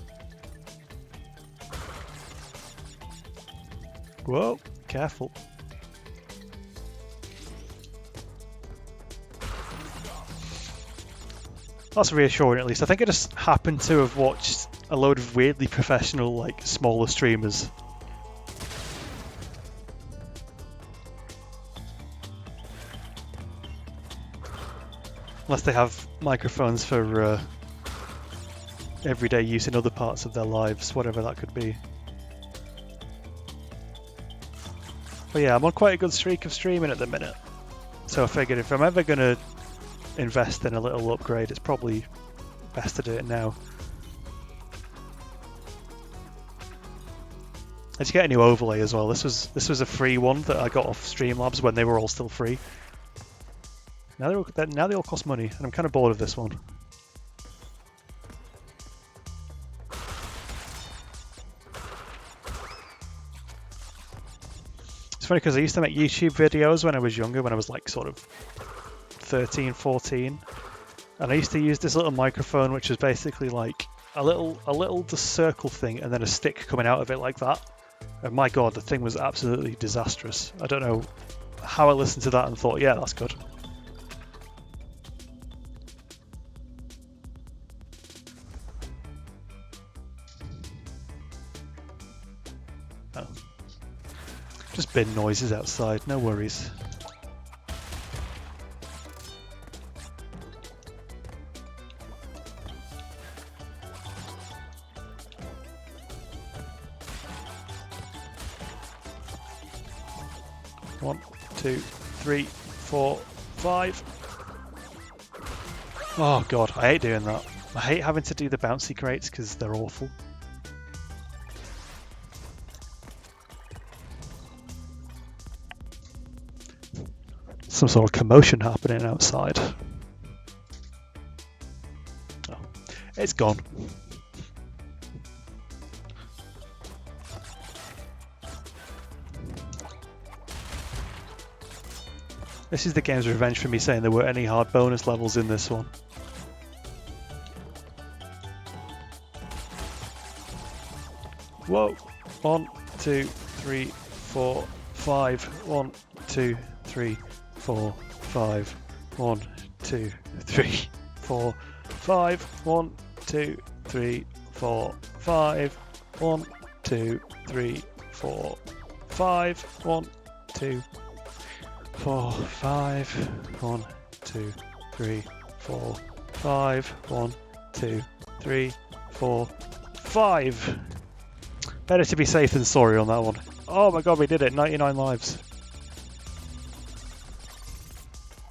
Whoa, careful. That's reassuring at least. I think I just happened to have watched a load of weirdly professional, like, smaller streamers. Unless they have microphones for everyday use in other parts of their lives, whatever that could be. But yeah, I'm on quite a good streak of streaming at the minute. So I figured if I'm ever going to invest in a little upgrade, it's probably best to do it now. I just get a new overlay as well. This was a free one that I got off Streamlabs when they were all still free. Now they all cost money, and I'm kind of bored of this one. It's funny because I used to make YouTube videos when I was younger, when I was like sort of 13, 14, and I used to use this little microphone, which was basically like a little just circle thing, and then a stick coming out of it like that. And my god, the thing was absolutely disastrous. I don't know how I listened to that and thought, yeah, that's good. Oh. Just bin noises outside, no worries. One, two, three, 4, 5. Oh god, I hate doing that. I hate having to do the bouncy crates because they're awful. Some sort of commotion happening outside. Oh, it's gone. This is the game's revenge for me saying there weren't any hard bonus levels in this one. Whoa! 1, 2, 3, 4, 5. 1, 2, 3, 4, 5. 1, 2, 3, 4, 5. 1, 2, 3, 4, 5. 1, 2, 3, 4, 5. 1, 2, 4, 5. 1, 2, 3, 4, 5. 1, 2, 3, 4, 5. Better to be safe than sorry on that one. Oh my god, we did it. 99 lives.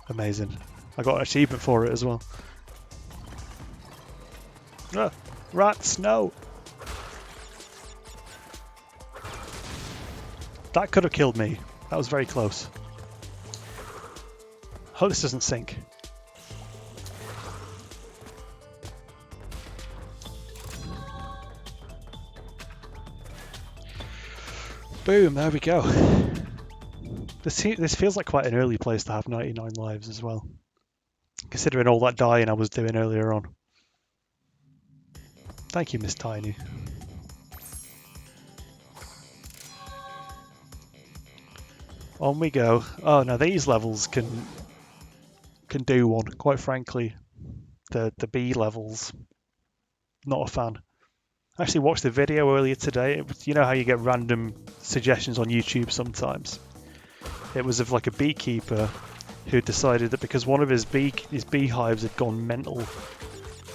Amazing. I got an achievement for it as well. Ah, rats, no! That could have killed me. That was very close. Hope this doesn't sink. Boom, there we go. This feels like quite an early place to have 99 lives as well, considering all that dying I was doing earlier on. Thank you, Miss Tiny. On we go. Oh, now these levels can do one. Quite frankly, the B levels, not a fan. I actually watched the video earlier today. You know how you get random suggestions on YouTube sometimes? It was of like a beekeeper who decided that because one of his beehives had gone mental,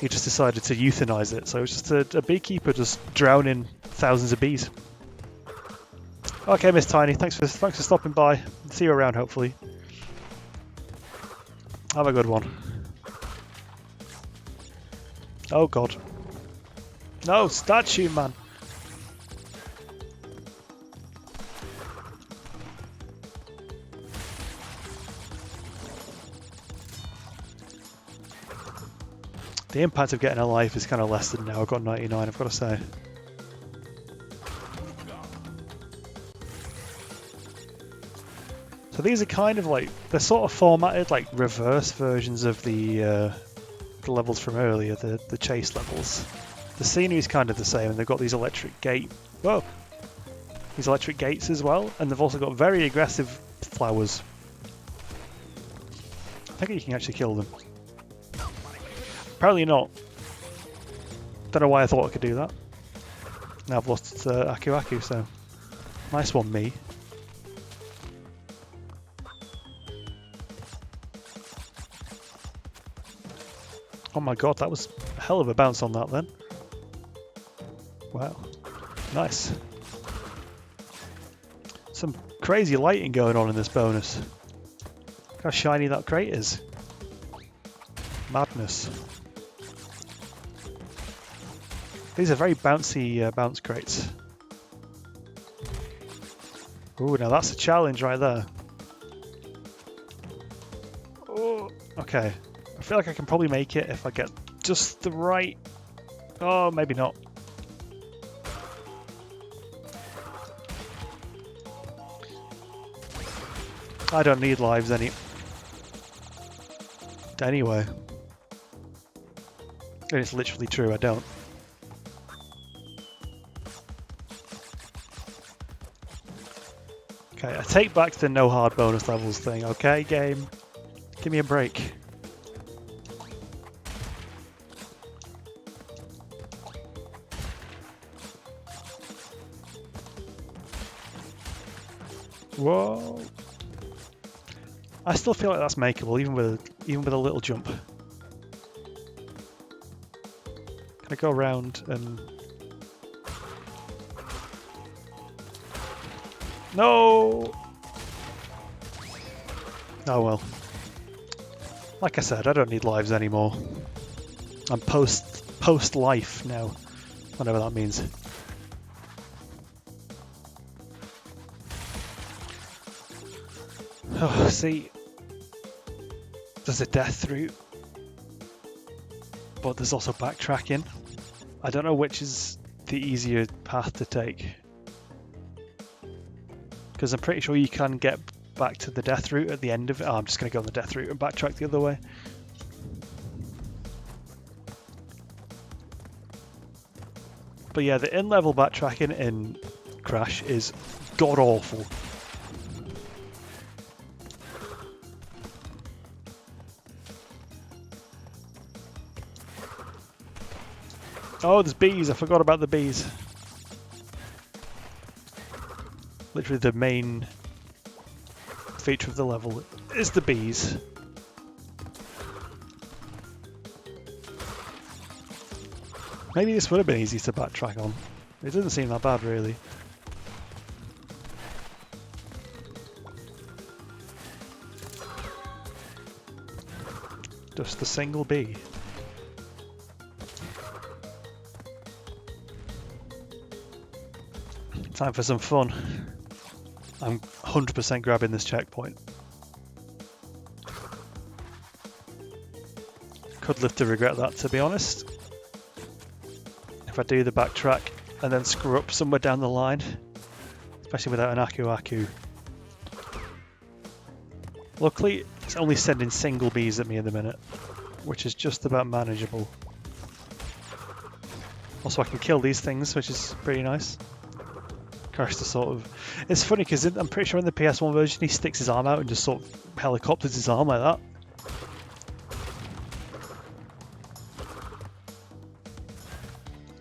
he just decided to euthanize it. So it was just a beekeeper just drowning thousands of bees. Okay, Miss Tiny, thanks for stopping by. See you around, hopefully. Have a good one. Oh god. No, statue man. The impact of getting a life is kind of less than now. I've got 99, I've got to say. So these are kind of like, they're sort of formatted like reverse versions of the levels from earlier, the chase levels. The scenery is kind of the same, and they've got these electric gates as well, and they've also got very aggressive flowers. I think you can actually kill them. Apparently not. Don't know why I thought I could do that. Now I've lost Aku Aku, so nice one, me. Oh my god, that was a hell of a bounce on that then. Wow, nice. Some crazy lighting going on in this bonus. Look how shiny that crate is. Madness. These are very bouncy bounce crates. Ooh, now that's a challenge right there. Oh, okay. I feel like I can probably make it if I get just the right... Oh, maybe not. I don't need lives anyway. And it's literally true, I don't. Okay, I take back the no hard bonus levels thing, okay, game? Give me a break. Whoa! I still feel like that's makeable, even with a little jump. Can I go around and... No! Oh well. Like I said, I don't need lives anymore. I'm post life now, whatever that means. Oh, see, there's a death route, but there's also backtracking. I don't know which is the easier path to take, because I'm pretty sure you can get back to the death route at the end of it. Oh, I'm just going to go on the death route and backtrack the other way. But yeah, the in-level backtracking in Crash is god-awful. Oh, there's bees. I forgot about the bees. Literally the main feature of the level is the bees. Maybe this would have been easy to backtrack on. It doesn't seem that bad, really. Just a single bee. Time for some fun. I'm 100% grabbing this checkpoint. Could live to regret that, to be honest. If I do the backtrack and then screw up somewhere down the line, especially without an Aku Aku. Luckily, it's only sending single bees at me in the minute, which is just about manageable. Also, I can kill these things, which is pretty nice. Crash the sort of... It's funny because I'm pretty sure in the PS1 version he sticks his arm out and just sort of helicopters his arm like that.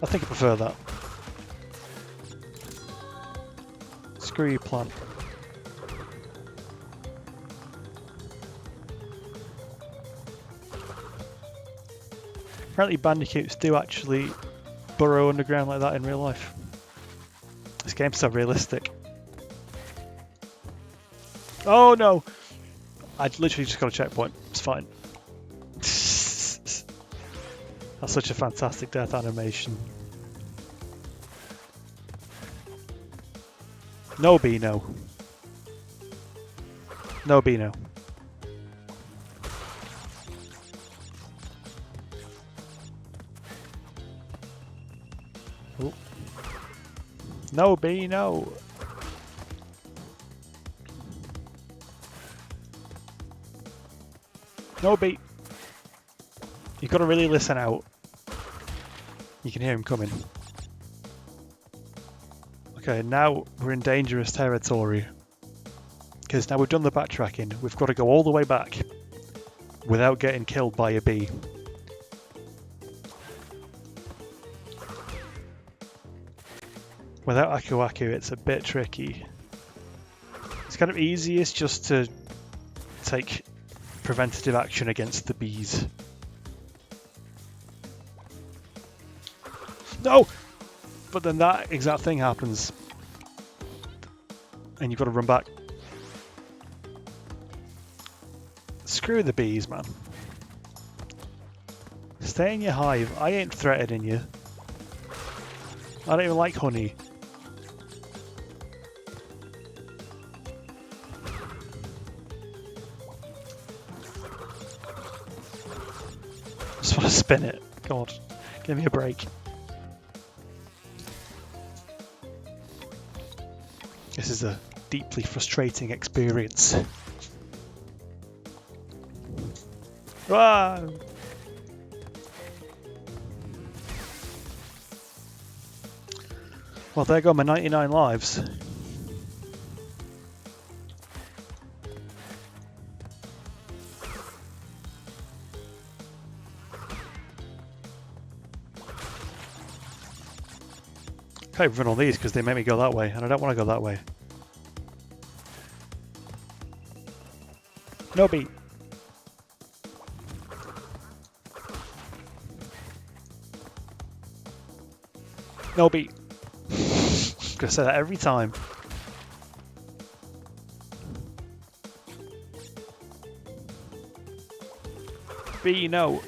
I think I prefer that. Screw you, plant. Apparently bandicoots do actually burrow underground like that in real life. This game's so realistic. Oh no! I literally just got a checkpoint. It's fine. That's such a fantastic death animation. No Beano. No Beano. Ooh. No Beano. No beat. You've got to really listen out. You can hear him coming. Okay, now we're in dangerous territory. Because now we've done the backtracking, we've got to go all the way back without getting killed by a bee. Without Aku Aku, it's a bit tricky. It's kind of easiest just to take preventative action against the bees. No! But then that exact thing happens. And you've got to run back. Screw the bees, man. Stay in your hive. I ain't threatening you. I don't even like honey. Just want to spin it. God, give me a break. This is a deeply frustrating experience. Ah! Well, there go my 99 lives. Can't run on these because they make me go that way, and I don't want to go that way. No beat. No beat. I'm gonna say that every time. B, no.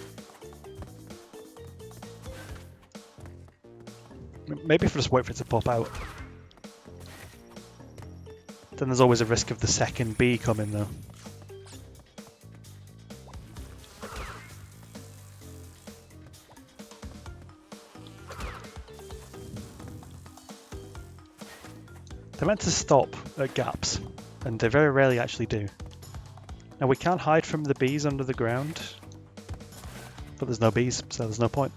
Maybe if I just wait for it to pop out. Then there's always a risk of the second B coming though. They're meant to stop at gaps, and they very rarely actually do. Now we can't hide from the bees under the ground, but there's no bees, so there's no point.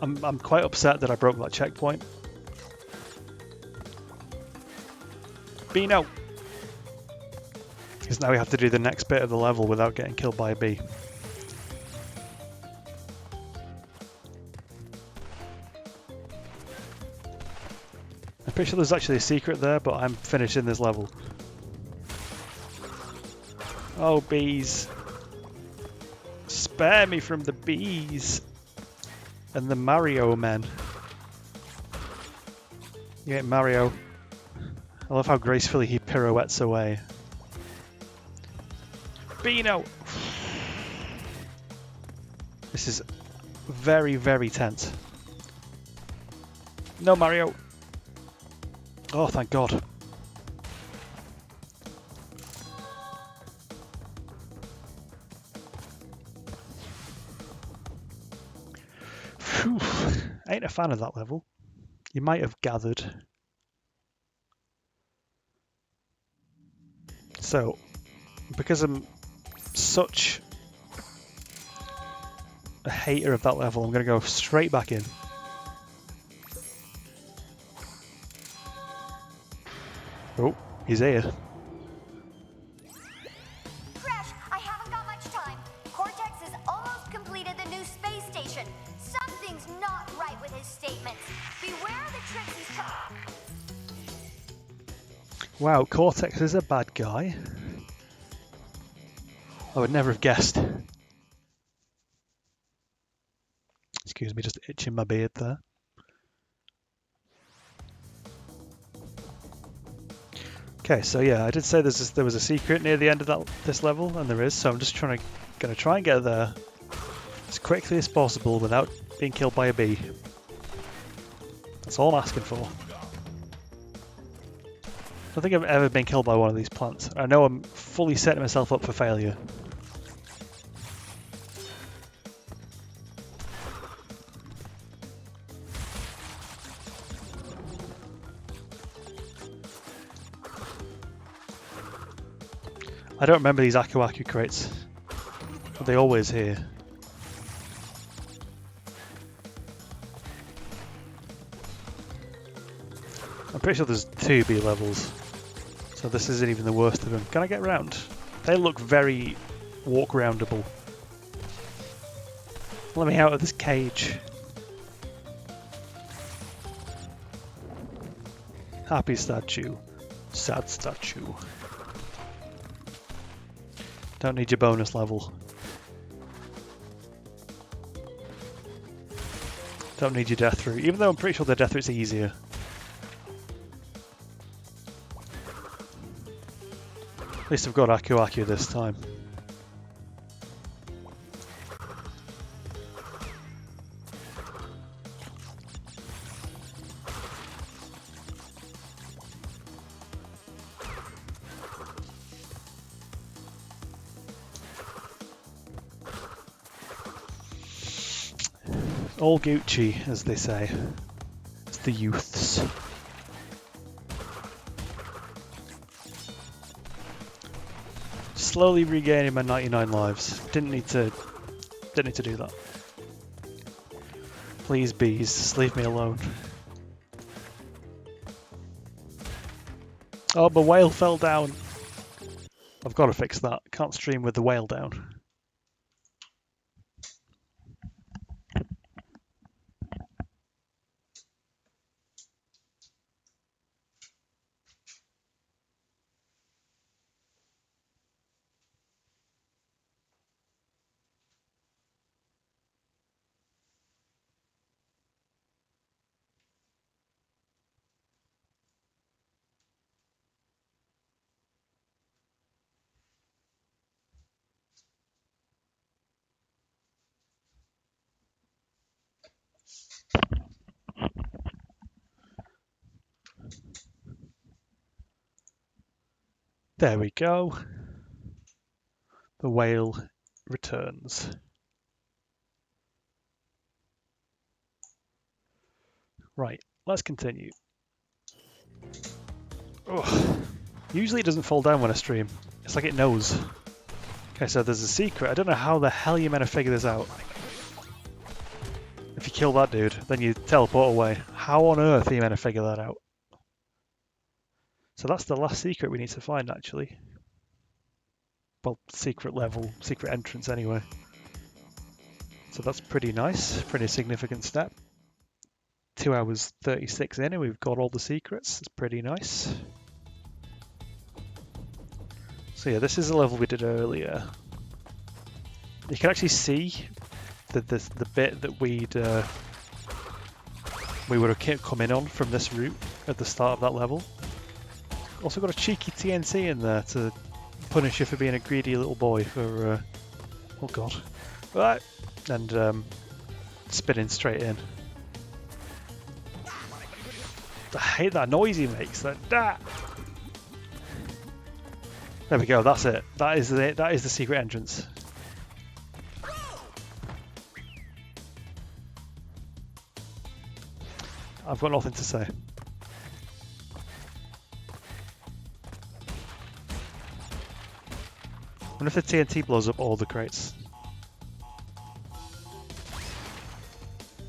I'm quite upset that I broke that checkpoint. Bee, no! Because now we have to do the next bit of the level without getting killed by a bee. I'm pretty sure there's actually a secret there, but I'm finishing this level. Oh, bees. Spare me from the bees. And the Mario men. You get Mario. I love how gracefully he pirouettes away. Beano! This is very, very tense. No, Mario! Oh, thank God. Phew. I ain't a fan of that level. You might have gathered. So, because I'm such a hater of that level, I'm going to go straight back in. Oh, he's here. Crash, I haven't got much time. Cortex has almost completed the new space station. Something's not right with his statements. Beware the tricks he's trying. Wow, Cortex is a bad guy. I would never have guessed. Excuse me, just itching my beard there. Okay, so yeah, I did say there was a secret near the end of this level, and there is. So I'm just gonna try and get there as quickly as possible without being killed by a bee. That's all I'm asking for. I don't think I've ever been killed by one of these plants. I know I'm fully setting myself up for failure. I don't remember these Aku Aku crates. Are they always here? I'm pretty sure there's 2 B levels. So this isn't even the worst of them. Can I get round? They look very walk-roundable. Let me out of this cage. Happy statue. Sad statue. Don't need your bonus level. Don't need your death route, even though I'm pretty sure the death route's easier. At least I've got Aku Aku this time. All Gucci, as they say. It's the youths. Slowly regaining my 99 lives. Didn't need to do that. Please, bees, just leave me alone. Oh, my whale fell down. I've got to fix that. Can't stream with the whale down. There we go. The whale returns. Right, let's continue. Ugh. Usually it doesn't fall down when I stream. It's like it knows. Okay, so there's a secret. I don't know how the hell you're meant to figure this out. If you kill that dude, then you teleport away. How on earth are you meant to figure that out? So that's the last secret we need to find, actually. Well, secret level, secret entrance anyway. So that's pretty nice, pretty significant step. 2 hours 36 in and we've got all the secrets. It's pretty nice. So yeah, this is a level we did earlier. You can actually see the bit that we would have come in on from this route at the start of that level. Also got a cheeky TNT in there to punish you for being a greedy little boy for oh god, right, and spinning straight in. I hate that noise he makes. That. There we go. That's it. That is it. That is the secret entrance. I've got nothing to say. I wonder if the TNT blows up all the crates.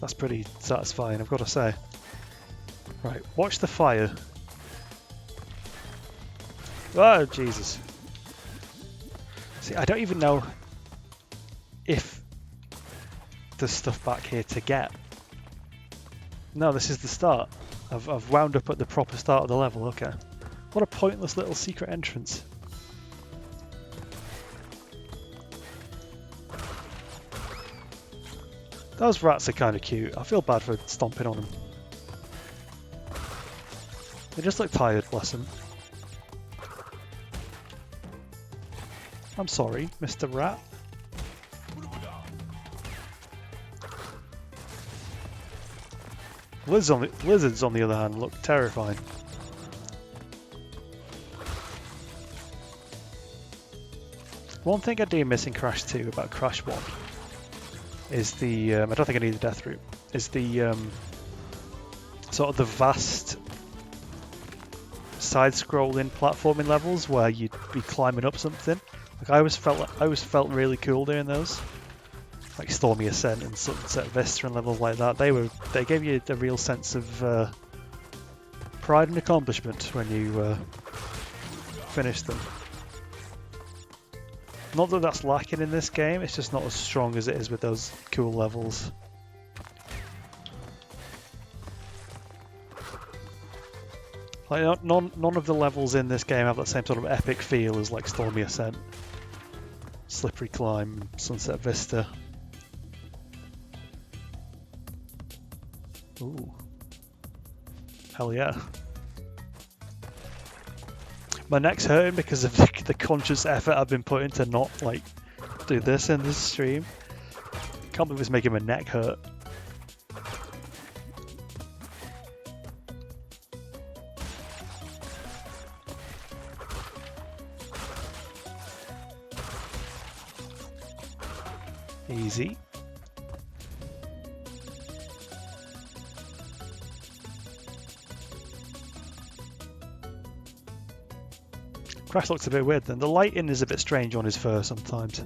That's pretty satisfying, I've got to say. Right, watch the fire. Oh, Jesus. See, I don't even know if there's stuff back here to get. No, this is the start. I've wound up at the proper start of the level, okay. What a pointless little secret entrance. Those rats are kind of cute. I feel bad for stomping on them. They just look tired, bless them. I'm sorry, Mr. Rat. Lizards, on the other hand, look terrifying. One thing I do miss in Crash 2 about Crash 1 is the, I don't think I need the death route, is the sort of the vast side-scrolling platforming levels where you'd be climbing up something. Like I always felt really cool doing those, like Stormy Ascent and Sunset Vista and levels like that. They gave you a real sense of pride and accomplishment when you finished them. Not that that's lacking in this game, it's just not as strong as it is with those cool levels. Like none of the levels in this game have that same sort of epic feel as like Stormy Ascent, Slippery Climb, Sunset Vista. Ooh. Hell yeah. My neck's hurting because of the conscious effort I've been putting to not like do this in this stream. Can't believe it's making my neck hurt. Easy. Crash looks a bit weird then. The lighting is a bit strange on his fur sometimes.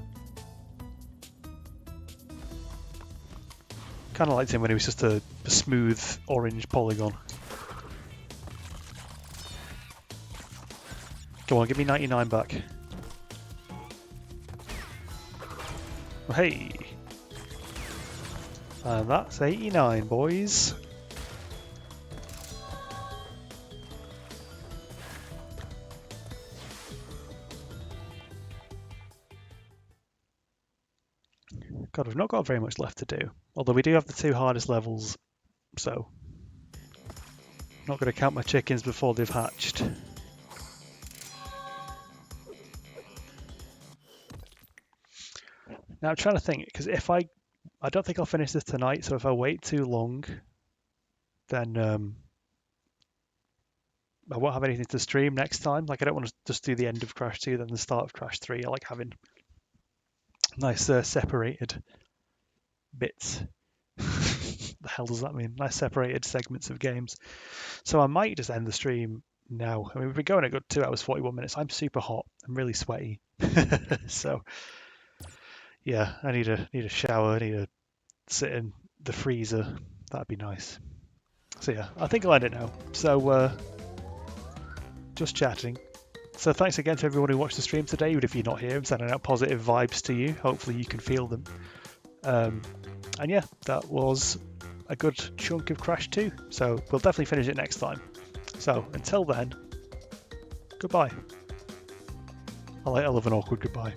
Kind of liked him when he was just a smooth orange polygon. Go on, give me 99 back. Oh, hey! And that's 89, boys. God, we've not got very much left to do. Although we do have the 2 hardest levels, so I'm not going to count my chickens before they've hatched. Now I'm trying to think, because if I don't think I'll finish this tonight, so if I wait too long, then I won't have anything to stream next time. Like I don't want to just do the end of Crash 2 then the start of Crash 3. I like having nice separated bits. The hell does that mean? Nice separated segments of games. So I might just end the stream now. I mean, we've been going a good 2 hours 41 minutes. I'm super hot. I'm really sweaty. So yeah, I need a shower. I need to sit in the freezer. That'd be nice. So yeah, I think I'll end it now. So just chatting. So thanks again to everyone who watched the stream today. Even if you're not here, I'm sending out positive vibes to you. Hopefully you can feel them. And yeah, that was a good chunk of Crash 2. So we'll definitely finish it next time. So until then, goodbye. I love an awkward goodbye.